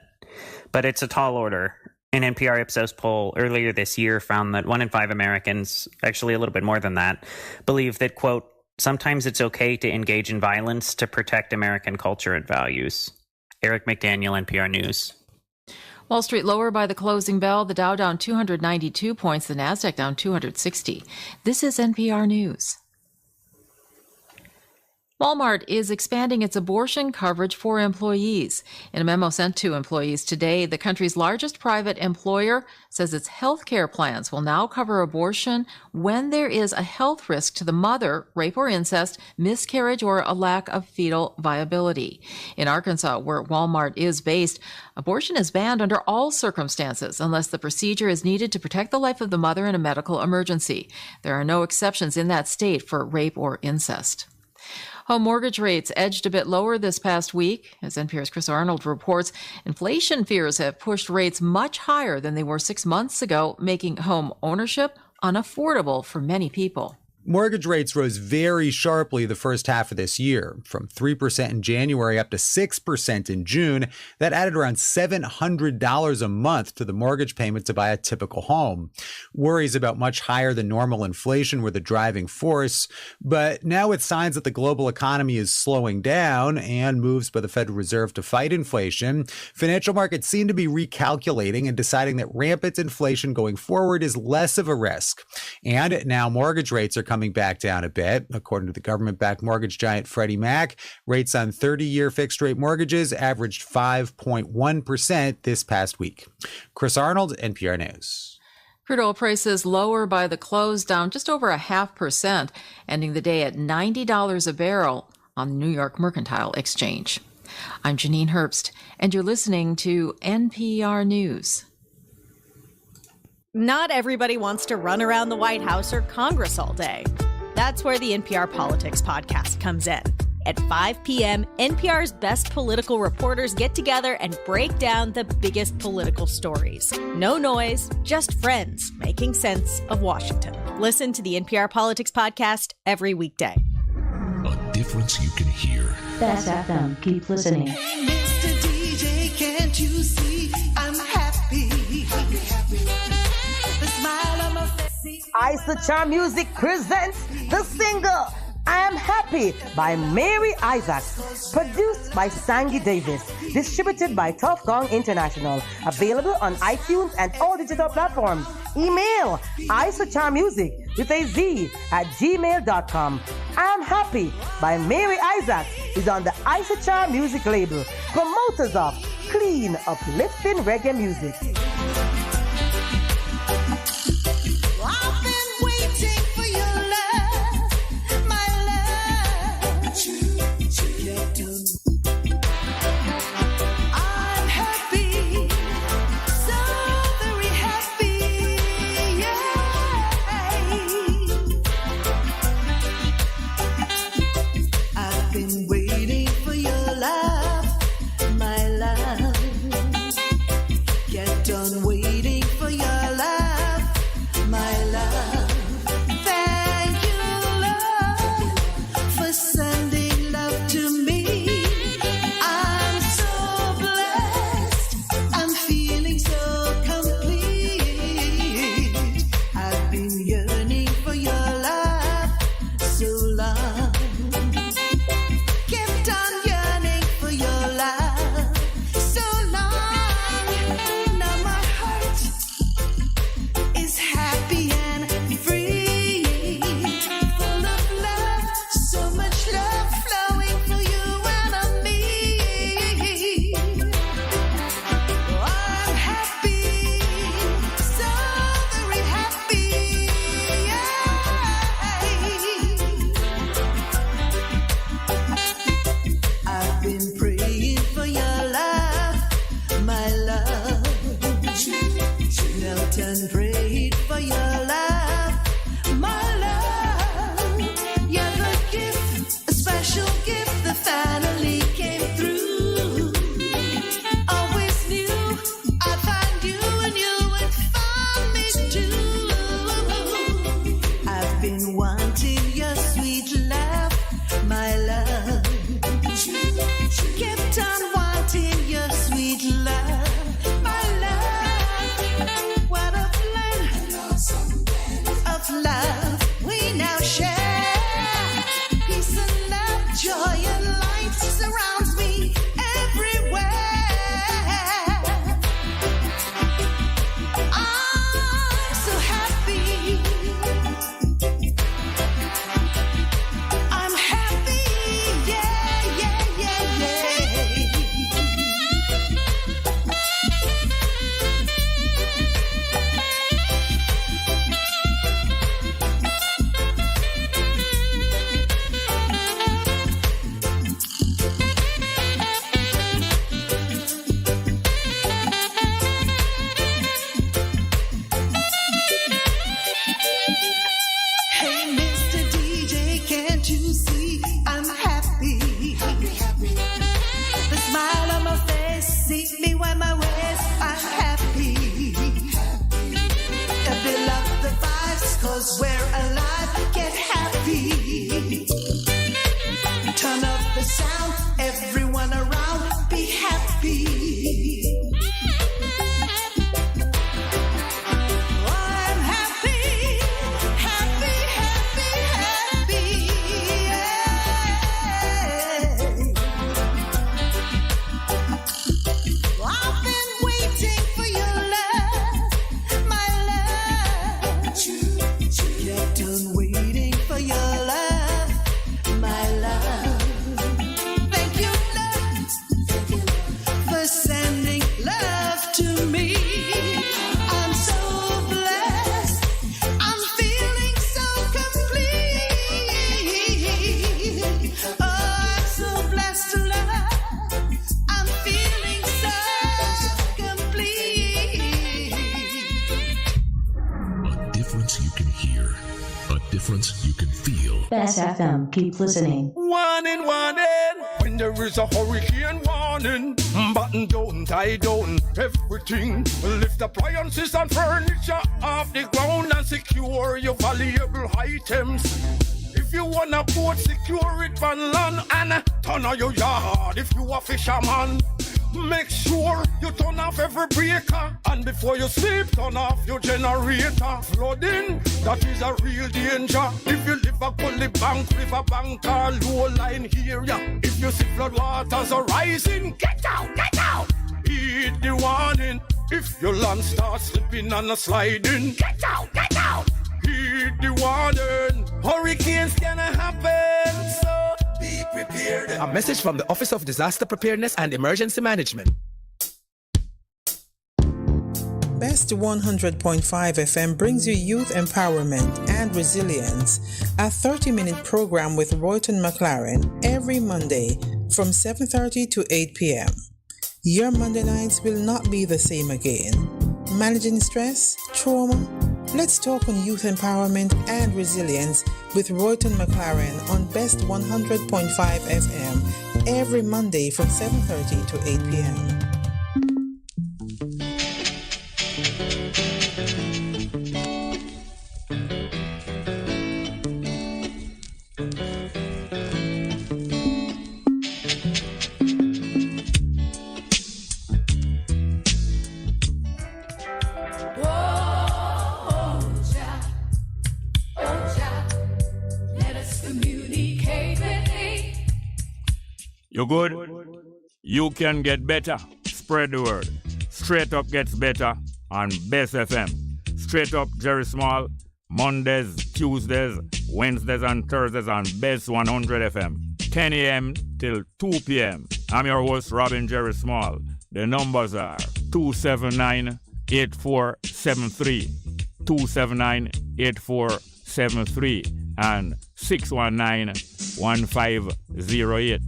But it's a tall order. An NPR Ipsos poll earlier this year found that 1 in 5 Americans, actually a little bit more than that, believe that, quote, sometimes it's okay to engage in violence to protect American culture and values. Eric McDaniel, NPR News. Wall Street lower by the closing bell. The Dow down 292 points. The Nasdaq down 260. This is NPR News. Walmart is expanding its abortion coverage for employees. In a memo sent to employees today, the country's largest private employer says its health care plans will now cover abortion when there is a health risk to the mother, rape or incest, miscarriage, or a lack of fetal viability. In Arkansas, where Walmart is based, abortion is banned under all circumstances unless the procedure is needed to protect the life of the mother in a medical emergency. There are no exceptions in that state for rape or incest. Home mortgage rates edged a bit lower this past week. As NPR's Chris Arnold reports, inflation fears have pushed rates much higher than they were 6 months ago, making home ownership unaffordable for many people. Mortgage rates rose very sharply the first half of this year, from 3% in January up to 6% in June. That added around $700 a month to the mortgage payment to buy a typical home. Worries about much higher than normal inflation were the driving force, but now with signs that the global economy is slowing down and moves by the Federal Reserve to fight inflation, financial markets seem to be recalculating and deciding that rampant inflation going forward is less of a risk. And now mortgage rates are coming back down a bit. According to the government-backed mortgage giant Freddie Mac, rates on 30-year fixed-rate mortgages averaged 5.1% this past week. Chris Arnold, NPR News. Crude oil prices lower by the close, down just over 0.5%, ending the day at $90 a barrel on the New York Mercantile Exchange. I'm Janine Herbst, and you're listening to NPR News. Not everybody wants to run around the White House or Congress all day. That's where the NPR Politics podcast comes in. At 5 p.m., NPR's best political reporters get together and break down the biggest political stories. No noise, just friends making sense of Washington. Listen to the NPR Politics podcast every weekday. A difference you can hear. Bess FM. Keep listening. Hey, Mr. DJ, can't you see I'm happy? The smile on my face. Isocharm Music presents the single I Am Happy by Mary Isaacs, produced by Sangy Davis, distributed by Tough Gong International, available on iTunes and all digital platforms. Email isocharmmusic with a Z at gmail.com. I Am Happy by Mary Isaacs is on the Isocharm Music label, promoters of clean, uplifting reggae music. I've been waiting for your love, my love. I'm happy, so very happy, yeah. I've been waiting for your love, my love. Get on. prayed for your love, my love. You're the gift, a special gift that finally came through. Always knew I'd find you and you would find me too. I've been wanting your sweet love, my love. Kept on wanting your sweet love, my love. What a blend of love we now share. Peace and love, joy and light surrounds me everywhere. I'm so happy. I'm happy, yeah, yeah, yeah, yeah. Hey, Mr. DJ, can't you see I'm happy? The smile on my face, see me when my waist, I'm happy. I love the vibes, 'cause we're alive, get happy. Turn up the sound, everyone around, be happy. I'm happy, happy, happy, happy, yeah. I've been waiting for your love, my love. Kept on waiting for your love, my love. Thank you, love, for sending love to me. I'm so blessed. I'm feeling so complete. Oh, I'm so blessed to love. I'm feeling so complete. A difference you can hear, a difference you can feel. Bess FM, keep listening. Warning, warning, when there is a hurricane warning. Button down, tie down, everything. Lift appliances and furniture off the ground and secure your valuable items. If you wanna boat, secure it on land and turn on your yard if you a fisherman. Make sure you turn off every breaker, and before you sleep, turn off your generator. Flooding, that is a real danger. If you live a gully bank, river bank or low line area, if you see flood waters are rising, get out, get out. Heed the warning. If your land starts slipping and sliding, get out, get out. Heed the warning. Hurricanes gonna happen, so be prepared. A message from the Office of Disaster Preparedness and Emergency Management. Best 100.5 FM brings you youth empowerment and resilience, a 30-minute program with Royton McLaren every Monday from 7:30 to 8 p.m. Your Monday nights will not be the same again. Managing stress, trauma? Let's talk on youth empowerment and resilience with Royton McLaren on Best 100.5 FM every Monday from 7:30 to 8 p.m. You good? You can get better. Spread the word. Straight Up gets better on Bess FM. Straight Up Jerry Small, Mondays, Tuesdays, Wednesdays and Thursdays on Bess 100 FM. 10 a.m. till 2 p.m. I'm your host, Robin Jerry Small. The numbers are 279-8473, 279-8473, and 619-1508.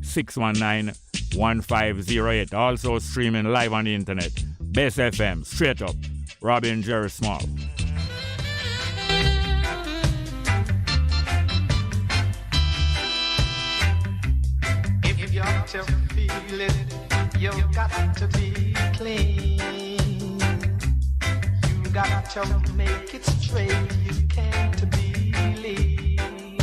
619-1508. Also streaming live on the internet. Bess FM, Straight Up, Robin Jerry Small. If you got to feel it, you got to be clean. You got to make it straight, you can't be lean.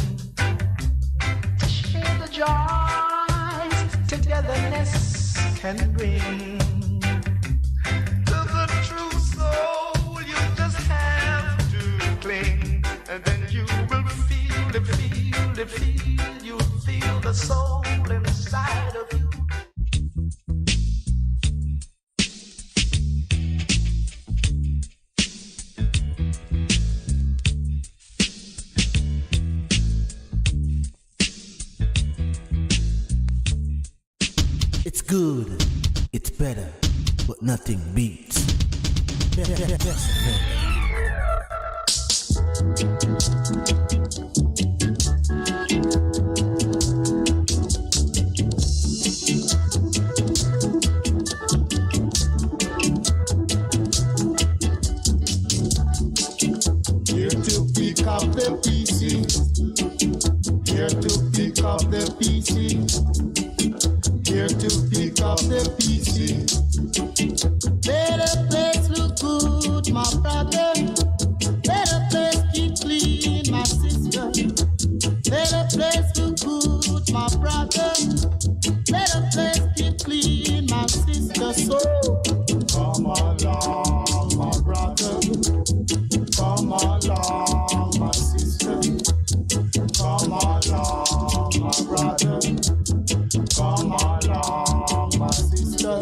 Share the joys togetherness can bring. To the true soul, you just have to cling, and then you will feel it, feel it, feel. You'll feel the soul inside of you. It's good, it's better, but nothing beats. Best Here to pick up the pieces. Here to pick up the pieces. Here to pick up the pieces. Better place look good, my brother. Better place keep clean, my sister. Better place look good, my brother. Better place keep clean, my sister. So come along, my brother. Come along, my sister. Come along, my brother. Come along, my sister.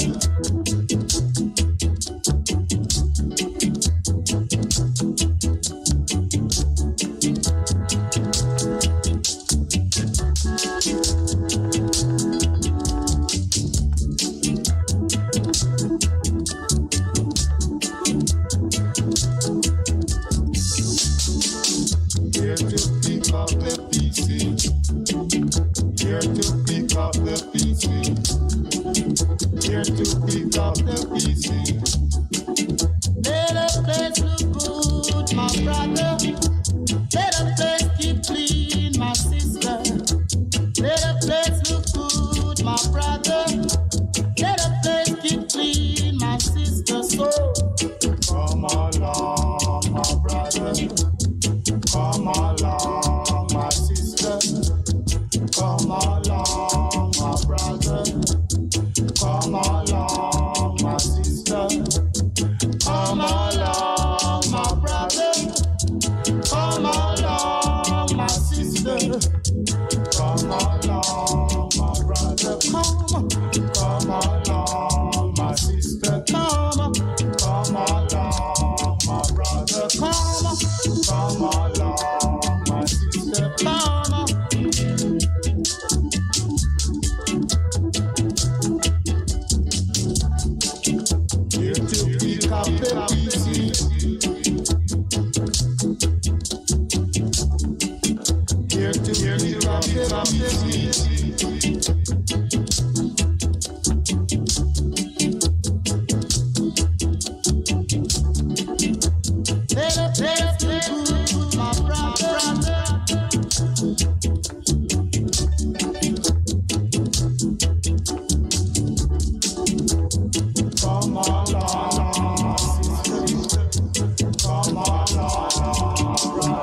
Here to pick up the pieces. Here to pick up the pieces. Here to pick up the pieces. Let a place look good, my brother. Let a place keep clean, my sister. Let a place look good, my brother. Let a place keep clean, my sister. So come along, my brother. Come along, my sister. Come along, my brother. Come along, my sister. Come along, my brother. Come along, my sister. Come along, my brother. Come along, my sister. Come along, my brother. Come along, my sister. Here to pick up the pieces. Here to pick up the pieces. Let a place look good, my brother. Come along, sister. Come along,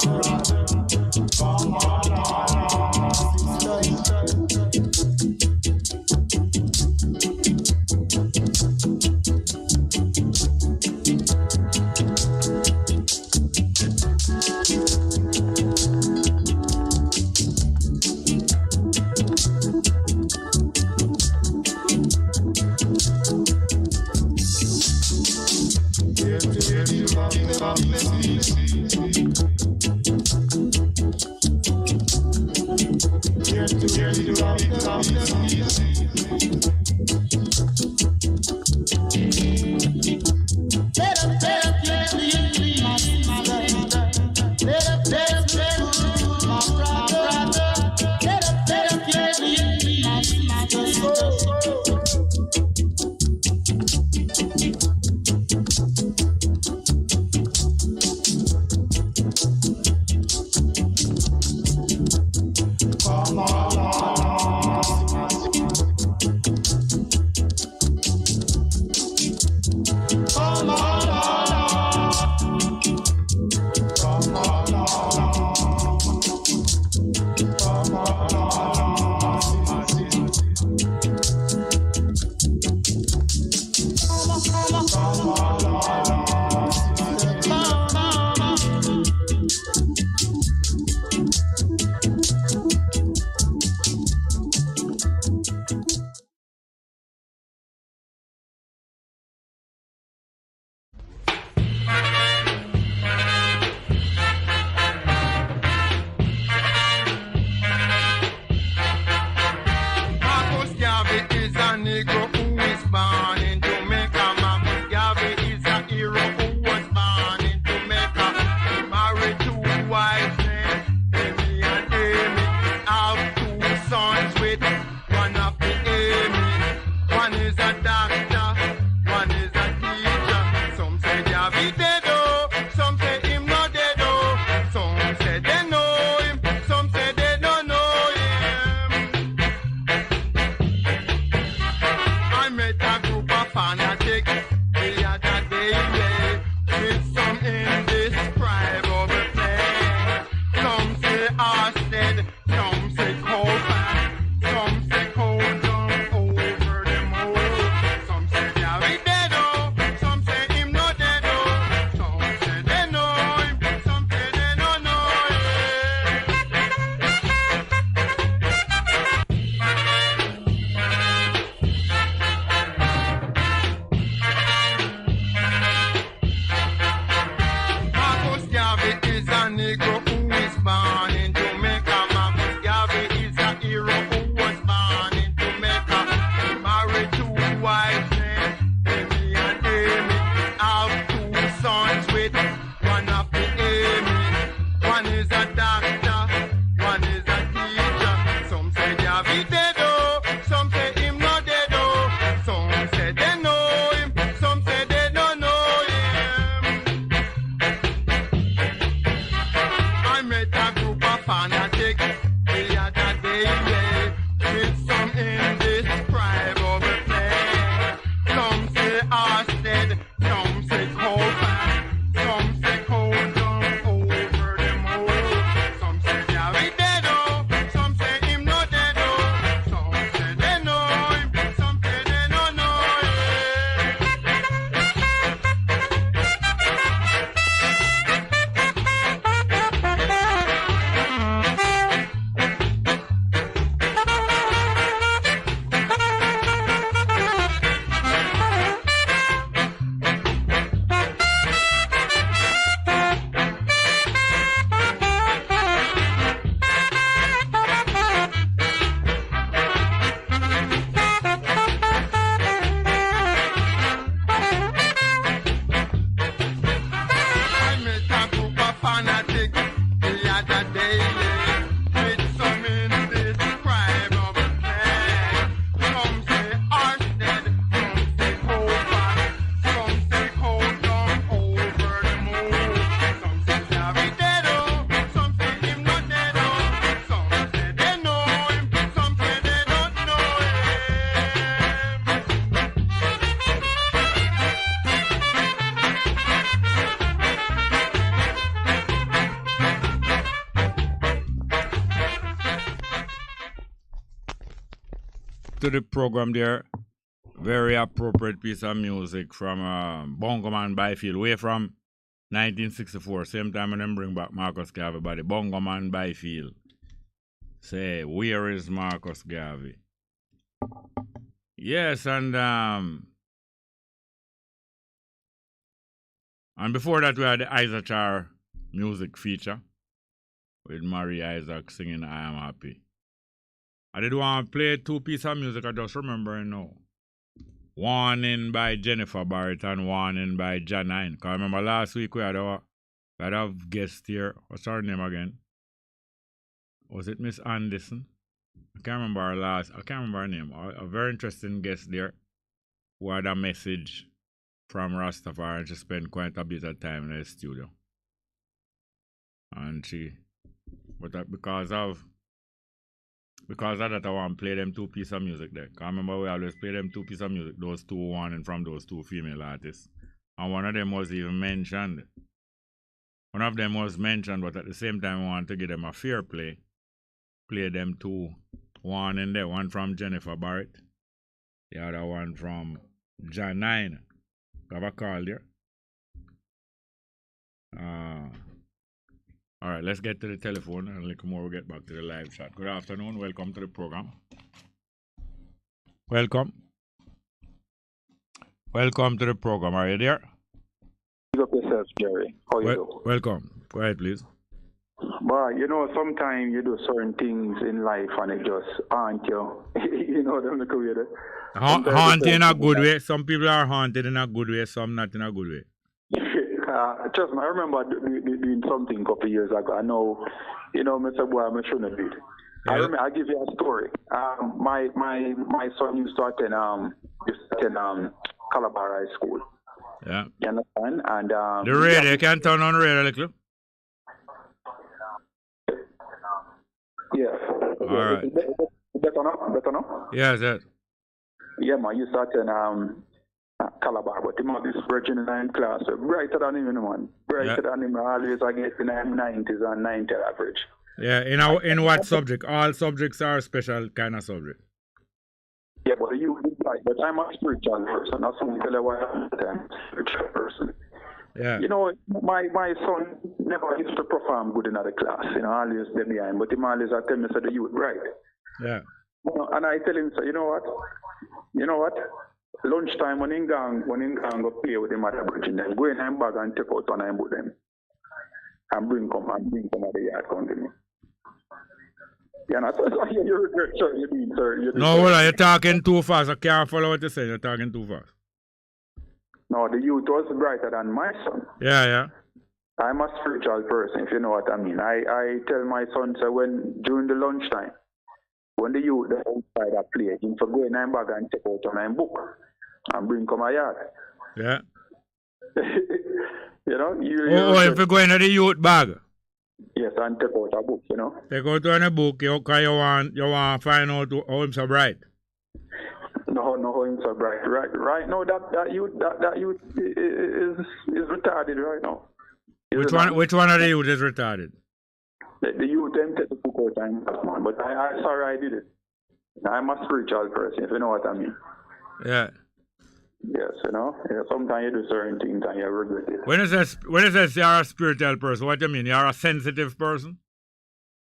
brother. Come along, is a doctor, one is a teacher. Some say Javi dead, oh, some say him not dead, oh. Some say they know him, some say they don't know him. I met a group of fanatics the other day, yeah, with some indescribable play. Some say Orsted, some say Colfax, some say Cold Down over the moon. Some say Javi dead, oh, some say him not dead, oh. Some say they know him, some say they don't know I met a group of fanatics the other day, yeah, with some indescribable play. Some say Orsted, some say Colfax, some say Cold Down over the moon. Some say Javi dead, oh, some say him not dead, oh. Some say they know him, some say they don't know To the program there, very appropriate piece of music from Bongo Man Byfield, way from 1964. Same time when them bring back Marcus Garvey, but the Bongo Man Byfield. Say, where is Marcus Garvey? Yes, and before that we had the Isachar music feature with Mary Isaac singing I Am Happy. I did want to play two pieces of music, I just remember now. One in by Jennifer Barrett and one in by Janine. Because I remember last week we had a guest here. What's her name again? Was it Miss Anderson? I can't remember her name. A very interesting guest there who had a message from Rastafari, and she spent quite a bit of time in the studio. And because of that, I want to play them two pieces of music there. I remember we always play them two pieces of music, those two one and from those two female artists. And one of them was even mentioned. One of them was mentioned, but at the same time, I want to give them a fair play. Play them two. One in there, one from Jennifer Barrett. The other one from Janine. Have a call there. All right, let's get to the telephone and a little more we'll get back to the live chat. Good afternoon. Welcome to the program. Welcome. Welcome to the program. Are you there? Pick up yourself, Jerry. How you do? Welcome. Go ahead, please. But sometimes you do certain things in life and it just haunt you. You know them look weird. Haunted in a good way. Some people are haunted in a good way, some not in a good way. Trust me, I remember doing something a couple of years ago. I know, Mr. Boy, I shouldn't have did. Yeah. I'll give you a story. My son used to attend Calabar High School. Yeah. You understand? And the radio, you can turn on the radio a little. Yeah. All right. Better now? Yes, yes. Yeah, man, you start in Calabar, but him have this virgin in 9th class, so brighter than him, man. Brighter than him, always I get in 90s and 90 average. Yeah, in what subject? All subjects are special kind of subject. Yeah, but but I'm a spiritual person. That's something tell you why I'm a spiritual person. Yeah. My son never used to perform good in the class, always stay behind, but he always tell me, so the youth bright. Yeah. And I tell him, so you know what? Lunchtime when he go play with him at the bridge, and then go in and bag and take out one and put them. And bring come at the yard come to me. Yeah, that's what you regret, sir. You're talking too fast. I can't follow what you're saying. You're talking too fast. No, the youth was brighter than my son. Yeah. I'm a spiritual person, if you know what I mean. I tell my son, so when during the lunchtime, when the youth are outside a play, him for go in my bag and take out on my book and bring come my yard. Yeah. You know, if you go into the youth bag. Yes, and take out a book, you know. Take out a book, you want to find out how him so bright. No, how him so bright. Right now that youth is retarded right now. Which one of the youth is retarded? The youth them take the book out and man, but I sorry I did it. I'm a spiritual person, if you know what I mean. Yeah. Yes, you know. Yeah, sometimes you do certain things and you regret it. When it says you're a spiritual person, what do you mean? You're a sensitive person?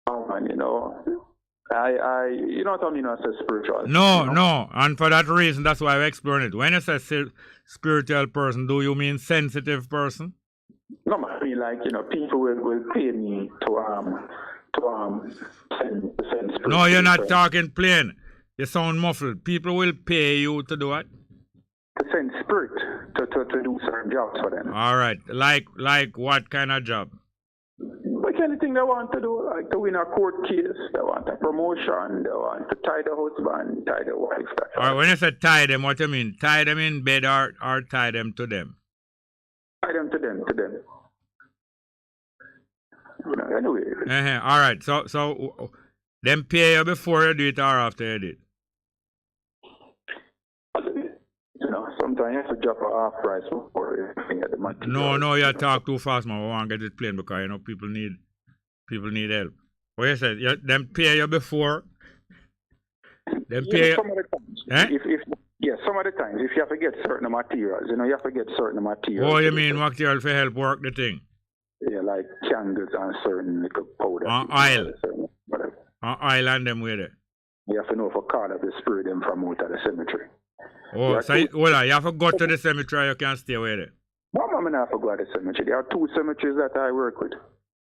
Oh man, you know. You know what I mean when I say spiritual? No, you know? no. And for that reason, that's why I'm exploring it. When you say spiritual person, do you mean sensitive person? No, man, I mean like, you know, people will pay me to send spirit. No, you're not talking plain. You sound muffled. People will pay you to do what? To send spirit to do certain jobs for them. All right. Like what kind of job? Like anything they want to do, like to win a court case, they want a promotion, they want to tie the husband, tie the wife. All right, when you say tie them, what do you mean? Tie them in bed or tie them to them? Tie them to them. You know, anyway. All right, so them pay you before you do it or after you do it? You know, sometimes you have to drop a half price before you get the money. No, you talk too fast, man. I want to get it plain because, you know, people need help. What you said, them pay you before? Them pay you? Some of the times. Some of the times, if you have to get certain materials, you know, you have to get certain materials. Oh, you mean material for help work the thing? Yeah, like candles and certain little powder. Oil. Whatever. Oil and them with it. You have to know for call of the spirit them from out of the cemetery. Oh, so you have to go to the cemetery, you can't stay with it. No, I mean, I have to go to the cemetery. There are 2 cemeteries that I work with,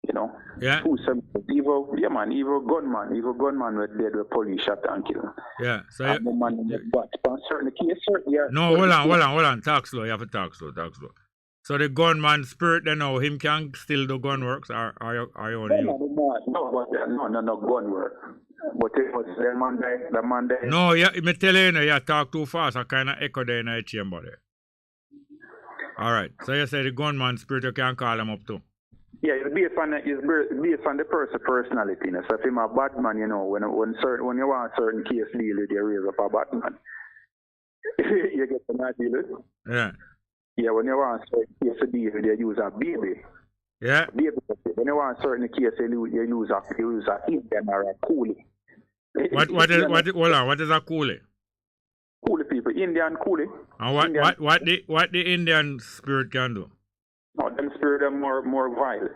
you know. Yeah. 2 cemeteries. Evil gunman with dead with police shot and kill. Yeah. So certain case, no, hold on. Talk slow. You have to talk slow. So the gunman spirit, they know him can still do gun works, or you only you? No gun work. But it was the man there. No, me tell you, you talk too fast. I kind of echo there in the chamber there. All right. So you say the gunman spirit, you can call him up too. Yeah, it's based on the person's personality. You know? So if he's a bad man, you know, when you want a certain case deal with, you raise up a bad man. You get the not deal with? Yeah. Yeah, when you want a certain case to deal with, you use a baby. Yeah. Baby. When you want a certain case, you use a Indian or a coolie. What is a coolie? Coolie people, Indian coolie. And what the Indian spirit can do? No, them spirit are more vile.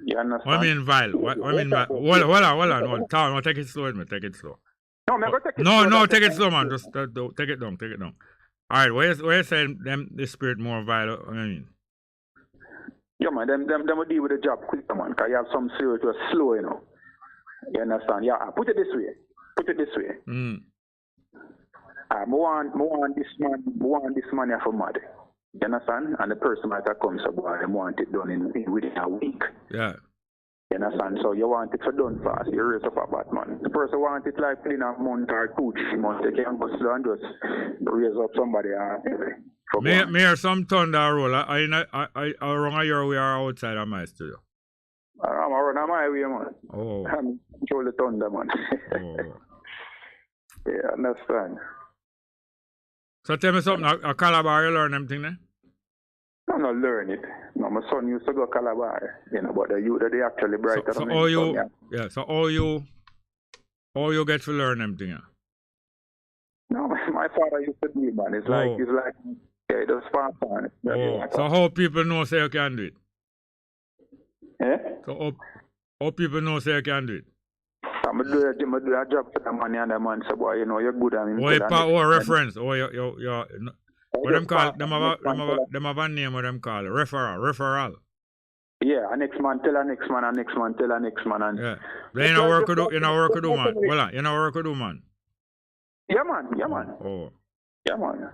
You understand? What I mean vile? What I mean vile? Hold on. Town, take it slow, man. Take it slow. No, man, go take it slow. No, take it slow, man. Just take it down. All right, where you saying them the spirit more vile? What I mean? Yeah, man, them will deal with the job quick, man, because you have some spirit who are slow, you know. You understand? Yeah, put it this way. I want this man here for mad. You understand? And the person might have come, so boy, they want it done within a week. Yeah. You understand? So you want it for done fast. You raise up a Batman. The person wants it like in a month or 2-3 months. They can go slow and just raise up somebody. Me hear some thunder roll. I around a year we are outside of my studio. I'm around my way, man. Oh. I'm control the thunder, man. Oh. Yeah, understand. So tell me something, a Calabar, you learn them thing there? I'm not learn it. No, my son used to go Calabar, you know, but the youth they actually brighter so than all me. you, so all you get to learn them thing, yeah? No, my father used to do it, man. It's like yeah, the spark on it. So how people know say you can do it? Eh? So how people know say you can do it? I'm do a job for the money and the man, so boy, you know, you're good at him. Or reference, or what them call, them have a name what them call, referral. Yeah, a next man tell a next man, a next man tell a next man. And yeah. Then you know work to do, man. Well, you know work to do, man. Yeah, man. Oh. Yeah, man.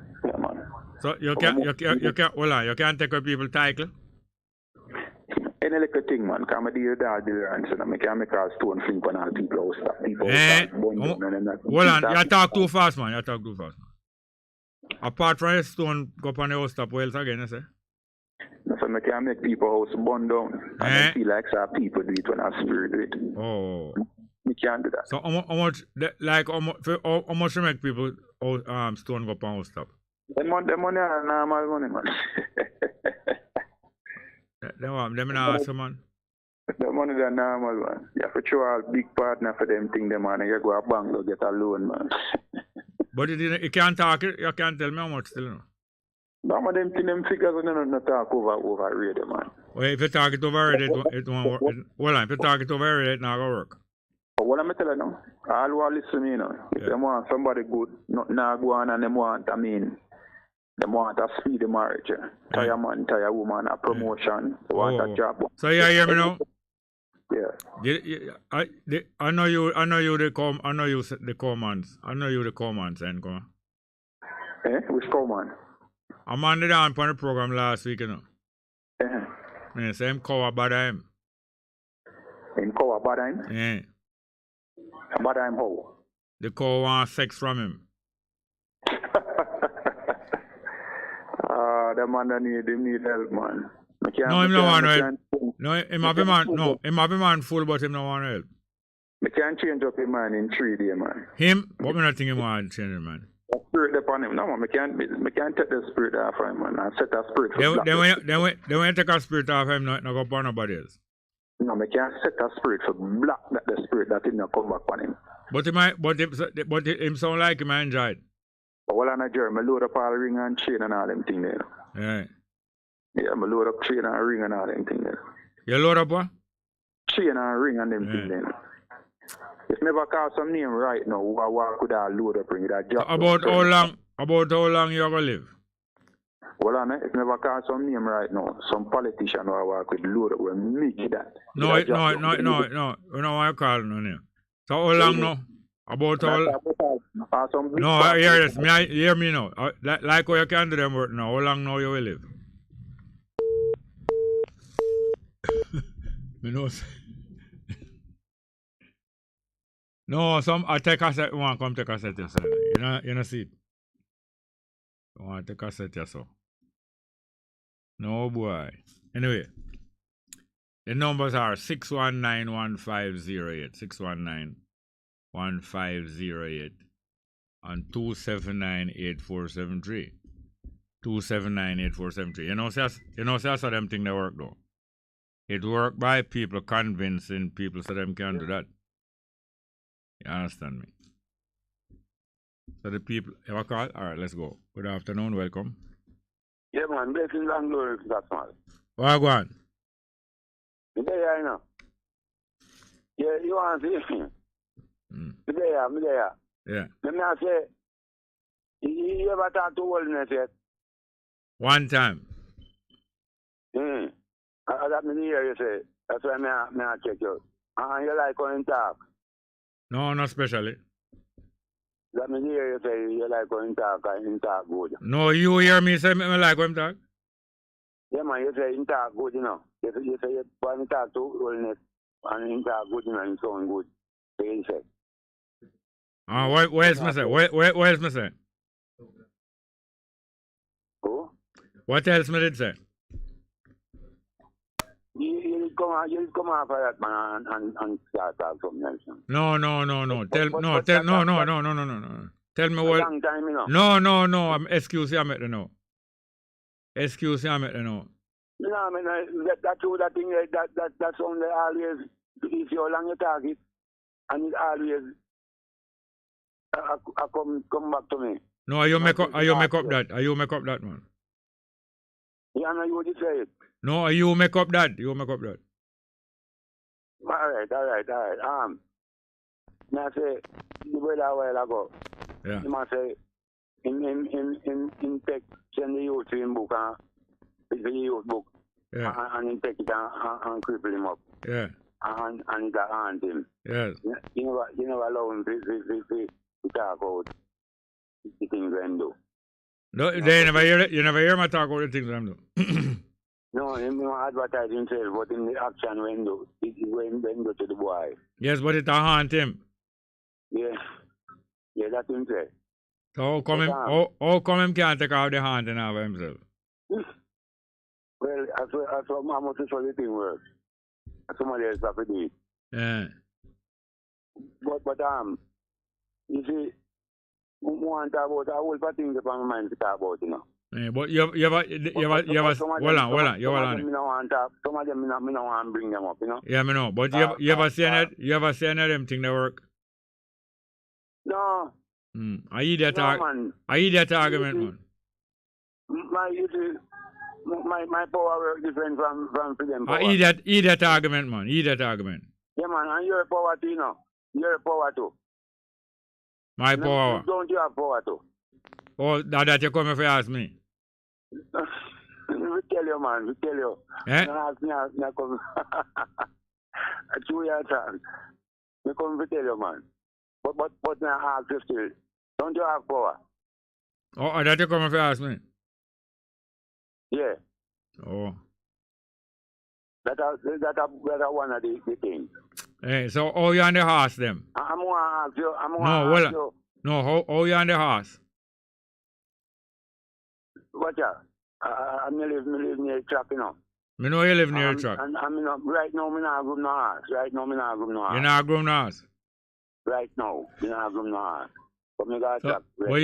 So you can't take a people title? Any little thing, man. Come deal with all the and so I can't make a stone fling on all people. People hold on, you talk too fast, man. You talk too fast. Apart from a stone go up on the house top, what else again, you say? So I can't make people house burn down. And I feel like some people do it when I spirit do it. Oh. We can't do that. So how much you make people stone go up on house top? The money are normal money, man. Them not ask, man. The money are normal, man. You have to throw a big partner for them thing, them, man. And you go a Bongo, get a loan, man. But you can't talk, you can't tell me how much still, no? Some of them figures are not talk over radio, man. Well, if you talk it over radio, it won't work. Well, if you talk it over radio, it's not going to work. But what I'm telling you now, all who are listening, you know, if they want somebody good, not now go on and they want, they want a speedy marriage. Tire man, tire woman, a promotion, they want a job. So you hear me now? Yeah. I know you the commands. I know you the commands, and go. Which command? I'm on the down on the program last week, you know. Yeah, so I'm cover bad him. In cover bad him? Yeah. Bad him how? The cow want sex from him. The man that need help, man. No, him no want help. No, him have a man. No, him have a man full, but him no want help. I can't change up a man in 3 days, man. Him? But me not think him want to change him, man. The spirit upon him. No, man, I can't take the spirit off him, man. I set a spirit for Then when you take a spirit off him, not go upon nobody else. No, I can't set a spirit for block that the spirit that him not come back on him. But him sound like him enjoyed. But while I'm a Jeremy, I load up all ring and chain and all them things there. Yeah. Yeah, I load up chain and ring and all them things there. You load up what? Chain and ring and them things there. If never call some name right now, what could I load up ring that job? About how long you gonna live? Well, if never call some name right now, some politician or could load up with me that. No. You don't want to call no name. So how long now? About how No, hear this. Hear me now. Like how you can do them work now. How long now you will live? Me know. No, I take a set. Want come take a set yourself. You know see it. You want to take a set yourself. No boy. Anyway, the numbers are 619-1508, 619-1508, and 279-8473. 279-8473. You know, that's how them thing they work though. It work by people convincing people so them can do that. You understand me? So the people have a call? Alright, let's go. Good afternoon, welcome. Yeah, man, blessings and glory to that man. Well, go on. Today, I know. Yeah, you want to see me? Today, I'm there. Yeah. Let me say, you ever talk to holiness yet? One time. I got me here, you say. That's why I check you. You like when you talk? No, not especially. Let me hear you say you like when you talk and you talk good. No, you hear me say me like when you talk? Yeah, man, you say you talk good, you know. You say when you talk to holiness and you talk good, you know, you sound good. So you say. Where's me say? Where's me say? Who? What else me did say? You come off of that, man, and start talk something else. No. Tell me what. Long time, you know. No. Excuse me, I make the no. Excuse me, I make the no. You know, I mean, that thing, that's only always, if you're long you talk it, and it always come back to me. No, you make up that, man. Yeah, no, you would say it. No, you make up that. All right. Now say, the brother a while ago. Yeah. He must say, in take, send the youth to him book, it's the youth book. Yeah. And he take it and cripple him up. Yeah. And it haunt him. Yes. You never allow him to talk about the things them do. No, they never hear it. You never hear me talk about the things them do. No, him no advertise himself, but in the action when do to the boy. Yes, but it a haunt him. Yeah. Yeah, that's him say. So how come him can't take out the haunting of himself? Well, I saw how much is the thing works. Somebody else have to do it. Yeah. But you see, we want to talk about a whole lot of things upon my mind to talk about, you know. Yeah, but you ever hold on. Some of them, me no want to bring them up, you know. Yeah, me know. But you ever seen it? You ever seen them thing that work? No. I eat that argument, man. My power work different from freedom power. Eat that argument, man. Eat that argument. Yeah, man, and you're a power too, you know. You're a power too. My power. Don't you have power too? Oh, that you come if you ask me. We tell you, man. We tell you. Eh? Ask me, I come. I chew your time. We come to tell you, man. But now ask you still. Don't you have power? Oh, that you come if you ask me. Yeah. Oh. That one of the things. Hey, so how you on the horse them? I'm going to ask you. No, how you on the horse? Watch out. I live near a truck, you know. Me know you live near a truck. And right now, I'm not groom no horse. You're not groom no horse? Right now, I'm not groom no horse. But me got a truck. But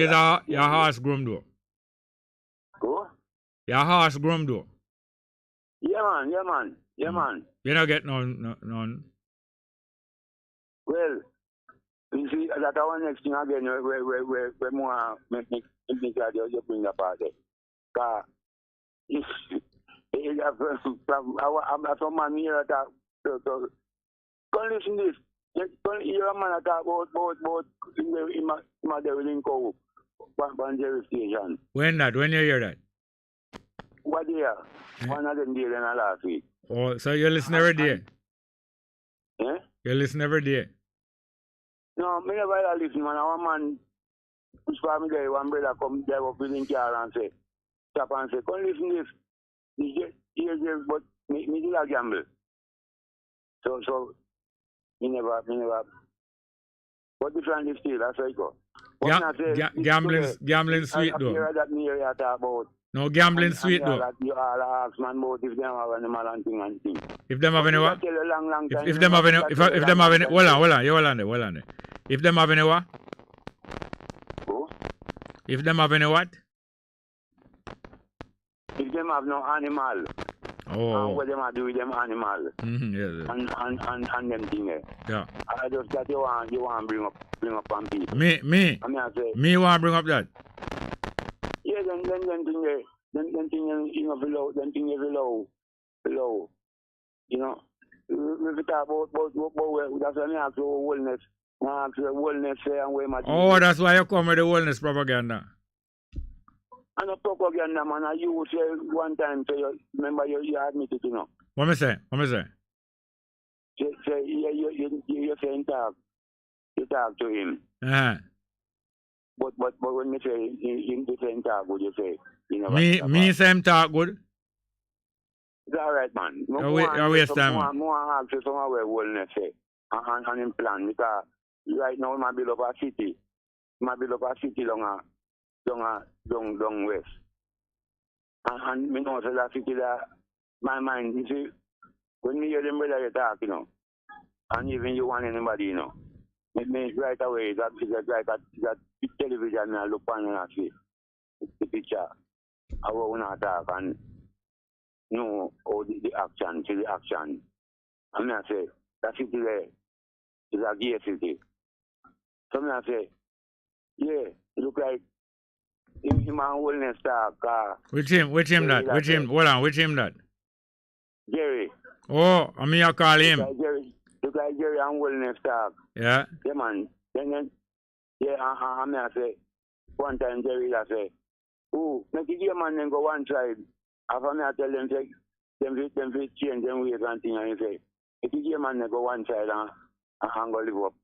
your horse groom though? Go? Your horse groom though? Yeah, man. You don't get none. Well, you see, that's one next thing again, where more make you bring the party. Because I'm some man here that come listen to this. You're a man that talk about in my Devil Co. on Jerry Station. When you hear that? What year? One of them days in the last week. Oh, so you listen every day? Yeah? You listen every day? No, me never listen, man. One man push for me there, one brother come drive up in car and say, stop and say, come listen to this. But me did a gamble. So, me never. But different is still, that's how it go. Gambling sweet though. That me area talk about. No gambling sweet though. You all ask man about if them have animal and thing. If them have any what? If them have any, hold on there. If them have any what? Who? If them have any what? If them have no animal. Oh. What them are do with them animal. Yes. And them thing there. Yeah. I just that you want bring up on people. Me want bring up that. Yeah, then thing there. Then thing you know below. Then thing below. You know. We talk about that's why I ask you wellness. I ask you wellness and where my. Oh, that's why you come with the wellness propaganda. And a propaganda, man. You say one time, so you remember you admit it, you know. What me say? Say you saying talk. You talk to him. Uh-huh. But when me say him saying talk, would you say? You know. Me say him talk good. It's all right, man. I waste time. More ask you somewhere wellness say and in plan because right now my build up a city. My build up a city down west. And me know so that city that my mind, you see, when me hear them brother you talk, you know, and even you want anybody, you know, it means right away that television I look on and I see the picture of how we talk and know how the action, see the action. And I say, that city there is a gay city. So I say, yeah, it look like him and wellness talk. Which him that? Which him that? Jerry. Oh, I mean I call him. Look like Jerry and wellness talk. Yeah. Yeah, man. Then I say, one time Jerry I say, oh, make the game man then go one side. After me I tell them, say, them change them ways and things, and you say, if the game man then go one side and go live up.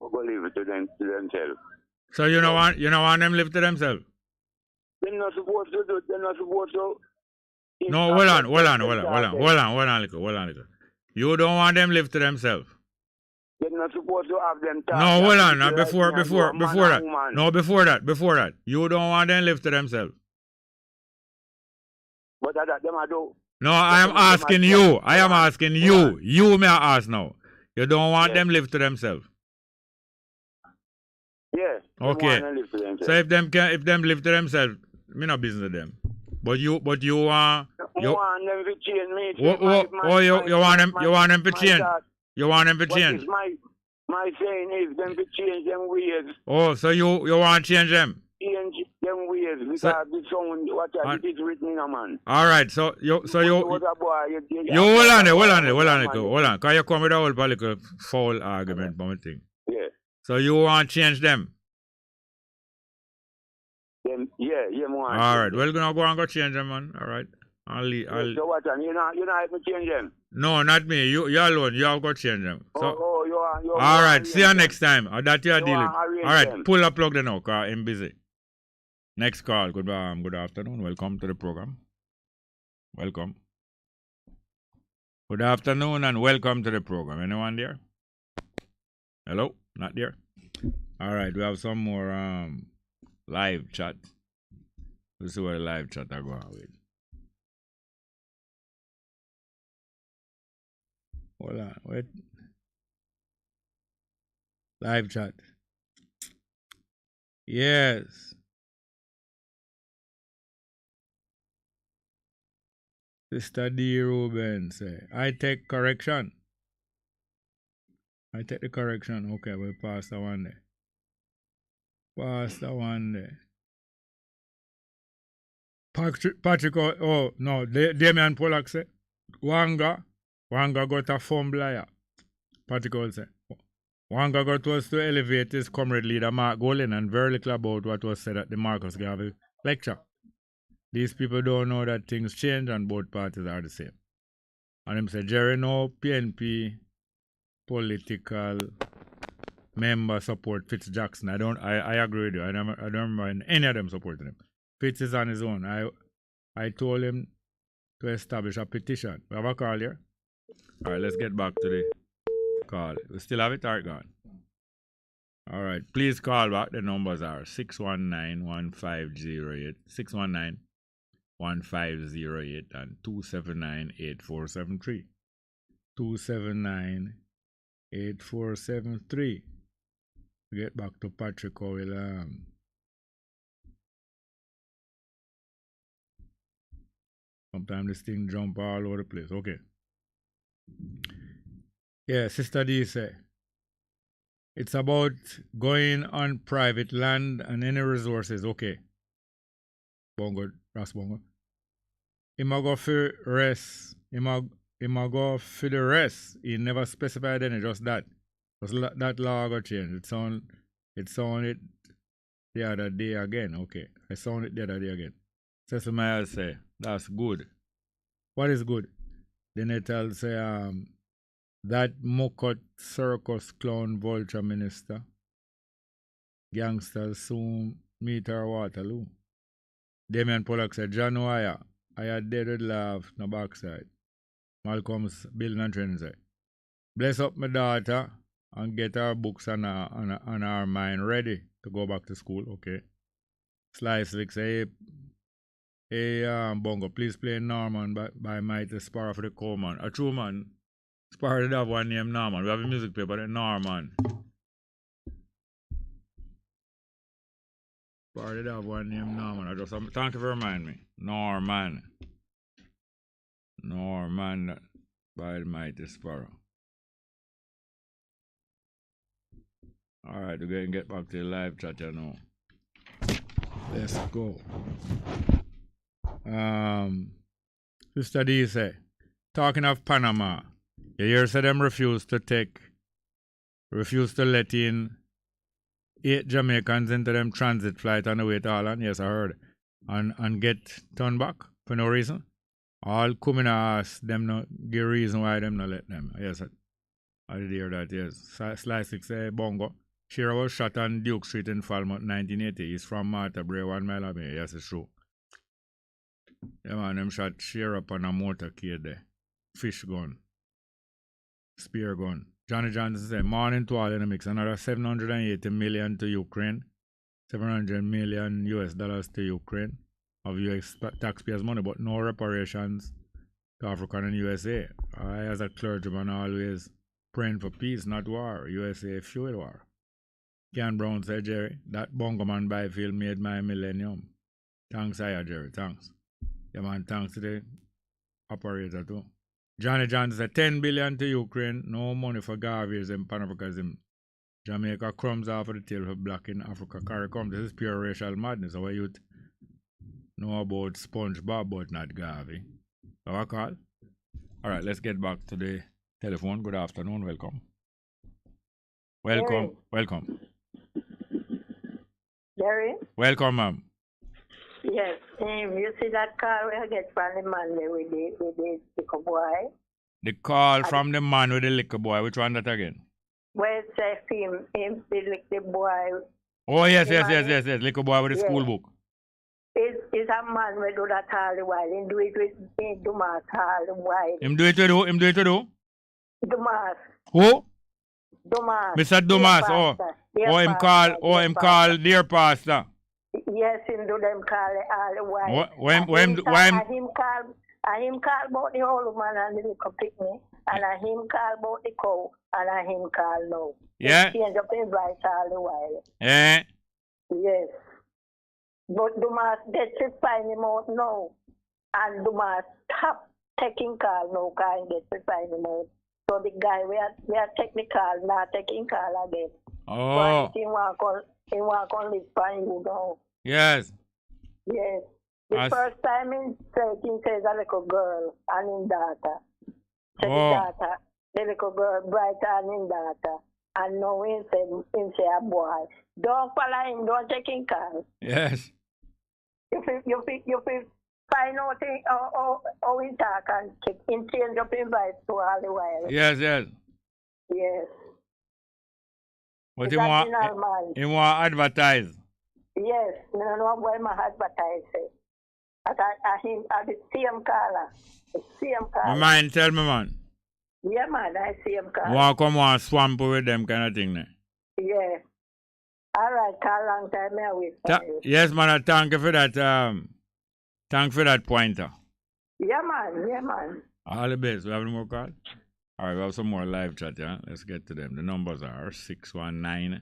Go live it to themselves. So you don't want them live to themselves? They're not supposed to do. They're not supposed to. No, hold on, hold on, little. You don't want them live to themselves. They're not supposed to have them talk. No, hold on. Now, Like before that. woman. No, before that. You don't want them live to themselves. But that them I do. No, I am asking you. You may I ask now. You don't want them live to themselves. Yeah. Okay. So if them live to themselves, me no business with them. But you want you want them to change me. you want them to change. You want them to change. My saying is them to change them ways. Oh, so you want to change them? Change them ways because the sound it is written in a man. All right, so you hold on. Cause you come with a whole political foul argument about thing. Yeah. So you want to change them? Yeah, man. All right, well, gonna go and go change them, man. All right, I'll. So what? You not help me change them? No, not me. You alone. You have got to change them. So, you are. All right, see you next time. That you are dealing. All right, pull up plug the now, cause I'm busy. Next call. Good afternoon. Welcome to the program. Welcome. Good afternoon and welcome to the program. Anyone there? Hello? Not there? All right, we have some more live chat. Let's see what the live chat are going with. Hold on, wait. Live chat. Yes. Sister D. Ruben say, I take correction. I take the correction. Okay, we'll pass the one there. Patrick, Damian Pollack say, Wanga got a fumble. Patrick will say, Wanga got was to elevate his comrade leader Mark Golin and very little about what was said at the Marcus Garvey lecture. These people don't know that things change and both parties are the same. And him say, Jerry, no PNP political member support Fitz Jackson. I agree with you. I don't remember any of them supporting him. Fitz is on his own. I told him to establish a petition. We have a call here. All right, let's get back to the call. We still have it? All right, gone. All right, please call back. The numbers are 619-1508, 619-1508 and 279-8473. 279-8473. Get back to Patrick O'Will. Sometimes this thing jump all over the place. Okay. Yeah, Sister D say, it's about going on private land and any resources. Okay. Bongo, Ras Bongo. Ima go for rest. Ima go for the rest. He never specified any, just that. That law got changed. It sounded the other day again. Okay. I sound it the other day again. Sesame say, that's good. What is good? Then it will say, that Mokot circus clown vulture minister. Gangsters soon meet our Waterloo. Damian Pollack said, John Wire, I had dead with laugh no backside. Malcolm's building and training say, bless up my daughter and get our books and our mind ready to go back to school. Okay. Slice Lick say, hey, Bongo, please play Norman by Mighty Sparrow for the Coleman. A true man. Sparrow did have one name Norman. We have a music paper, the Norman. Sparrow did have one name Norman. Thank you for reminding me. Norman by the Mighty Sparrow. Alright, we're going to get back to the live chat now. Let's go. Sister D say, talking of Panama, you hear say them refuse to let in 8 Jamaicans into them transit flight on the way to Holland. Yes, I heard. And get turned back for no reason. All coming to ask them no give reason why them not let them. Yes, I did hear that, yes. Slice say Bongo. Shearer was shot on Duke Street in Falmouth 1980. He's from Martha Bray, 1 mile away. Yes, it's true. Yeah, man, them shot shear up on a motorcade there. Fish gun. Spear gun. Johnny Johnson said, morning to all in the mix. Another 780 million to Ukraine. 700 million US dollars to Ukraine of US taxpayers' money, but no reparations to Africa and USA. I, as a clergyman, always praying for peace, not war. USA fuel war. Ken Brown said, Jerry, that Bongo man Byfield made my millennium. Thanks, Jerry. Thanks. Yeah, man, thanks to the operator, too. Johnny Johnson said, 10 billion to Ukraine, no money for Garveys and Pan-Africanism. Jamaica crumbs off of the tail for black in Africa. CARICOM, this is pure racial madness. Our youth know about SpongeBob, but not Garvey. So I call. All right, let's get back to the telephone. Good afternoon. Welcome. Welcome. Jerry. Welcome. Jerry? Welcome, ma'am. Yes. You see that call we get from the man there with the little boy? The call from the man with the liquor boy. Which one that again? Where it says him the boy. Oh, yes. Liquor boy with the school book. It's a man we do that all the while. He do it with Dumas all the while. Him do it with who? Dumas. Who? Dumas. Mr. Dumas. Him call dear pastor. Yes, him do them call it all the while. Him call about the old man and the little picnic, and him call about the cow, and him call now. Yeah. He change up his voice all the while. Yeah. Yes. But Dumas, get to find him out now. And Dumas stop taking call now, can't get to find him out. So the guy, we are taking call, not taking call again. Oh. But he want to live for you now. Yes. Yes. The first time he says a little girl and his daughter. So the little girl, bright and his daughter. And now he say a boy. Don't follow him, don't take him call. Yes. You find out how he talk and change up his voice to all the while. Yes. Yes. But he want advertise. Yes, I don't know why my advertise it. At the same caller. The same caller. Man, tell me, man. Yeah, man, I see him caller. Want come on swamp with them kind of thing, ne? Yeah. All right, call long time I wait for you. Yes, man, thank you for that. Thank you for that pointer. Yeah, man. All the best. We have any more call? All right, we have some more live chat, yeah? Let's get to them. The numbers are 619-1508,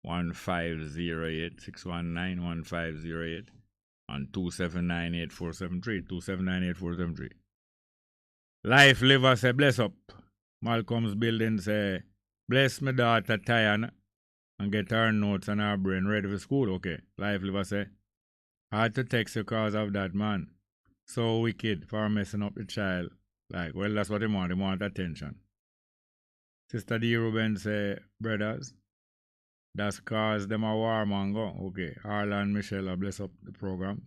619-1508, and 279-8473, 279-8473. Life Liver say, bless up. Malcolm's building say, bless my daughter Tyan and get her notes and her brain ready for school. Okay. Life Liver say, I had to text you because of that man. So wicked for messing up the child. Like, well, that's what he want. He want attention. Sister D. Ruben say, brothers, that's cause them a warmonger. Okay. Arla and Michelle bless up the program.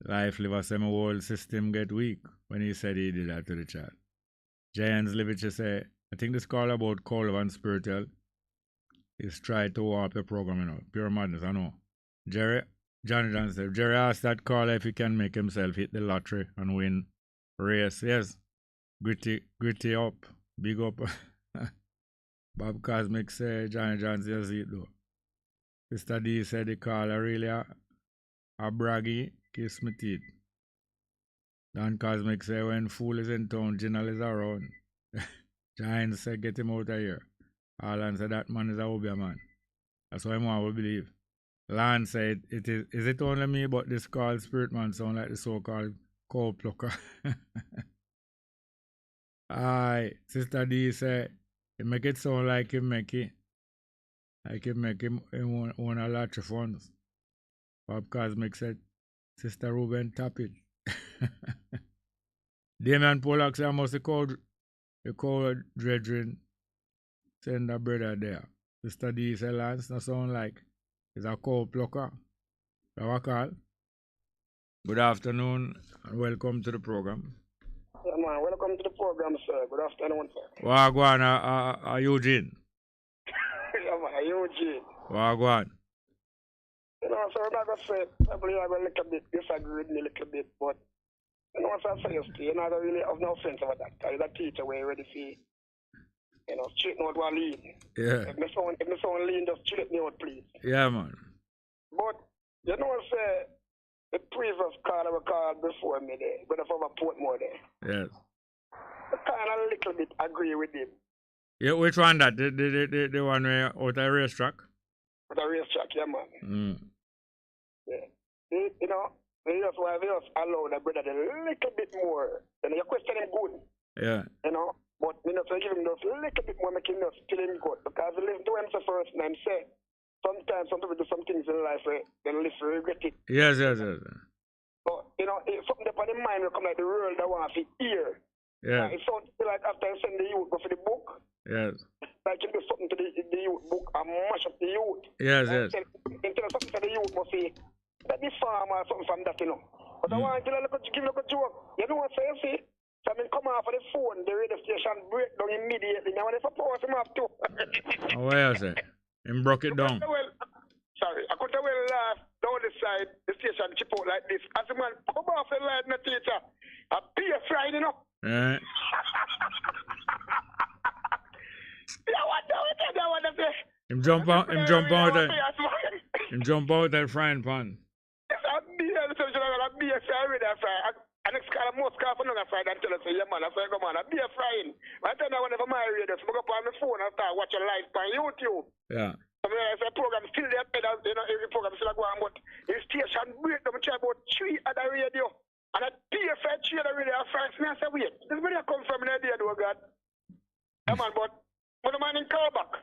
Life Liver say, my whole system get weak when he said he did that to the child. Giants Livich say, I think this call about Colv and Spiritual is try to warp the program, you know. Pure madness, I know. Johnny Johnson said, Jerry asked that caller if he can make himself hit the lottery and win race. Yes. Gritty up. Big up. Bob Cosmic said, Johnny Johnson, you see it though. Sister D said the caller really a braggy, kiss me teeth. Dan Cosmic said, when fool is in town, Ginal is around. Giants said, get him out of here. Alan said, that man is a Obia man. That's why I will believe. Lance said, is it only me, but this called spirit man sound like the so-called coal plucker. Aye, Sister D said, he make it sound like him make it. Like him make him own a lot of funds. Bob Cosmic said, Sister Ruben, tap it. Damian Pollack said, I must call Dredrin, send a brother there. Sister D said, Lance, no sound like it's a coal plucker. So I call. Good afternoon and welcome to the program. Yeah, man, welcome to the program, sir. Good afternoon, sir. Wagwan, Eugene. Yeah, man, Eugene. Wagwan. You know, so I'm not going to say, probably I'm going to disagree with me a little bit, but you know what I'm saying, you know, I don't really have no offense about that. Because that teacher where you ready see, you know, straighten out one lean. Yeah. If my son lean, just straighten me out, please. Yeah, man. But, you know what I'm saying, the previous caller we called before me there, but if I have a Portmore there. Yes. I kind of a little bit agree with him. Yeah, which one that? The one where out the racetrack? With the racetrack, yeah, man. Mm. Yeah. You know, they just allow the brother a little bit more. You know, your question is good. Yeah. You know, but you know, so give him just a little bit more, make him just still him good. Because he listen to him first and say, sometimes some people do some things in life where they live to regret it. Yes. But, you know, it's something upon the mind will come like the world that wants to hear. Yeah. It sounds like after you send the youth go for the book, Yes. like you do something to the youth book and mash up the youth. Yes. Instead of something to the youth must say, that the farmer or something from that, you know. But I want to give you a joke. You know what I'm saying? See? So I mean, come off of the phone, the radio station break down immediately. Now, when they suppose him have to. Oh, what you say? Him broke it down. I could have well laugh down the side, the station chip out like this. As a man, come off the line, no teacher. A beer fried, you know. Yeah. Yeah, what do you say? Him jump out that frying pan. Yes, a beer frying, and it's kind of most car for another fried and tell us, yeah, man, I say, come on, a beer frying. Right now, whenever my radio, smoke up on my phone and start watching live on YouTube. Yeah. I mean, it's a program still there, you know, every program still going, but the station break them, try about 3 other radio. And a beer fried 3 other radio, and France, me, I say, wait, this video come from an idea, though, God. Yeah, man, but when the man in call back,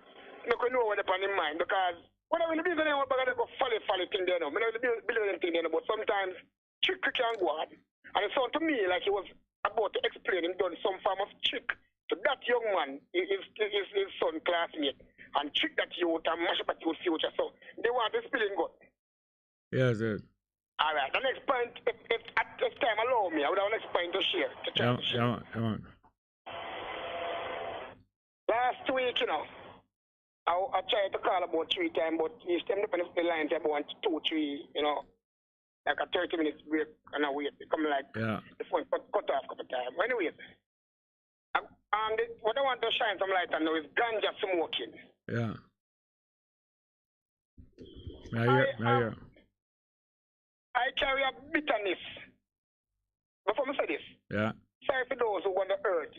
you can know what upon his mind, because when I really build anyone, I'm going to go follow thing there, no. I don't build anything there, but sometimes trick can go on. And it sounded to me like he was about to explain him done some form of trick to that young man, his son classmate, and trick that youth and mash up at your future. So they want to spilling good. Yes. All right, the next point, if at this time allow me, I would have an next point to share. Yeah. Last week, you know, I tried to call about 3 times, but he stepped up on the line about 2, 3, you know, like a 30 minutes break, and I wait. It come like the phone cut off a couple of times. Anyway, what I want to shine some light on now is ganja smoking. Yeah. I carry a bitterness. Before I say this, sorry for those who want the earth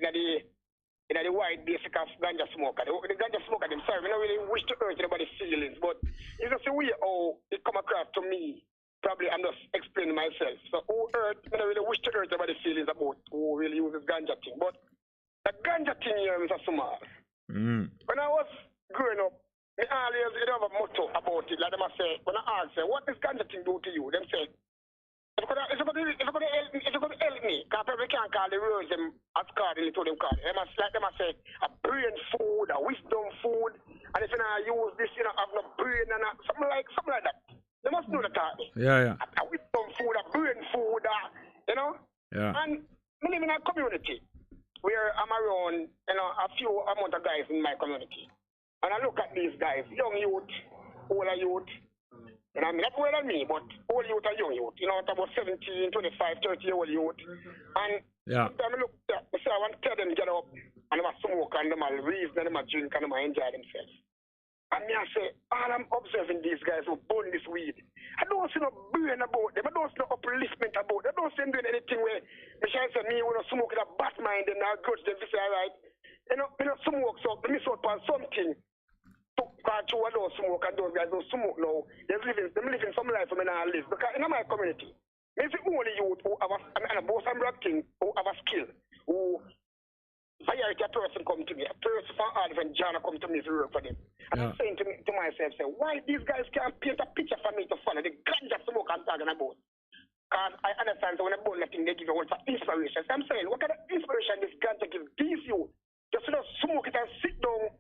in the wide basic of ganja smoker. The ganja smoker, I'm sorry, I don't really wish to hurt anybody's feelings, but it's just the way how it come across to me. Probably I'm just explaining myself. So who hurt, I don't really wish to hurt anybody's feelings about who really uses ganja thing. But the ganja thing here is a small. When I was growing up, I always have a motto about it. Like them say, when I ask them, what does ganja thing do to you? Them say, if you could help me, because probably can't call the words them as cardinally to them call it. Them say, a brain food, a wisdom food, and if you not use this, you know, have no brain and something like that. They must know the thought. Yeah. A wisdom food, a brain food, you know? Yeah. And I live in a community where I'm around, you know, a few amount of guys in my community. And I look at these guys, young youth, older youth, you know, not older than me, but old youth and young youth, you know, about 17, 25, 30-year-old youth. And sometimes I look at them, I say, I want to tell them to get up, and they must smoke, and they must reason, and they must drink, and they must enjoy themselves. And me I say, all I'm observing these guys who burn this weed, I don't see no brain about them, I don't see no upliftment about them, I don't see them doing anything where me shall say me when I smoke in a bad mind and I grudge them to say, alright, you know, me not smoke, so me miss out on something. Because two of those smoke and those guys don't smoke now, they're living some life for me not live. Because in my community, me the only youth who have a boss and black king who have a skill, who a person come to me, a person from Alvin John come to me to work for them. And I'm saying to myself, say, why these guys can't paint a picture for me to follow the ganja smoke I'm talking about? Because I understand that when I burn nothing, they give you one for inspiration. So I'm saying, what kind of inspiration this ganja gives these youth? Just smoke it and sit down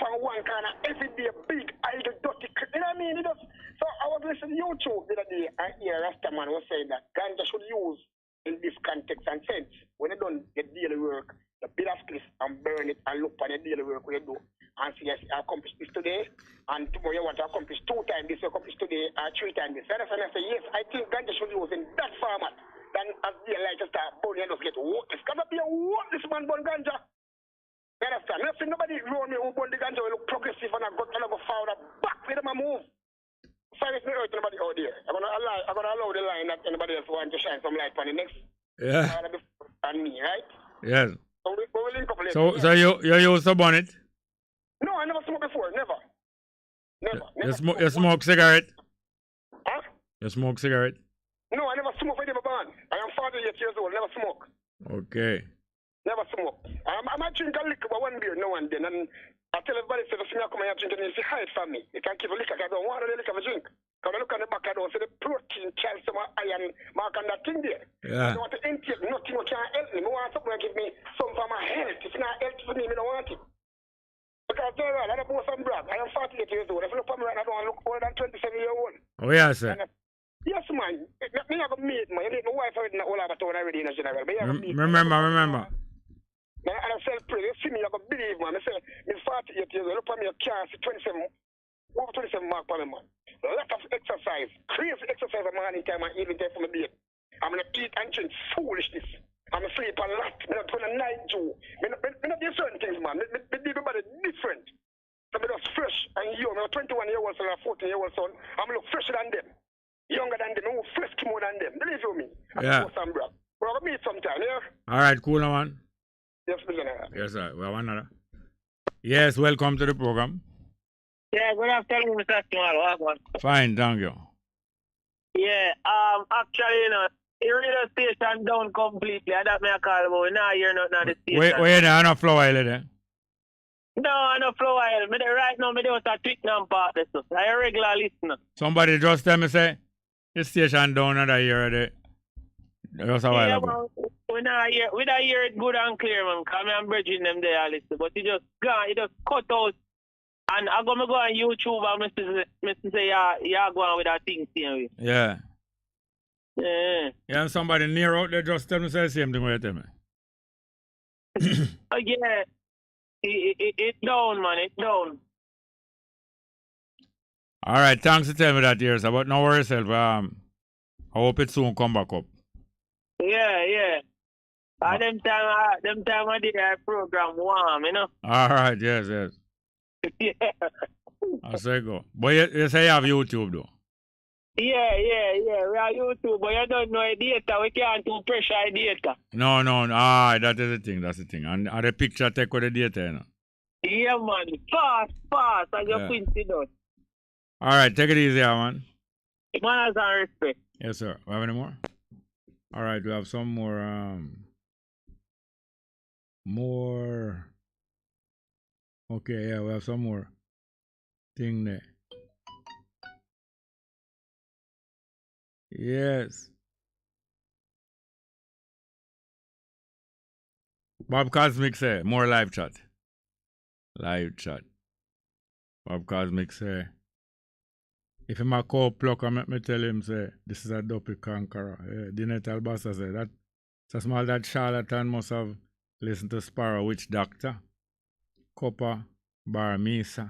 on one corner every day, big, idle, dirty, you know what I mean? So I was listening to YouTube the other day, and here Rastaman was saying that ganja should use in this context and sense. When you don't get daily work, you build a spliff and burn it and look on the daily work when you do. And see, yes, I accomplished this today, and tomorrow you want to accomplish 2 times this, you accomplish today. or 3 times this. And I say, yes, I think ganja should be used in that format than as the light to start burning and just get worthless. Because be a worthless man burn ganja. You understand? I see nobody around me who burn the ganja will look progressive and I go forward back with them and move. Sorry, it's not hurt anybody out there. I'm gonna allow the line that anybody else want to shine some light on the next. Yeah. And me, right? Yes. So we will link up later. So you used to burn it? No, I never smoked before. Never. You smoke cigarette? Huh? You smoke cigarette? No, I never smoke with my band. I am 48 years old. Never smoke. Okay. Never smoke. I might drink a liquor, but one beer now and then. And I tell everybody, say, if you come here drinking, if you hide from me, you can keep a liquor. I don't want the liquor to drink. Because I look on the back, I don't see the protein, calcium, iron mark on that thing there. Yeah. I don't want to intake nothing that can help me. I want something that give me some for my health. If it's not health for me, I don't want it. Because there are a lot of both and brag. I am 48 years old. If you look at me right now, I don't look older than 27 years old. Oh, yeah, sir. Yes, man. Me have a mate, man. You meet my wife already in the whole of a town already in a general. But you have a mate. Remember. And I say, pray, you see me, you have to believe, man. I say, I'm 48 years old. Look at me, you can't see 27 mark per man. A lot of exercise. Crazy exercise at morning time and evening time for my bed. I'm going to eat and drink foolishness. I'm going to sleep a lot. I'm not going to night do. I'm not doing certain things, man. I do everybody different. So I'm just fresh and young. I'm 21-year-old son and 14-year-old son. I'm look fresher than them. Younger than them. I'm fresh more than them. Believe you me. Yeah. We're going to meet sometime, yeah? All right, cool, man. Yes, Mr. Yes, sir. We have another. Yes, welcome to the program. Yeah, good afternoon, Mr. Small. Fine, thank you. Yeah, actually, you know, the radio station down completely. That's me I call about. Now you're not on the station. Wait, I don't flow oil there. No, I don't flow oil. Right now, I don't tweet now part of this. I'm a regular listener. Somebody just tell me, say, the station down another year there. Just a while ago. We don't hear it good and clear, man. Because I'm bridging them there, listen. But you just gone, you just cut out. And I'm going to go on YouTube and Mr. say, yeah, go on with that thing, same way. Yeah. Yeah. Yeah, and somebody near out there just tell me say the same thing what you tell me. Yeah. It's down, man. It's down. All right, thanks for telling me that, here, sir. But no worry yourself. I hope it soon come back up. Yeah. Them time I did that program warm, you know? All right, yes. Yeah. I say go. But you say you have YouTube, though. Yeah. We are YouTube, but you don't know data. We can't do pressure data. No. That is the thing. That's the thing. And the picture take with the data, you know? Yeah, man. Fast. I just print it out. All right, take it easy, man. Manners and respect. Yes, sir. We have any more? All right, we have some more. Okay, yeah, we have some more thing there. Yes. Bob Cosmic say, more live chat. Bob Cosmic say, if him a call pluck and make me tell him, say, this is a dopey conqueror. Yeah, Dinette Albasa say, that's a small that charlatan must have listened to Sparrow Witch Doctor. Copper Bar Misa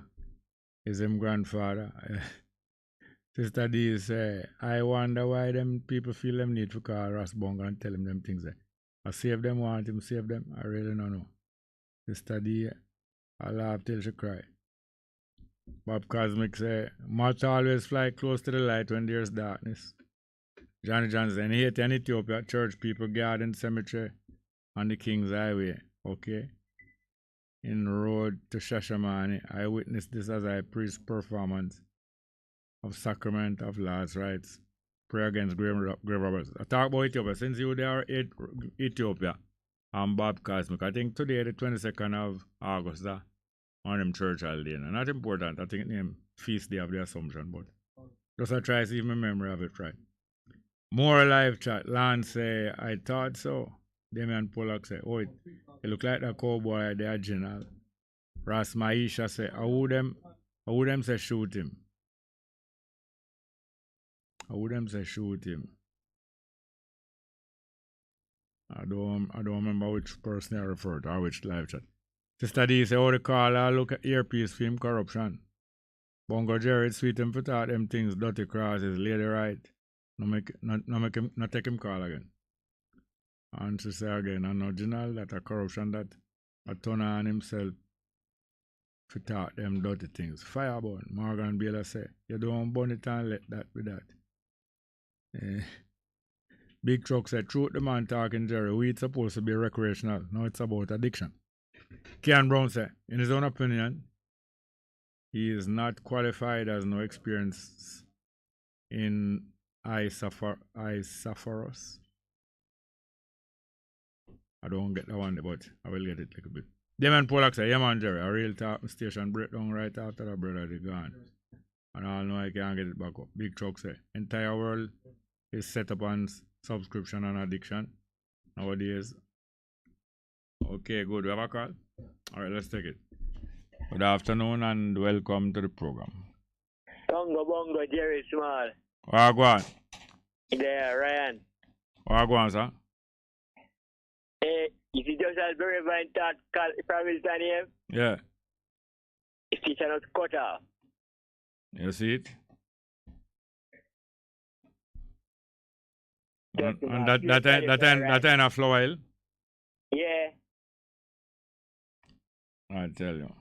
is him grandfather. Sister D say, I wonder why them people feel them need to call Ross Bongo and tell him them things. I save them, want him save them. I really don't know. Sister D, I laugh till she cry. Bob Cosmic say, must always fly close to the light when there's darkness. Johnny Johnson, hate in Ethiopia, church people, garden, cemetery, on the King's Highway. Okay? In the road to Shashamane, I witnessed this as I preached performance of sacrament of last rites. Pray against grave robbers. I talk about Ethiopia. Since you there Ethiopia, I'm Bob Cosmic. I think today, the 22nd of August, on them church holiday. Not important. I think name feast day of the Assumption, but just I try to see if my memory of it right. More live chat. Lance say, I thought so. Damian Pollock say, oh, it look like the cowboy, the original. Ras Maisha say, I would them say shoot him. I don't remember which person I referred to or which live chat. Sister D say, oh, the caller look at earpiece film corruption. Bongo Jerry sweet him for thought them things dirty crosses, lady right. No take him call again. And to say again, an original that a corruption that a turn on himself for thought them dirty things. Fireborn, Morgan Baylor say, you don't burn it and let that be that. Big Truck said, truth the man talking Jerry, weed supposed to be recreational. Now it's about addiction. Kean Brown said, in his own opinion, he is not qualified, has no experience in Isophoros. I don't get that one, but I will get it a little bit. Damon Pollack said, yeah man Jerry, a real talk station breakdown right after the brother they gone. And I know I can't get it back up. Big Truck said, entire world is set up on subscription and addiction nowadays. Okay, good. We have a call? Alright, let's take it. Good afternoon and welcome to the program. Bongo, Jerry Small. Wagwan. There, Ryan. Wagwan, sir. Hey, if you just had very fine thought, promise the name. Yeah. If it's not cut off. You see it? And that ain't a flow oil? Yeah. I tell you.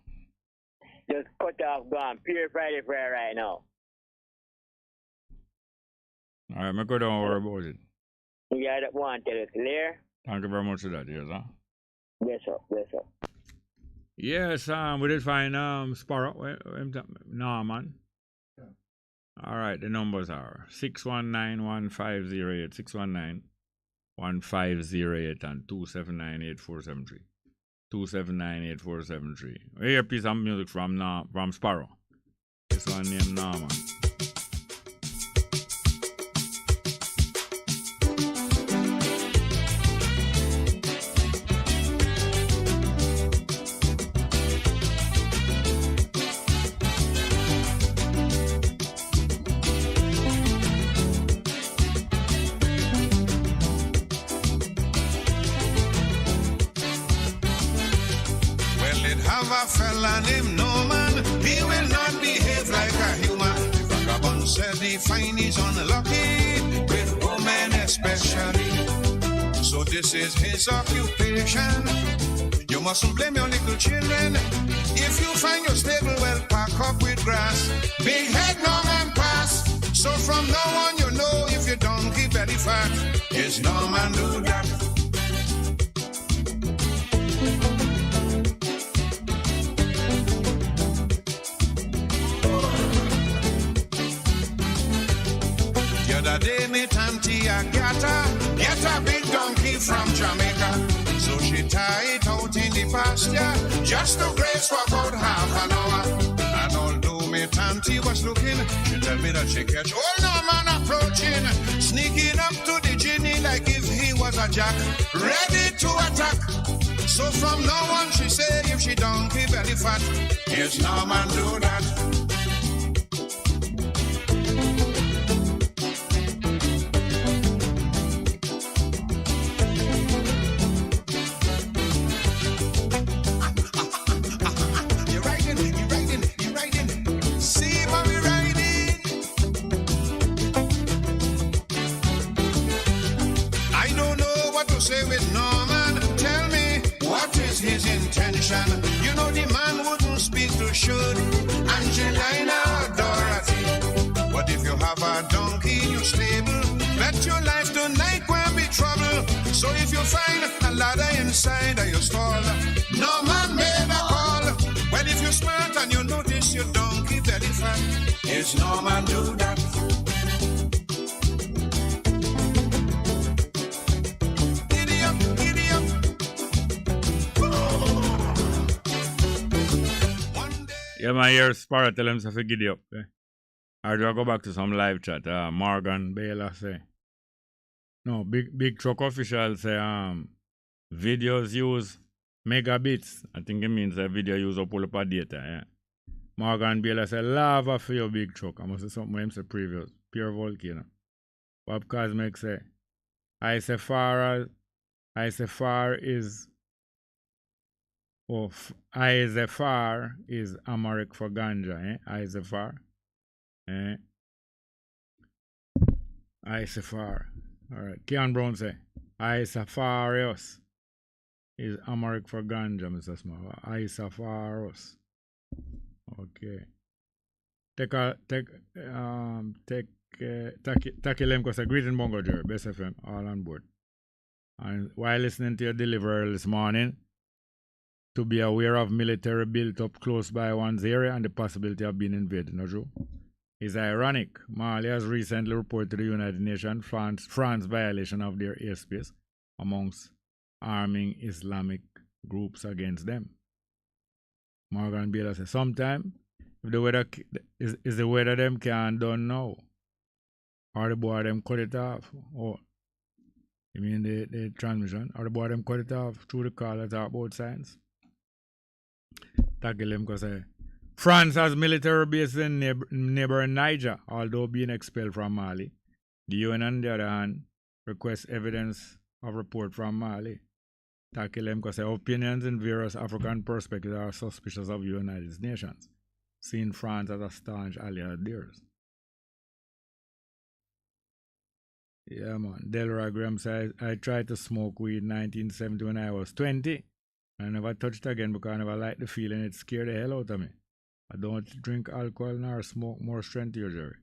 Just cut off, gone. Purify the prayer right now. Alright, me go don't worry about it. Yeah, that one tell it clear. Thank you very much for that, yes, sir. Yes, sir. Yes, we did find Sparrow. No, man. Alright, the numbers are 619-1508, 619-1508 and 279-8473. 279-8473. We hear a piece of music from Sparrow. This one named Norman. A fella named Norman, he will not behave like a human. The vagabond said he find he's unlucky, with women especially. So this is his occupation. You mustn't blame your little children. If you find your stable well packed up with grass, big head Norman pass. So from now on you know if your donkey belly fat, is Norman do that. The day me tanty get a big donkey from Jamaica. So she tie it out in the pasture, just to graze for about half an hour. And although me tanty was looking, she tell me that she catch old Norman approaching, sneaking up to the genie like if he was a jack, ready to attack. So from now on she say if she donkey belly fat, yes Norman do that. You know the man wouldn't speak to should Angelina or Dorothy. But if you have a donkey in your stable, bet your life tonight won't be trouble. So if you find a ladder inside of your stall, no man made a call. Well, if you're smart and you notice your donkey belly fat, yes, no man do that. Yeah, my ear Sparrow tell him to giddy up. Or do I go back to some live chat? Morgan Baylor say. No, big truck official say videos use megabits. I think it means a video use up all of data, yeah. Morgan Baylor say lava for your big truck. I must say something him say previous. Pure volcano. Bob Cosmic say I say far is of Isafar is Amharic for ganja, Isafar. Isafar. Alright. Keon Brown say Isafarius is Amharic for ganja, Mr. Small. Isafarus. Okay. Takilemko say greeting Bongo Jerry, Bess FM, all on board. And while listening to your delivery this morning, to be aware of military built up close by one's area and the possibility of being invaded, no true? It's ironic. Mali has recently reported to the United Nations France violation of their airspace amongst arming Islamic groups against them. Morgan Baylor says, sometime if the weather is the weather them can't done now. Or the boy them cut it off. Oh, you mean the transmission? Or the boy them cut it off through the call at both sides? Takilemko say France has military bases in neighboring Niger, although being expelled from Mali. The UN, on the other hand, requests evidence of report from Mali. Takilemko say opinions in various African perspectives are suspicious of the United Nations, seeing France as a staunch ally of theirs. Yeah, man. Delroy Graham says, I tried to smoke weed in 1970 when I was 20. I never touched it again because I never liked the feeling. It scared the hell out of me. I don't drink alcohol nor smoke more strength usually.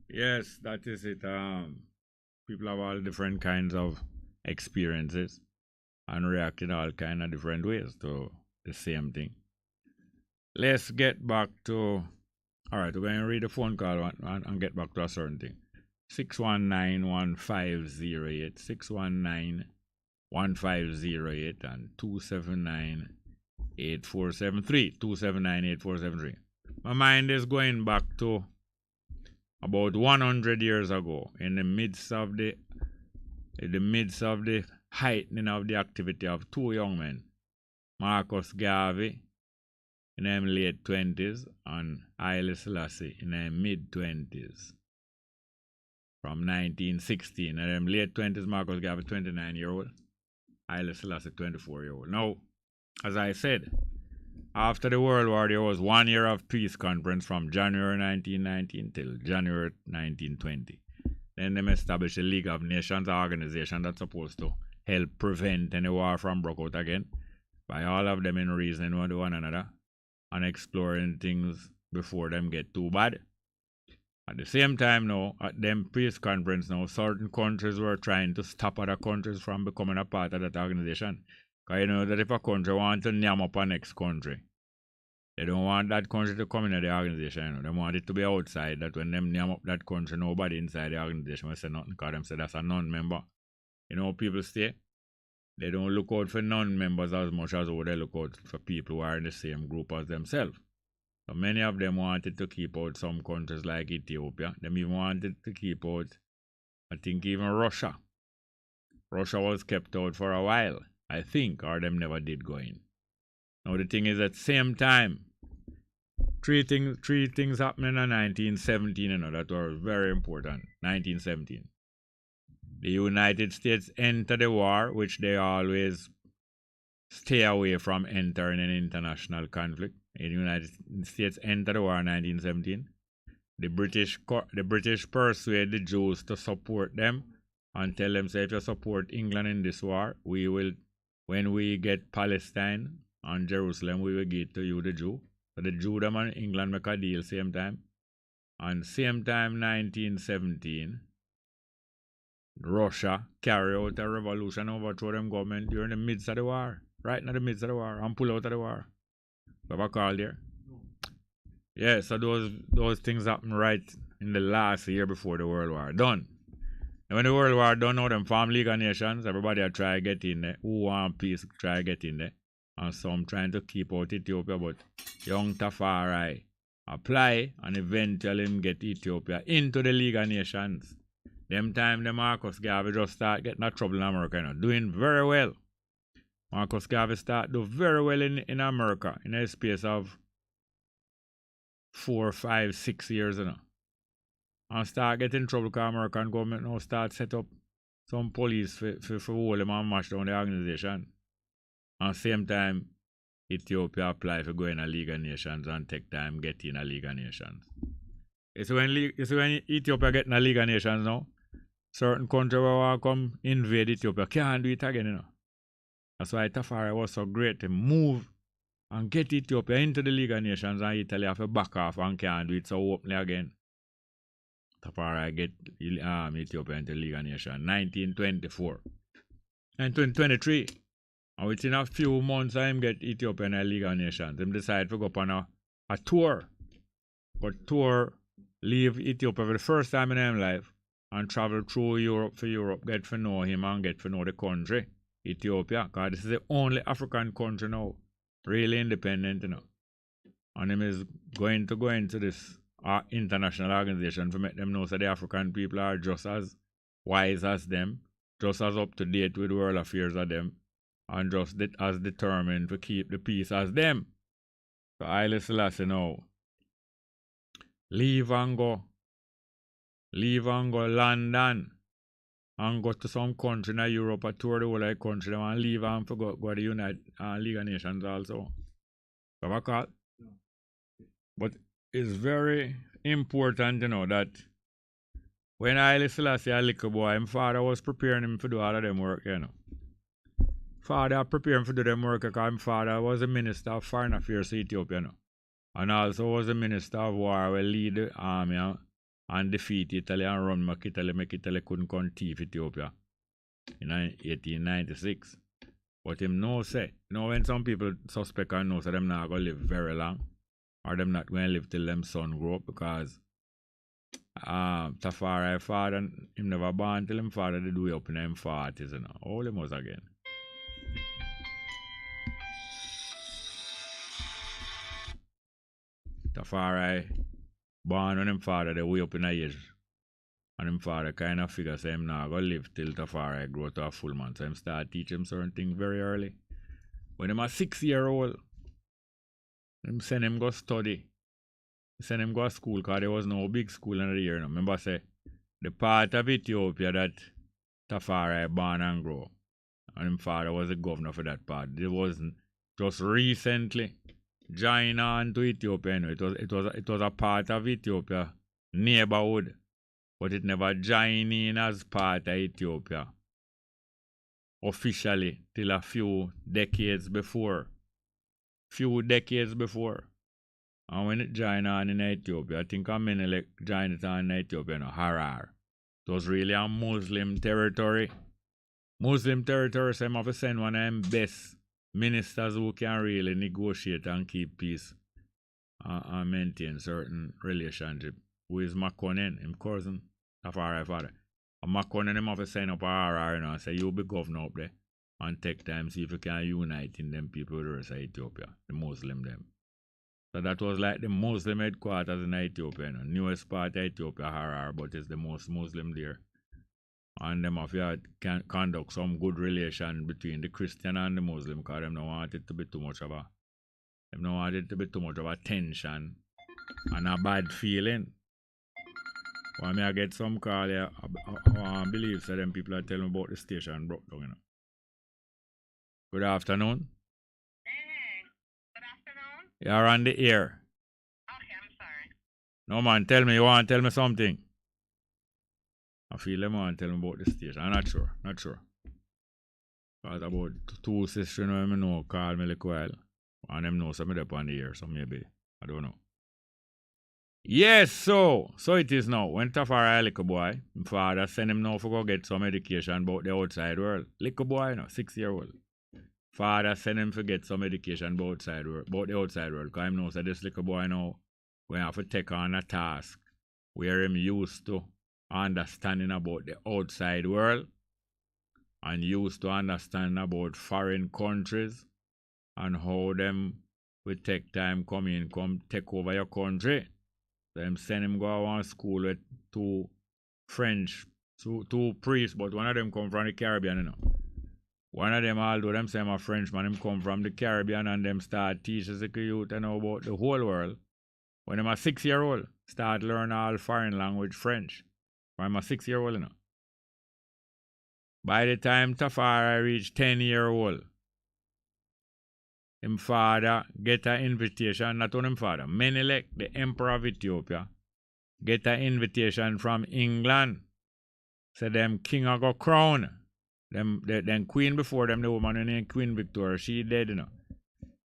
Yes, that is it. People have all different kinds of experiences and react in all kind of different ways to the same thing. Let's get back to... Alright, we're going to read the phone call and get back to a certain thing. 619-1508, 619-1508 and 279-8473, 279-8473. My mind is going back to about 100 years ago, in the midst of the heightening of the activity of two young men, Marcus Garvey in their late 20s and Haile Selassie in their mid 20s. From 1916, in them late 20s, Marcus Garvey 29-year-old, Haile Selassie 24-year-old. Now, as I said, after the World War, there was 1 year of peace conference from January 1919 till January 1920. Then they established the League of Nations, an organization that's supposed to help prevent any war from break out again, by all of them in reasoning with one another and exploring things before them get too bad. At the same time now, at them peace conference now, certain countries were trying to stop other countries from becoming a part of that organization. Because you know that if a country wants to name up a next country, they don't want that country to come into the organization. You know. They want it to be outside, that when them name up that country, nobody inside the organization will say nothing because them say that's a non-member. You know, people stay. They don't look out for non-members as much as they look out for people who are in the same group as themselves. So many of them wanted to keep out some countries like Ethiopia. Them even wanted to keep out, I think, even Russia. Russia was kept out for a while, I think, or them never did go in. Now the thing is, at the same time, three things happened in 1917, you know, that were very important. 1917. The United States entered the war, which they always stay away from entering an international conflict. The United States entered the war in 1917. The British persuaded the Jews to support them and tell them, say, if you support England in this war, we will, when we get Palestine and Jerusalem, we will give to you, the Jew. So the Jew them and England make a deal same time. And same time, 1917, Russia carry out a revolution, overthrow them government during the midst of the war. Right in the midst of the war, and pull out of the war. Have a call there? Yeah, so those things happen right in the last year before the World War done. And when the World War done, now them form League of Nations, everybody try to get in there. Who want peace, try to get in there. And some trying to keep out Ethiopia, but young Tafari apply and eventually get Ethiopia into the League of Nations. Them time the Marcus Garvey just start getting a trouble in America, you know, doing very well. Marcus Garvey start do very well in America in a space of 4, 5, 6 years, you know. And start getting trouble because American government now start set up some police for hold them and mash down the organization. At the same time, Ethiopia apply for going to League of Nations and take time get in a League of Nations. It's when Ethiopia get in a League of Nations now, certain country will come invade Ethiopia can't do it again, you know. That's why Tafari was so great to move and get Ethiopia into the League of Nations, and Italy have to back off and can't do it so openly again. Tafari get Ethiopia into the League of Nations 1924 and 2023. And within a few months, I get Ethiopia in the League of Nations. They decide to go up on a tour. But tour, leave Ethiopia for the first time in their life and travel through Europe, get to know him and get to know the country, Ethiopia. Because this is the only African country now, really independent, you know. And him is going to go into this international organization to make them know that the African people are just as wise as them, just as up to date with world affairs as them, and just as determined to keep the peace as them. So Haile Selassie now, leave and go London and go to some country in Europe or tour the whole of the country and leave and go to the United League of Nations also. Have a call? But it's very important, you know, that when Haile Selassie a little boy, my father was preparing him to do all of them work, you know. Father prepared him to do them work because my father was a minister of foreign affairs in Ethiopia, you know. And also was a minister of war who lead the army and defeat Italy and run make Italy couldn't come thief Ethiopia in 1896. But him know say, you know, when some people suspect and know say them not going to live very long, or them not going to live till them son grow up, because Tafari father, him never born till him father they do it up in them 40s, you know. All him was again. Tafari born when him father they way up in a age. And him father kind of figure say him now go live till Tafari grow to a full man. So him start teach him certain things very early. When him a 6-year-old, him send him go study. Send him go to school because there was no big school in the year. No. Remember say the part of Ethiopia that Tafari born and grow. And him father was the governor for that part. It wasn't just recently join on to Ethiopia. You know. It was a part of Ethiopia neighborhood, but it never joined in as part of Ethiopia officially till a few decades before. And when it joined on in Ethiopia, I think Menelik joined it on in Ethiopia, no, Harar. It was really a Muslim territory. So I'm have to send one of them best ministers who can really negotiate and keep peace and maintain certain relationship. Who is Makonnen, him cousin, Tafari father. And Makonnen him have to send up a RR, you know, and say you be governor up there and take time see if you can unite in them people with the rest of Ethiopia, the Muslim them. So that was like the Muslim headquarters in Ethiopia, you know, newest part of Ethiopia, Harar, but it's the most Muslim there. And them have to conduct some good relation between the Christian and the Muslim because them don't want it to be too much of a tension and a bad feeling. When I get some call here, I believe so them people are telling me about the station broke down, you know. Good afternoon. You're on the air. Okay, I'm sorry. No man, tell me, you want to tell me something? I feel them want to tell me about the station. I'm not sure. Because about 2 sisters I know call me like a while. And them know something up on the air, so maybe, I don't know. Yes, so it is now. When Tafari little boy, my father send him now for go get some education about the outside world. Little boy, you know, 6-year-old. Father send him to get some education about the outside world. Because I know that this little boy now we have to take on a task where him used to understanding about the outside world and used to understand about foreign countries and how them will take time come take over your country. So them send him go to school with two priests, but one of them come from the Caribbean, you know. One of them, although them say I'm a Frenchman, him come from the Caribbean and them start teaching the youth and know about the whole world. When I'm a 6-year-old, start learn all foreign language French. When I'm a 6-year-old, you know. By the time Tafari reached 10-year-old, him father get an invitation, not only him father, Menelik, the emperor of Ethiopia, get an invitation from England. So them king a go crown. Them queen before them, the woman named Queen Victoria, she dead, you know.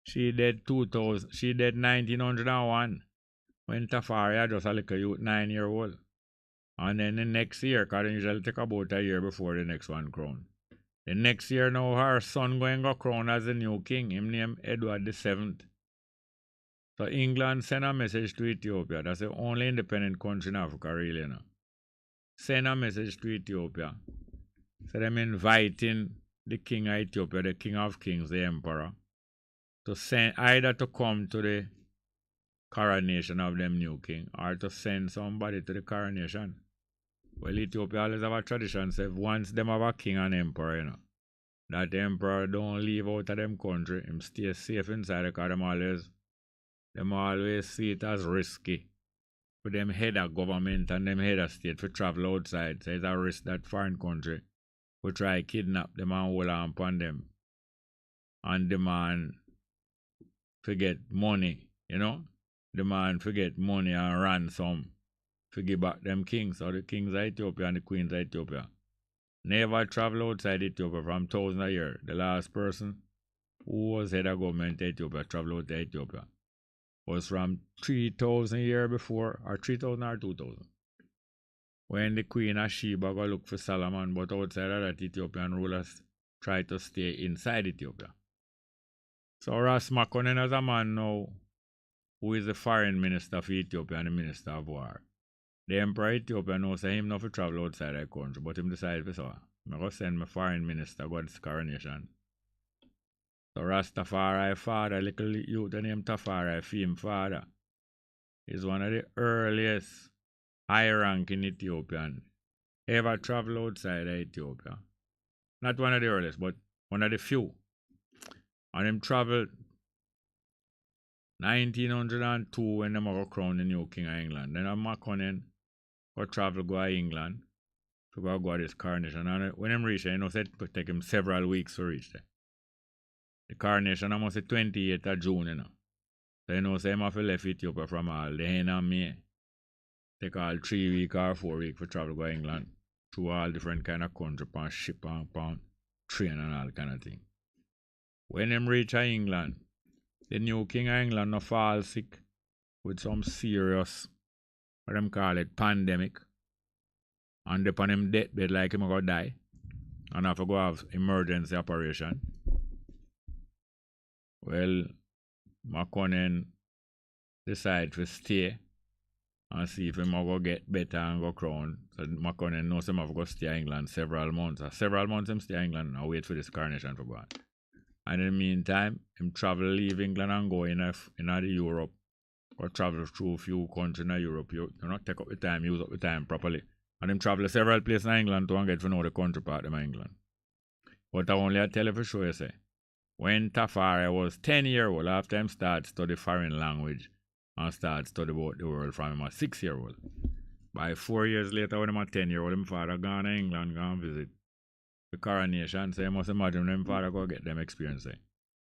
She dead 1901. When Tafari just a little youth, 9-year-old. And then the next year, because they usually take about a year before the next one crown. The next year now, her son going to crown as the new king. Him named Edward VII. So England send a message to Ethiopia. That's the only independent country in Africa, really, you know. Send a message to Ethiopia. So them inviting the king of Ethiopia, the king of kings, the emperor, to send either to come to the coronation of them new king or to send somebody to the coronation. Well, Ethiopia always have a tradition, say once them have a king and emperor, you know, that the emperor don't leave out of them country, him stay safe inside because them always see it as risky for them head of government and them head of state to travel outside. So it's a risk that foreign country will try kidnap them and hold on upon them and demand to get money, you know, demand to get money and ransom to give back them kings, or the kings of Ethiopia and the queens of Ethiopia. Never travel outside Ethiopia from thousands a year. The last person who was head of government of Ethiopia traveled out to Ethiopia was from 3,000 years before, or 3,000 or 2,000. When the Queen of Sheba go look for Solomon, but outside of that, Ethiopian rulers try to stay inside Ethiopia. So Ras Makonnen as a man now, who is the foreign minister for Ethiopia and the minister of war. The emperor of Ethiopia knows that him not to travel outside the country, but him decided to say, I'm going to send my foreign minister go to this coronation. So Rastafari father, little youth named Tafari, him father, is one of the earliest high-ranking Ethiopian ever travel outside of Ethiopia. Not one of the earliest, but one of the few. And him traveled 1902 when they go crown the new king of England. Then Makonnen go travel go to England to go to this coronation. And when him reach there, you know, it take him several weeks to reach there. The coronation almost the 28th of June, you know. So you know, say him have to left Ethiopia from all the end of May. Take all 3 weeks or 4 weeks for travel go to England. Through all different kind of country, on ship, on train and all kind of thing. When him reach England, the new king of England no fall sick with some serious, what them call it, pandemic. And upon him deathbed like him go die. And have to go have emergency operation. Well, Makonnen decide to stay and see if him go get better and go crown. So Makonnen knows him have to go stay in England several months. Several months him stay in England and wait for this coronation to go on. And in the meantime, him travel leave England and go in Europe. Or travel through a few countries in Europe. You know, take up the time, use up the time properly. And him travel several places in England to get to know the country part of England. But I only tell you for sure, you say, when Tafari was 10 years old, after him start study foreign language and start study about the world from him a 6-year-old. By 4 years later, when him a 10-year-old, him father gone to England, gone visit the coronation. So you must imagine them father go get them experience.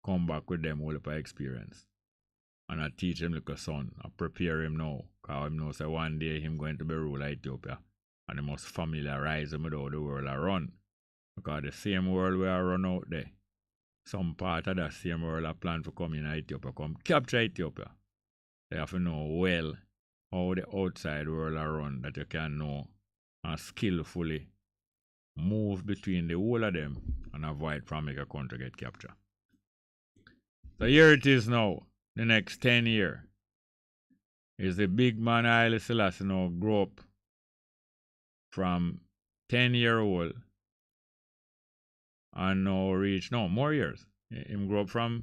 Come back with them all up experience. And I teach him like a son. I prepare him now. Because him knows that one day him going to be ruler Ethiopia. And he must familiarize him with how the world I run. Because the same world where I run out there, some part of that same world I plan to come in Ethiopia, come capture Ethiopia. They have to know well how the outside world I run, that you can know and skillfully move between the whole of them and avoid from make a country get captured. So here it is now. The next 10 years is the big man Haile Selassie now grow up from 10-year-old and now reach, no, more years. Him grow up from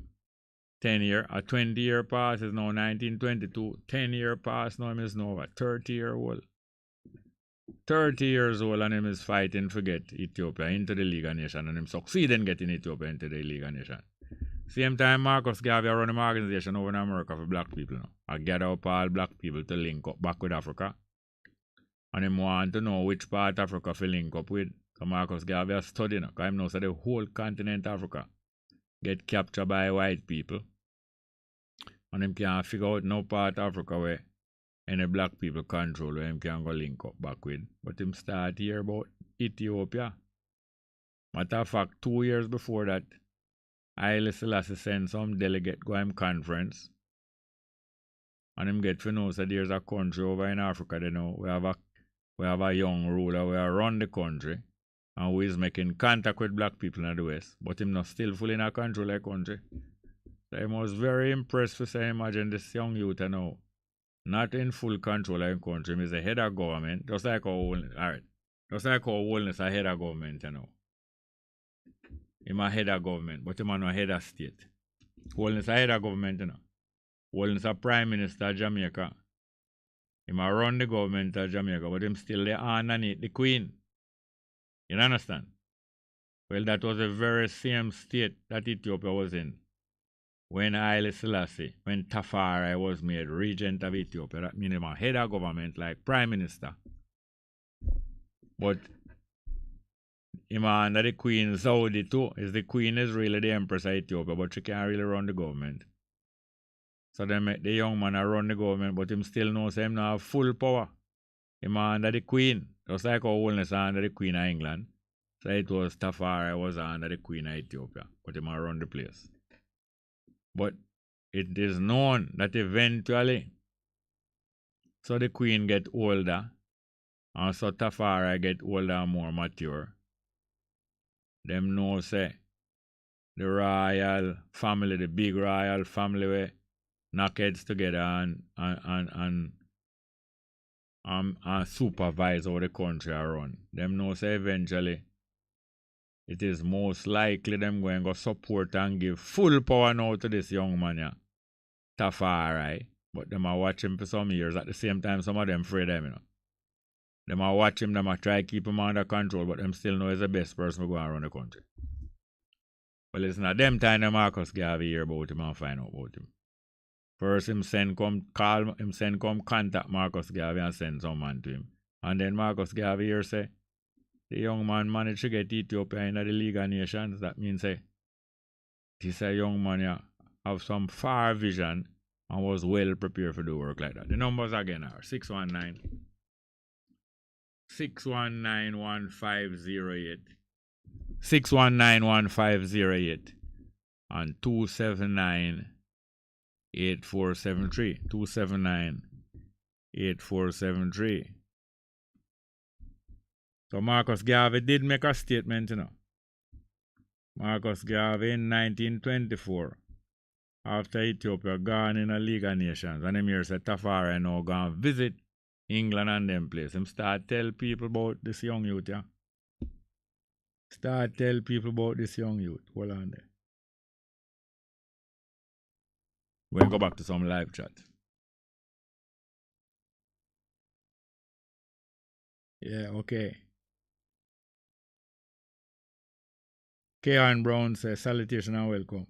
10 year, a 20-year pass is now 1922, 10-year pass now him is now a 30-year-old. 30 years old and him is fighting to get Ethiopia into the League of Nations and him succeed in getting Ethiopia into the League of Nations. Same time Marcus Garvey run an organization over in America for black people now. I gather up all black people to link up back with Africa. And him want to know which part of Africa to link up with. So Marcus Garvey has studied now, because he knows that the whole continent of Africa get captured by white people And him can't figure out no part of Africa where any black people control where him can go link up back with. But him start here about Ethiopia. Matter of fact, 2 years before that, Haile Selassie sent some delegate go him conference. And him get to know that there's a country over in Africa, you know, we have a young ruler who run the country and who is making contact with black people in the West, but him not still fully in a control of the country. So I was very impressed to say, imagine this young youth now, not in full control of the country, he's a head of government, just like our Wellness a head of government, you know. He's a head of government, but he's not a head of state. Wellness a head of government, you know. Wellness a prime minister of Jamaica. He might run the government of Jamaica, but him still there underneath the Queen. You understand? Well, that was the very same state that Ethiopia was in when Haile Selassie, when Tafari was made regent of Ethiopia. That means he was head of government like prime minister. But he was under the Queen Saudi too. The Queen is really the Empress of Ethiopia, but she can't really run the government. So they make the young man run the government, but him still knows him now have full power. Him under the Queen, just like our Wellness under the Queen of England. So it was Tafari was under the Queen of Ethiopia, but him run the place. But it is known that eventually, so the Queen get older, and so Tafari get older and more mature. Them know say the royal family, the big royal family way, knock heads together and supervise how the country run. Them know say eventually it is most likely them going to go support and give full power now to this young man here, Tafari. But them are watch him for some years. At the same time, some of them afraid of him, you know. Them are watch him, them are try to keep him under control, but them still know he's the best person to go and run the country. Well, it's not them time the Marcus Garvey hear about him and find out about him. First him come contact Marcus Garvey and send some man to him. And then Marcus Garvey here say, the young man managed to get Ethiopia in the League of Nations. That means say, this a young man here have some far vision and was well prepared for the work like that. The numbers again are 619-1508, 619-1508, and 279-8473, 279-8473. So Marcus Garvey did make a statement, you know. Marcus Garvey in 1924, after Ethiopia gone in a League of Nations, and him here said Tafari now go and visit England and them place. Him start tell people about this young youth, yeah. Start tell people about this young youth. Hold on there. We'll go back to some live chat. Yeah, okay. Keon Brown says, salutation and welcome.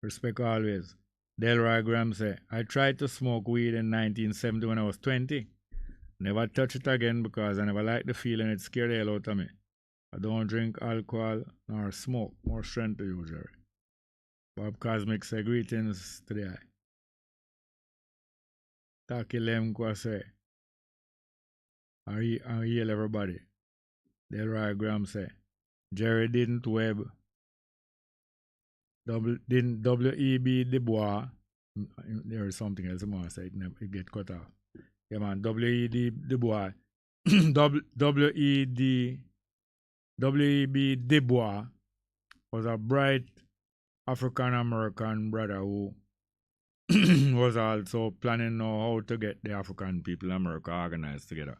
Respect always. Delroy Graham says, I tried to smoke weed in 1970 when I was 20. Never touch it again because I never liked the feeling. It scared the hell out of me. I don't drink alcohol nor smoke. More strength to you, Jerry. Bob Cosmic says, greetings to the eye. Taki Lemkwa say, I heal everybody. Delroy Graham say, Jerry didn't web. Didn't W.E.B. Du Bois. There is something else I want to say. It get cut off. Yeah, man. W.E.B. Du Bois. W.E.B. Du Bois was a bright African-American brother who was also planning how to get the African people in America organized together.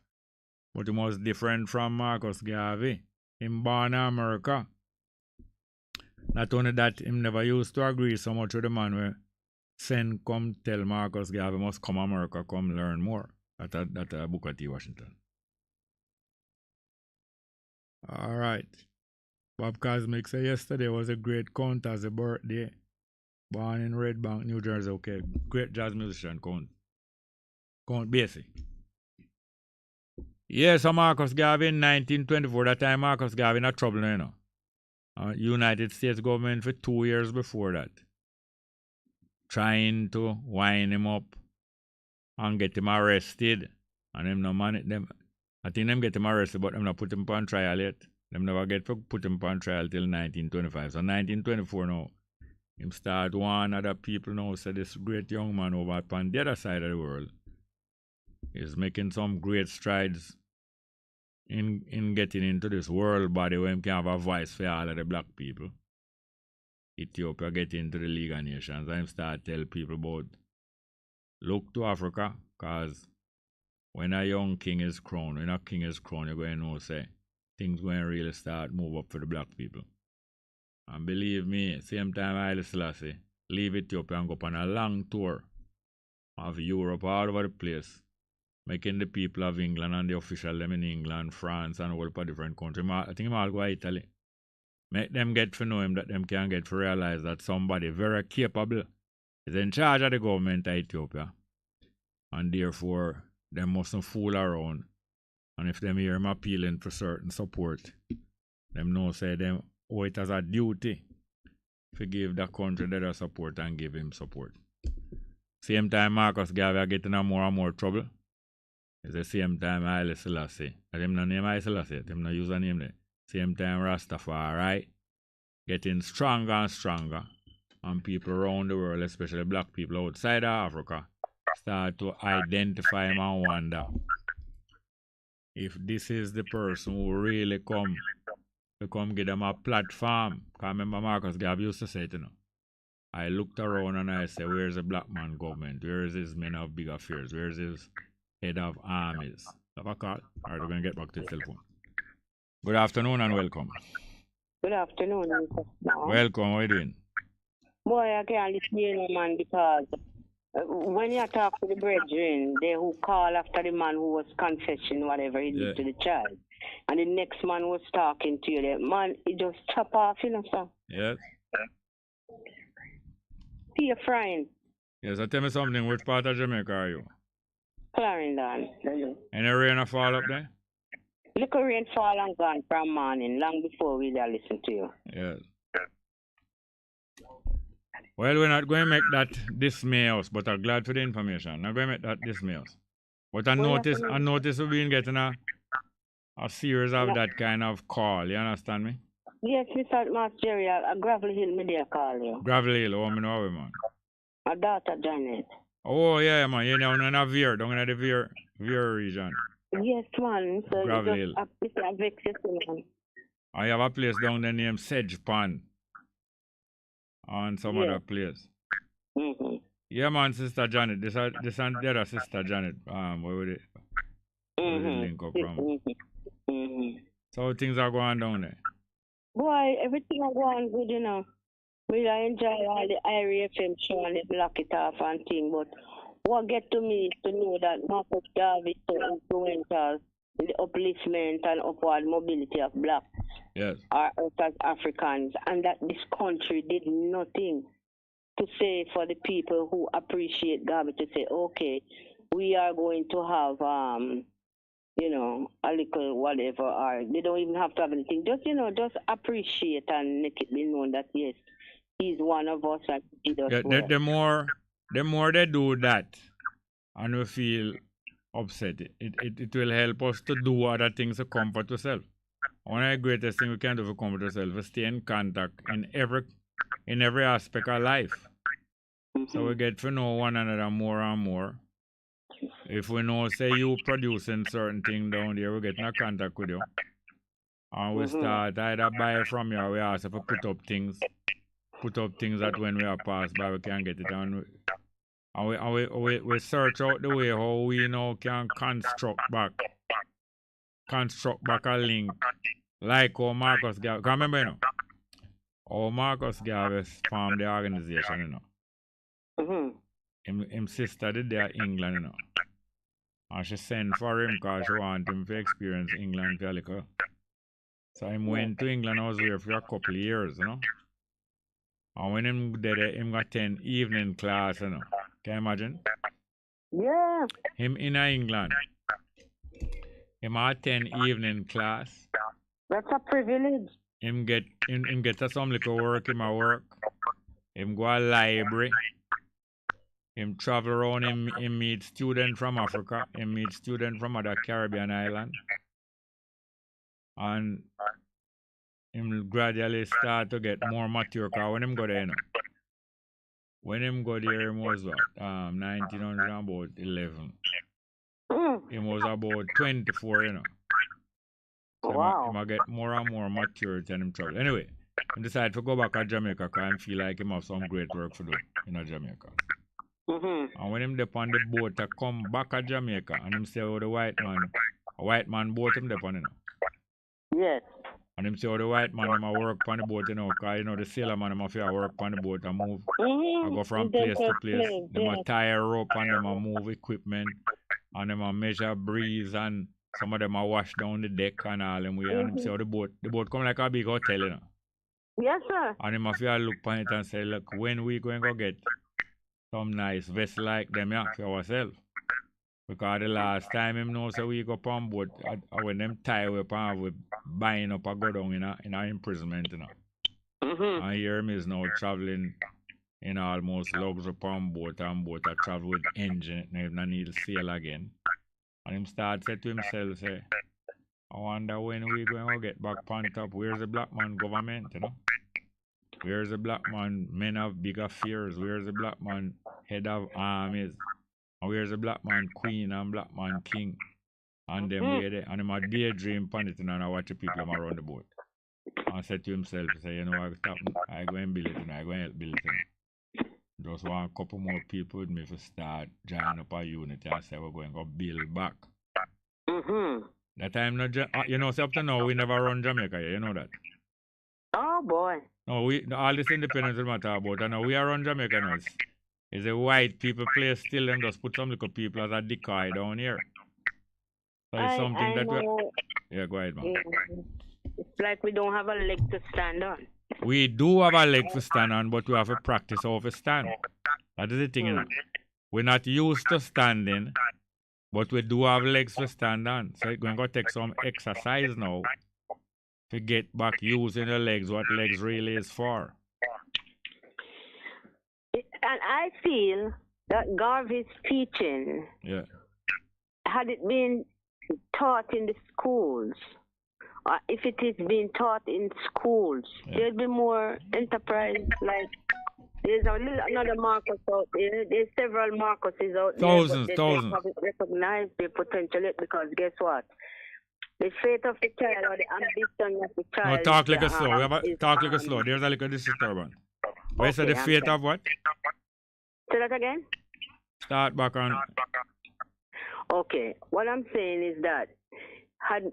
But he was different from Marcus Garvey. Him born in America. Not only that, him never used to agree so much with the man where send come tell Marcus Garvey must come America, come learn more. That Booker T. Washington. Alright. Bob Cosmic said yesterday was a great count as a birthday. Born in Red Bank, New Jersey. Okay. Great jazz musician, Count Basie. Yes, so Marcus Garvey in 1924. That time Marcus Garvey in trouble, you know. United States government for 2 years before that. trying to wind him up and get him arrested. And them no man them. I think them get him arrested, but them not put him on trial yet. Them never get to put him on trial till 1925. So 1924 now, him start one other people now say this great young man over on the other side of the world is making some great strides in getting into this world body where him can have a voice for all of the black people. Ethiopia get into the League of Nations and him start tell people about look to Africa, cause when a young king is crowned, you're going to know say things going to really start move up for the black people. And believe me, same time Haile Selassie leave Ethiopia and go on a long tour of Europe all over the place, making the people of England and the official them in England, France, and all of different countries. I think him all go to Italy. Make them get to know him, that them can get to realize that somebody very capable is in charge of the government of Ethiopia. And therefore, they mustn't fool around. And if them hear him appealing for certain support, them know say them owe it as a duty to give the country their support and give him support. Same time Marcus Garvey getting in more and more trouble. It's the same time Haile Selassie. And them no name Haile Selassie, them no use a name there. Same time Rastafari getting stronger and stronger. And people around the world, especially black people outside of Africa, start to identify him and wonder if this is the person who really come give them a platform. Because remember Marcus Garvey used to say it, I looked around and I said, where's the black man government? Where is his men of big affairs? Where is his head of armies? Have a call? Alright, we're going to get back to the telephone. Good afternoon and welcome. Good afternoon, Mr. Welcome, how are you doing? Boy, I can't listen to you, man, because when you talk to the brethren, they who call after the man who was confessing whatever he did to the child, and the next man was talking to you, that man, he just chop off, sir. Yes. See your friend. Yes, so tell me something, which part of Jamaica are you? Clarendon. Any rain fall up there? Little rain fall and gone from morning, long before we listen to you. Yes. Well, we're not going to make that dismay us, but I'm glad for the information. Not going to make that dismay us. But I notice we've been getting a series of that kind of call. You understand me? Yes, Mr. Master Jerry, a Gravel Hill media call you. Gravel Hill, oh, I know, man. A daughter, Janet. Oh, yeah, man. You know, in a Veer, down in the Veer region. Yes, man. So Gravel Hill. It's a vexation, man. I have a place down there named Sedge Pond. On some other place. Mm-hmm. Yeah, man, Sister Janet. This and the other Sister Janet. Where would it link up from? Mm-hmm. So things are going down there. Boy, everything are going good, you know. We enjoy all the Irie FM show and they block it off and thing, but what get to me is to know that Marcus Garvey is so influential in the upliftment and upward mobility of blacks. Yes. Or us as Africans, and that this country did nothing to say for the people who appreciate Garvey to say, okay, we are going to have, a little whatever, or they don't even have to have anything. Just appreciate and make it be known that, yes, he's one of us and he does well. The more they do that, and we feel upset, it will help us to do other things to comfort ourselves. One of the greatest things we can do for comfort ourselves is stay in contact in every aspect of life. Mm-hmm. So we get to know one another more and more. If we know, say, you producing certain thing down there, we get in contact with you. And we start either buy from you or we ask if we put up things that when we are passed by, we can get it done. And we search out the way how we now can construct back a link. Like how Marcus Garvey, remember, how Marcus Garvey formed the organization, Him sister did there in England, And she sent for him because she wanted him to experience England for a little. So him went to England, I was there for a couple of years, And when him did it, him got 10 evening class, Can you imagine? Yeah. Him in England. Him had 10 evening class. That's a privilege. Him get some little work, him a work. Him go a library. Him travel around, him meet students from Africa, him meet students from other Caribbean islands. And him gradually start to get more mature, because when him go there, you know, when him go there, him was what? 1911. Him was about 24, you know. So Wow. him get more and more maturity and him travel. Anyway, he decided to go back to Jamaica because I feel like him have some great work to do in Jamaica. And when him dep on the boat to come back to Jamaica and him say, oh, a white man boat him dep on, you know. Yes. And him say, oh, the white man him a work on the boat, you know, because, you know, the sailor man him have to work on the boat and move. And go from place to place. Them a tie a rope and them a move equipment. And them a measure breeze and some of them a wash down the deck and all them way. And him say, oh, the boat come like a big hotel, you know. Yes, sir. And him have to look on it and say, look, when we going to get some nice vessel like them, yeah, for ourselves. Because the last time him know so we go on boat, when them tie we up, we buying up a go down in a imprisonment, you know. And here him is now traveling in almost luxury on boat I travel with engine, and I need to sail again. And him start say to himself, say, I wonder when we going to get back on top, where's the black man government, you know? Where's the black man men have bigger fears? Where's the black man head of armies? And where's the black man queen and black man king? And them way there. And him a daydream on it and I watch the people around the boat. And said to himself, say, you know, I go and build it and I go and help build it. Just want a couple more people with me to start join up a unity and say we're going to build back. That time, you know, so up to now, we never run Jamaica, you know that? Oh, boy. No, all this independence we matter about, and now we are run Jamaica now. It's a white people place still, and just put some little people as a decoy down here. So it's something that we... Yeah, go ahead, man. It's like we don't have a leg to stand on. We do have a leg to stand on, but we have to practice how to stand. That is the thing, you know. We're not used to standing, but we do have legs to stand on. So it's going to take some exercise now to get back using the legs, what legs really is for. And I feel that Garvey's teaching, had it been taught in the schools, if it is being taught in schools, there'd be more enterprise. Like there's another Marcus out there. There's several Marcuses out there. Thousands. They haven't recognized their potential yet, because guess what? The fate of the child or the ambition of the child. No, talk like a slow. Talk like a slow. There's a little disturbance. Where's the fate of what? Say that again? Start back on. Okay. What I'm saying is that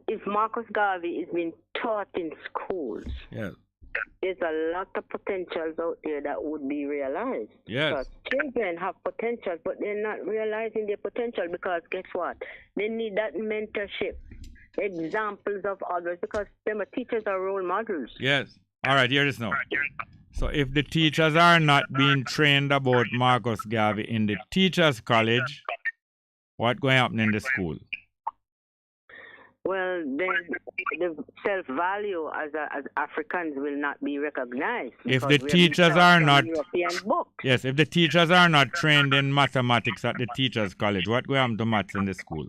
if Marcus Garvey is being taught in schools, there's a lot of potentials out there that would be realized. Because children have potential, but they're not realizing their potential, because guess what? They need that mentorship, examples of others, because them teachers are role models. Yes. All right, hear this now. So if the teachers are not being trained about Marcus Garvey in the teachers' college, what's going to happen in the school? Well, then the self-value as Africans will not be recognized. If the teachers are not, if the teachers are not trained in mathematics at the teachers' college, what going to happen to maths in the school?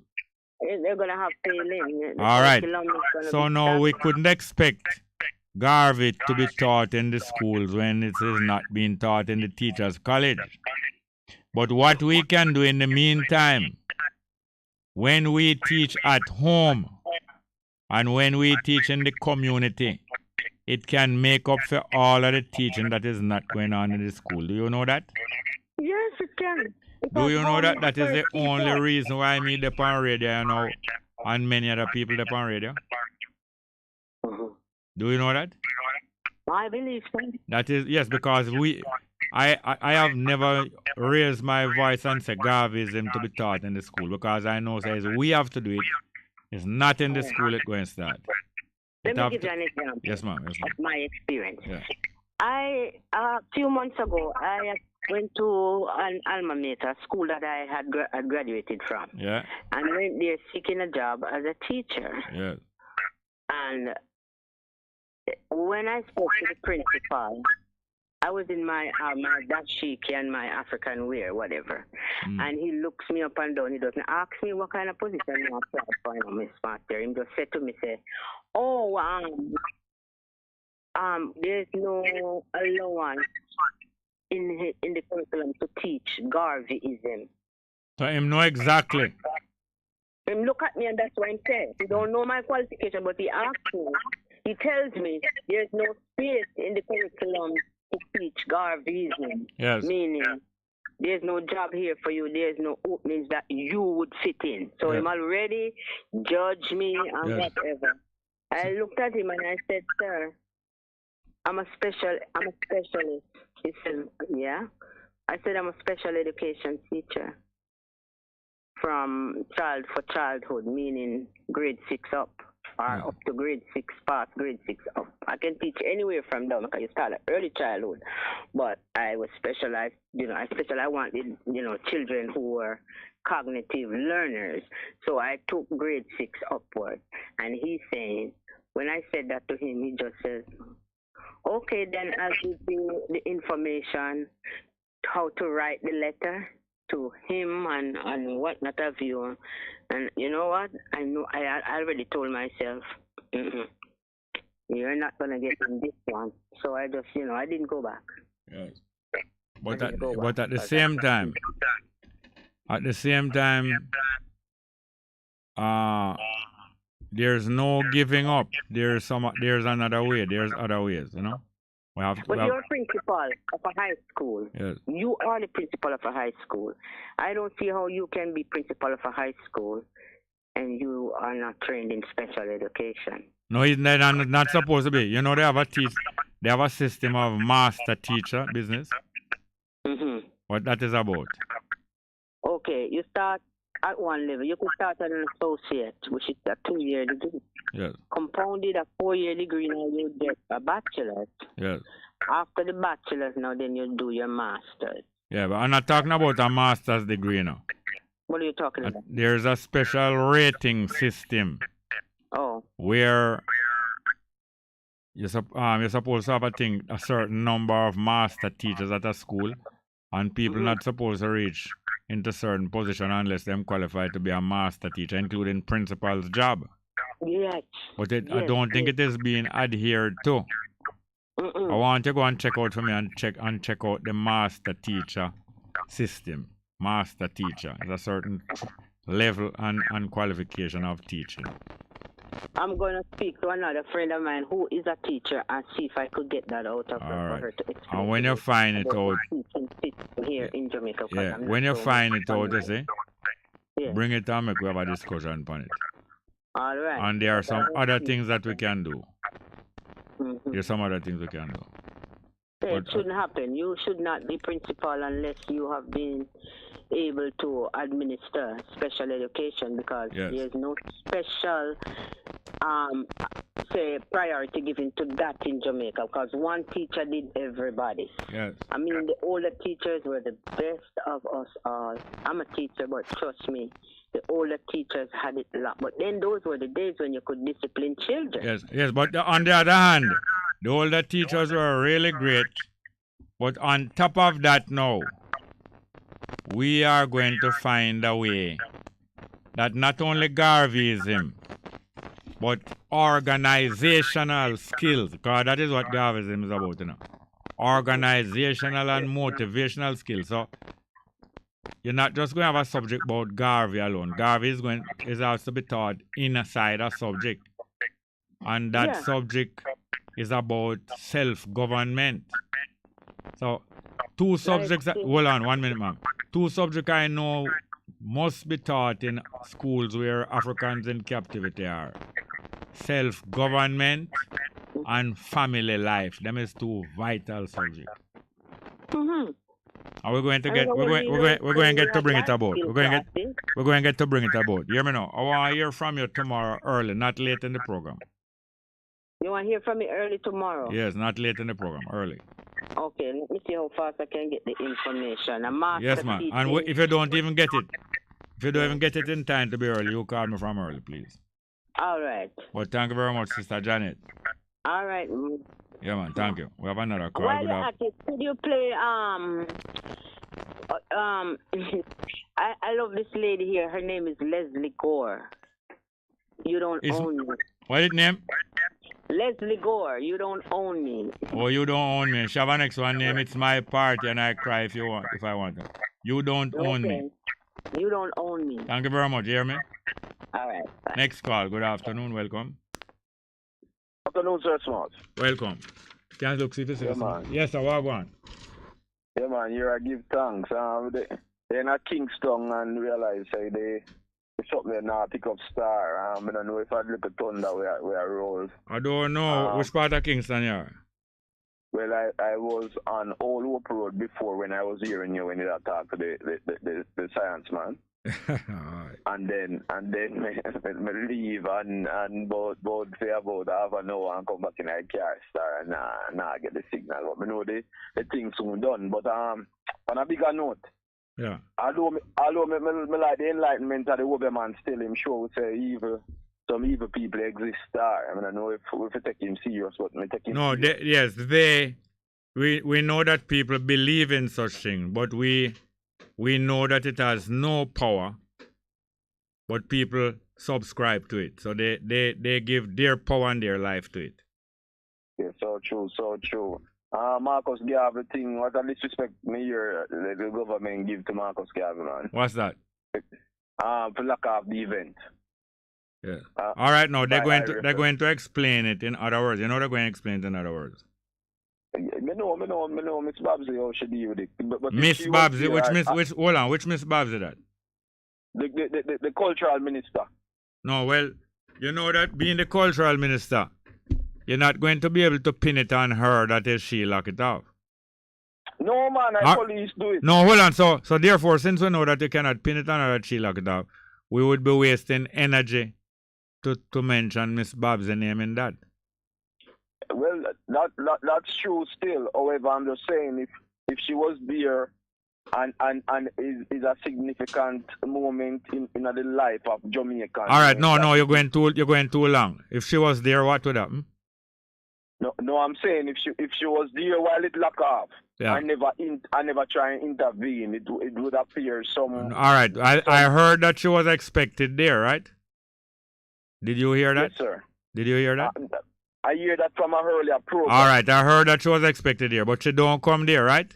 They're going to have failing. All right. So now we couldn't expect Garvey to be taught in the schools when it is not being taught in the teachers' college. But what we can do in the meantime, when we teach at home and when we teach in the community, it can make up for all of the teaching that is not going on in the school. Do you know that? Yes, it can. Do you know that that is the only reason why me up on radio now and many other people up on radio? Do you know that? I believe so. That is, yes, because I have never raised my voice and said Garveyism to be taught in the school, because I know says we have to do it. It's not in the school it's going to start. Let me give you an example. Yes, ma'am. Of my experience. Yeah. A few months ago, I went to an alma mater, school that I had graduated from. Yeah. And went there seeking a job as a teacher. Yeah. And when I spoke to the principal, I was in my dashiki and my African wear, whatever. And he looks me up and down. He doesn't ask me what kind of position I apply for, Miss Master. He just said to me, say, oh, there's no allowance in the curriculum to teach Garveyism. So him know exactly. Him look at me and that's what he says. He don't know my qualification, but he asks me. He tells me there's no space in the curriculum to teach Garveyism. Yes. Meaning there's no job here for you. There's no openings that you would fit in. So him already judge me and whatever. I looked at him and I said, sir, I'm a specialist. He said, yeah. I said, I'm a special education teacher from childhood, meaning grade 6 up. Or up to grade 6, past grade 6 up. I can teach anywhere from down because you start at early childhood. But I was specialized, I wanted, children who were cognitive learners. So I took grade 6 upward. And he's saying, when I said that to him, he just says, okay, then I'll give you the information, how to write the letter to him and what not have you. And you know what? I already told myself, you're not going to get in this one. So I just, I didn't go back. Yes. But at the same time, there's no giving up. There's another way. There's other ways, But you're principal of a high school. Yes. You are the principal of a high school. I don't see how you can be principal of a high school and you are not trained in special education. No, it's not supposed to be. They have a system of master teacher business. Mm-hmm. What that is about? Okay, you start at one level. You could start at an associate, which is a 2-year degree. Yes. Compounded a 4-year degree, now you get a bachelor's. Yes. After the bachelor's, now then you do your master's. Yeah, but I'm not talking about a master's degree now. What are you talking about? There's a special rating system. Oh. Where you're supposed to have a certain number of master teachers at a school, and people not supposed to reach into certain position unless them qualified to be a master teacher, including principal's job. Yes. But I don't think it is being adhered to. I want you to go and check out for me and check out the master teacher system. Master teacher is a certain level and qualification of teaching. I'm going to speak to another friend of mine who is a teacher and see if I could get that out of her, for her to explain. And when you find it out, here in Jamaica. Yeah, when you find it out, bring it on, we have a discussion on it. All right. And there are some other things that we can do. There's some other things we can do. It shouldn't happen. You should not be principal unless you have been able to administer special education, because there's no special priority given to that in Jamaica, because one teacher did everybody. Yes. I mean, the older teachers were the best of us all. I'm a teacher, but trust me, the older teachers had it a lot. But then those were the days when you could discipline children. Yes, but on the other hand, the older teachers were really great. But on top of that now, we are going to find a way that not only Garveyism, but organizational skills, because that is what Garveyism is about, organizational and motivational skills. So you're not just going to have a subject about Garvey alone. Garvey is also to be taught inside a subject. And that subject is about self-government. So, two subjects, hold on 1 minute, ma'am. Two subjects I know must be taught in schools where Africans in captivity are. Self-government and family life. Them is two vital subjects. Mm-hmm. And we're going to get to bring it about. We're going to get to bring it about. You hear me now? I want to hear from you tomorrow early, not late in the program. You want to hear from me early tomorrow? Yes, not late in the program, early. Okay, let me see how fast I can get the information. Yes, ma'am. And if you don't even get it, in time to be early, you call me from early, please. All right. Well, thank you very much, Sister Janet. All right. Yeah, man. Thank you. We have another call. While Good you're afternoon. at it, could you play I love this lady here. Her name is Leslie Gore. You don't own me. What is name? Leslie Gore. You don't own me. Oh, you don't own me. She have a next one name. It's my party, and I cry if I want to. You don't own me. You don't own me. Thank you very much. Hear me? All right. Bye. Next call. Good afternoon. Welcome. Afternoon, sir, Smart. Welcome. Can you look see this? Yeah, man. Yes, sir. What one? Yeah, man. Here I give thanks. They're in a Kingston and realize they something they not pick up star. I don't know if I'd look at Thunder where I roll. I don't know. Which part of Kingston you are? Well, I was on Old Hope Road before when I was hearing you when you talk to the science man. And then me leave and both say about half an hour and come back in a car star and nah get the signal. But me know the thing soon done. But on a bigger note, yeah. Although me like the enlightenment of the Wobeman still him sure we say some evil people exist there. I mean I know if we take him serious, but me take him serious. We know that people believe in such things, but we know that it has no power, but people subscribe to it. So they give their power and their life to it. Yeah, so true. Marcus Garvey thing, what a disrespect me here the government give to Marcus Garvey, man. What's that? For lack of the event. Yeah. All right, now they're going to explain it in other words. You know they're going to explain it in other words. Me know, Miss Babsy, how she deal with it. But Miss Babsy, which Miss Babsy that? The cultural minister. No, well, you know that being the cultural minister, you're not going to be able to pin it on her that is she lock it off. No, man, police do it. No, hold on. So therefore, since we know that you cannot pin it on her that she lock it off, we would be wasting energy to mention Miss Bab's name in that. Well, that's true still. However, I'm just saying if she was there and is a significant moment in the life of Jamaica. All right, no, you're going too long. If she was there, what would happen? No, I'm saying if she was there while it lock off, yeah. I never try and intervene. It would appear some. All right, I heard that she was expected there, right? Did you hear that? Yes, sir. Did you hear that? I hear that from a earlier program. All right, I heard that she was expected there, but she don't come there, right?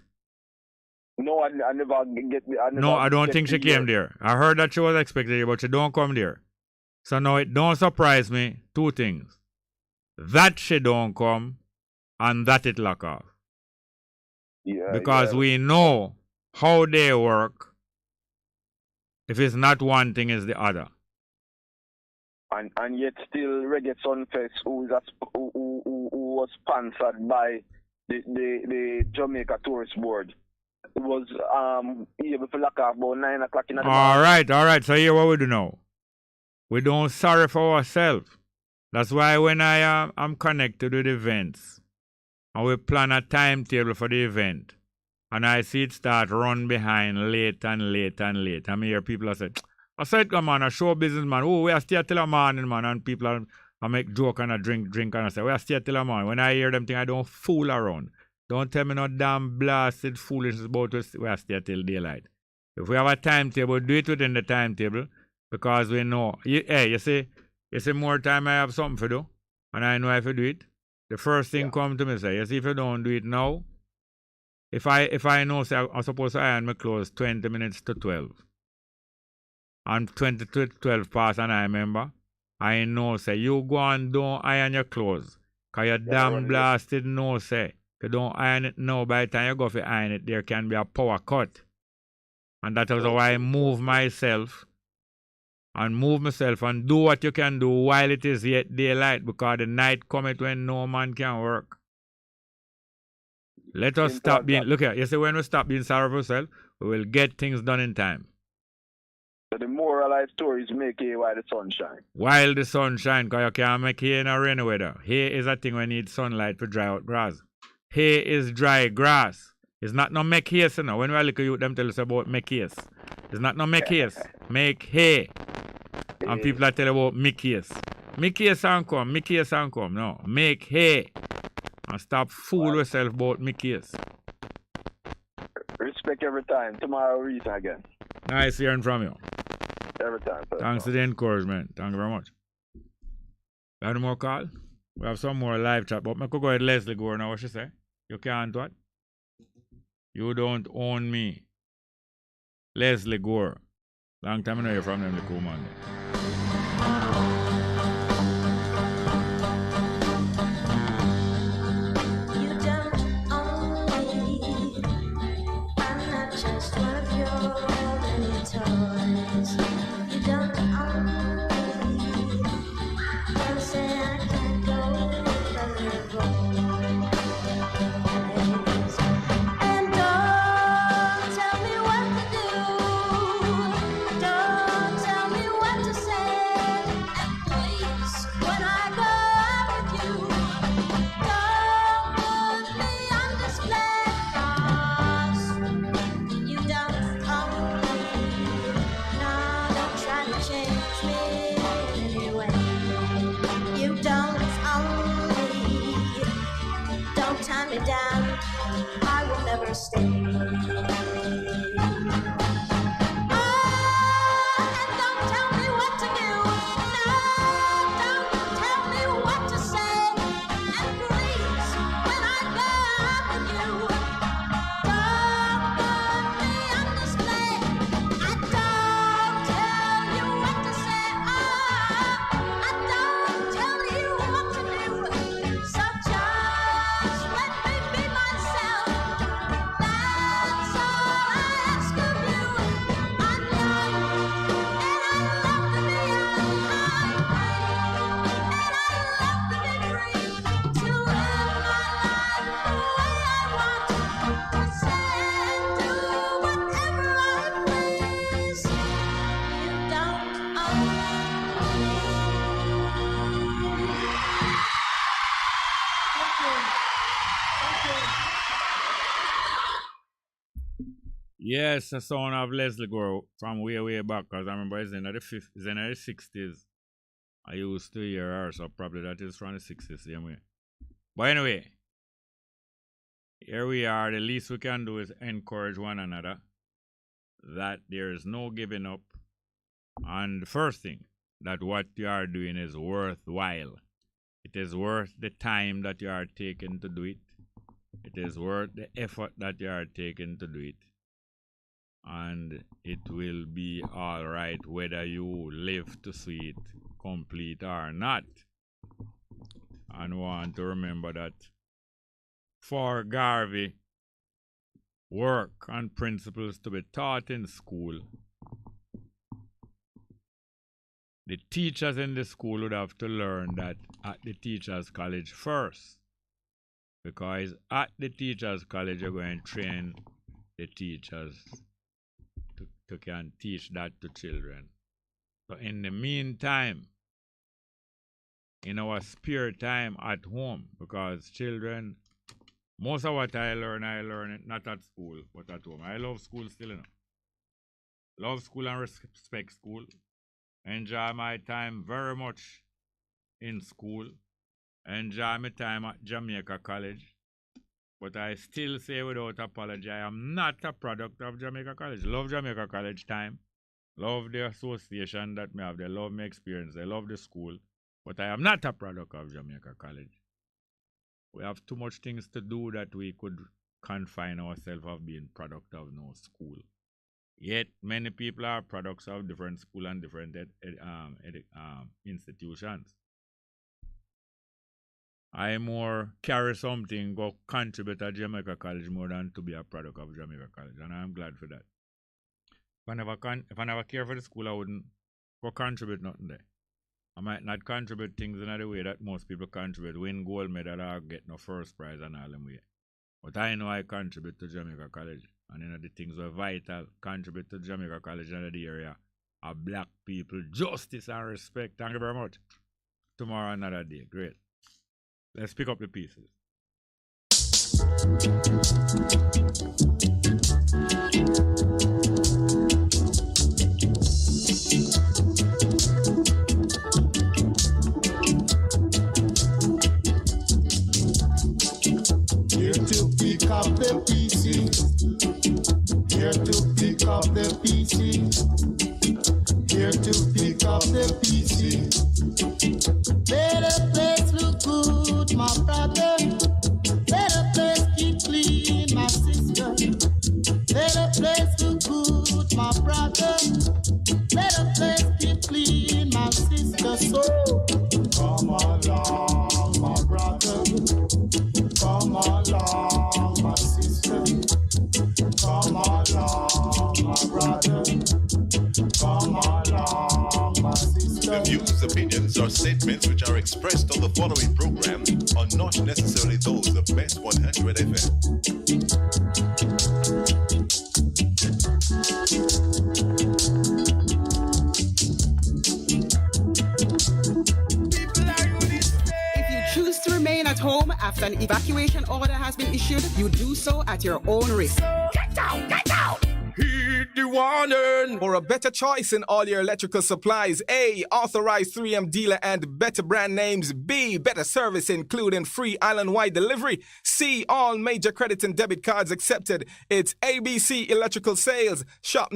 No, I never get. I don't think she came there. I heard that she was expected there, but she don't come there. So now it don't surprise me. Two things: that she don't come, and that it lock off. Yeah. Because we know how they work. If it's not one thing, it's the other. And yet still Reggae Sunfest, who was sponsored by the Jamaica Tourist Board, was able to lock off about 9 o'clock in the morning. All right. So here what we do now. We don't sorry for ourselves. That's why when I'm connected with events, and we plan a timetable for the event, and I see it start run behind late. I hear people say, I said, come on, a show business, man. Oh, we are still till a morning, man. And people I make joke and I drink, and I say, we are still till a morning. When I hear them thing, I don't fool around. Don't tell me no damn blasted foolishness about us. We are still till daylight. If we have a timetable, do it within the timetable, because we know. You see more time I have something to do, and I know I have to do it. The first thing come to me say, you see, if you don't do it now, if I know, say, I'm supposed to iron my clothes 20 minutes to 12. And 20 to 12 past, and I remember, I know, say, you go and don't iron your clothes. Because you're damn blasted, no, say. If you don't iron it now, by the time you go for iron it, there can be a power cut. And that is how I move myself and do what you can do while it is yet daylight, because the night cometh when no man can work. Let us stop being, look here, you see, when we stop being sorry for ourselves, we will get things done in time. So the moralized stories make hay while the sun shine. While the sun shine, because you can't make hay in a rainy weather. Hay is a thing we need sunlight to dry out grass. Hay is dry grass. It's not no make hay, you know. When we look at you, them tell us about make hay. It's not no make hay. Make hay. And people are tell about make hay. Mickey and come. No. Make hay. And stop fool yourself about Mickey's. Respect every time. Tomorrow reason again. Nice hearing from you. Every time. Thanks for the encouragement. Thank you very much. We have any more call? We have some more live chat, but I could go with Leslie Gore now. What she say? You can't what? You don't own me. Leslie Gore. Long time I know you're from them, the cool man. Yes, the son of Leslie Gore from way back, because I remember it's in the 60s. I used to hear her, so probably that is from the 60s, same way. But anyway, here we are. The least we can do is encourage one another that there is no giving up. And the first thing, that what you are doing is worthwhile. It is worth the time that you are taking to do it. It is worth the effort that you are taking to do it. And it will be all right whether you live to see it complete or not. And want to remember that for Garvey, work and principles to be taught in school, the teachers in the school would have to learn that at the teachers' college first. Because at the teachers' college, you're going to train the teachers to can teach that to children. So in the meantime, in our spare time at home, because children, most of what I learn it not at school, but at home. I love school still, you know. Love school and respect school. Enjoy my time very much in school. Enjoy my time at Jamaica College. But I still say without apology, I am not a product of Jamaica College. Love Jamaica College time. Love the association that me have. They love my experience. They love the school. But I am not a product of Jamaica College. We have too much things to do that we could confine ourselves of being product of no school. Yet many people are products of different school and different institutions. I more carry something, go contribute at Jamaica College more than to be a product of Jamaica College, and I'm glad for that. If I never care for the school, I wouldn't go contribute nothing there. I might not contribute things in the way that most people contribute, win gold medal or get no first prize and all them way. But I know I contribute to Jamaica College, and the things were vital, contribute to Jamaica College in the area of black people, justice and respect. Thank you very much. Tomorrow another day. Great. Let's pick up the pieces. Here to pick up the pieces. Let the place look good, my brother. Let the place keep clean, my sister. Let the place look good, my brother. Let the place keep clean, my sister. So come along, my brother. Come along, my sister. Come along, my brother. Come along, my sister. The views, opinions, or statements which are expressed on the following program are not necessarily those of Best 100 FM. Choose to remain at home after an evacuation order has been issued, you do so at your own risk. Get out! Get out! Heed the warning! For a better choice in all your electrical supplies, A, authorized 3M dealer and better brand names. B, better service including free island-wide delivery. C, all major credit and debit cards accepted. It's ABC Electrical Sales. Shop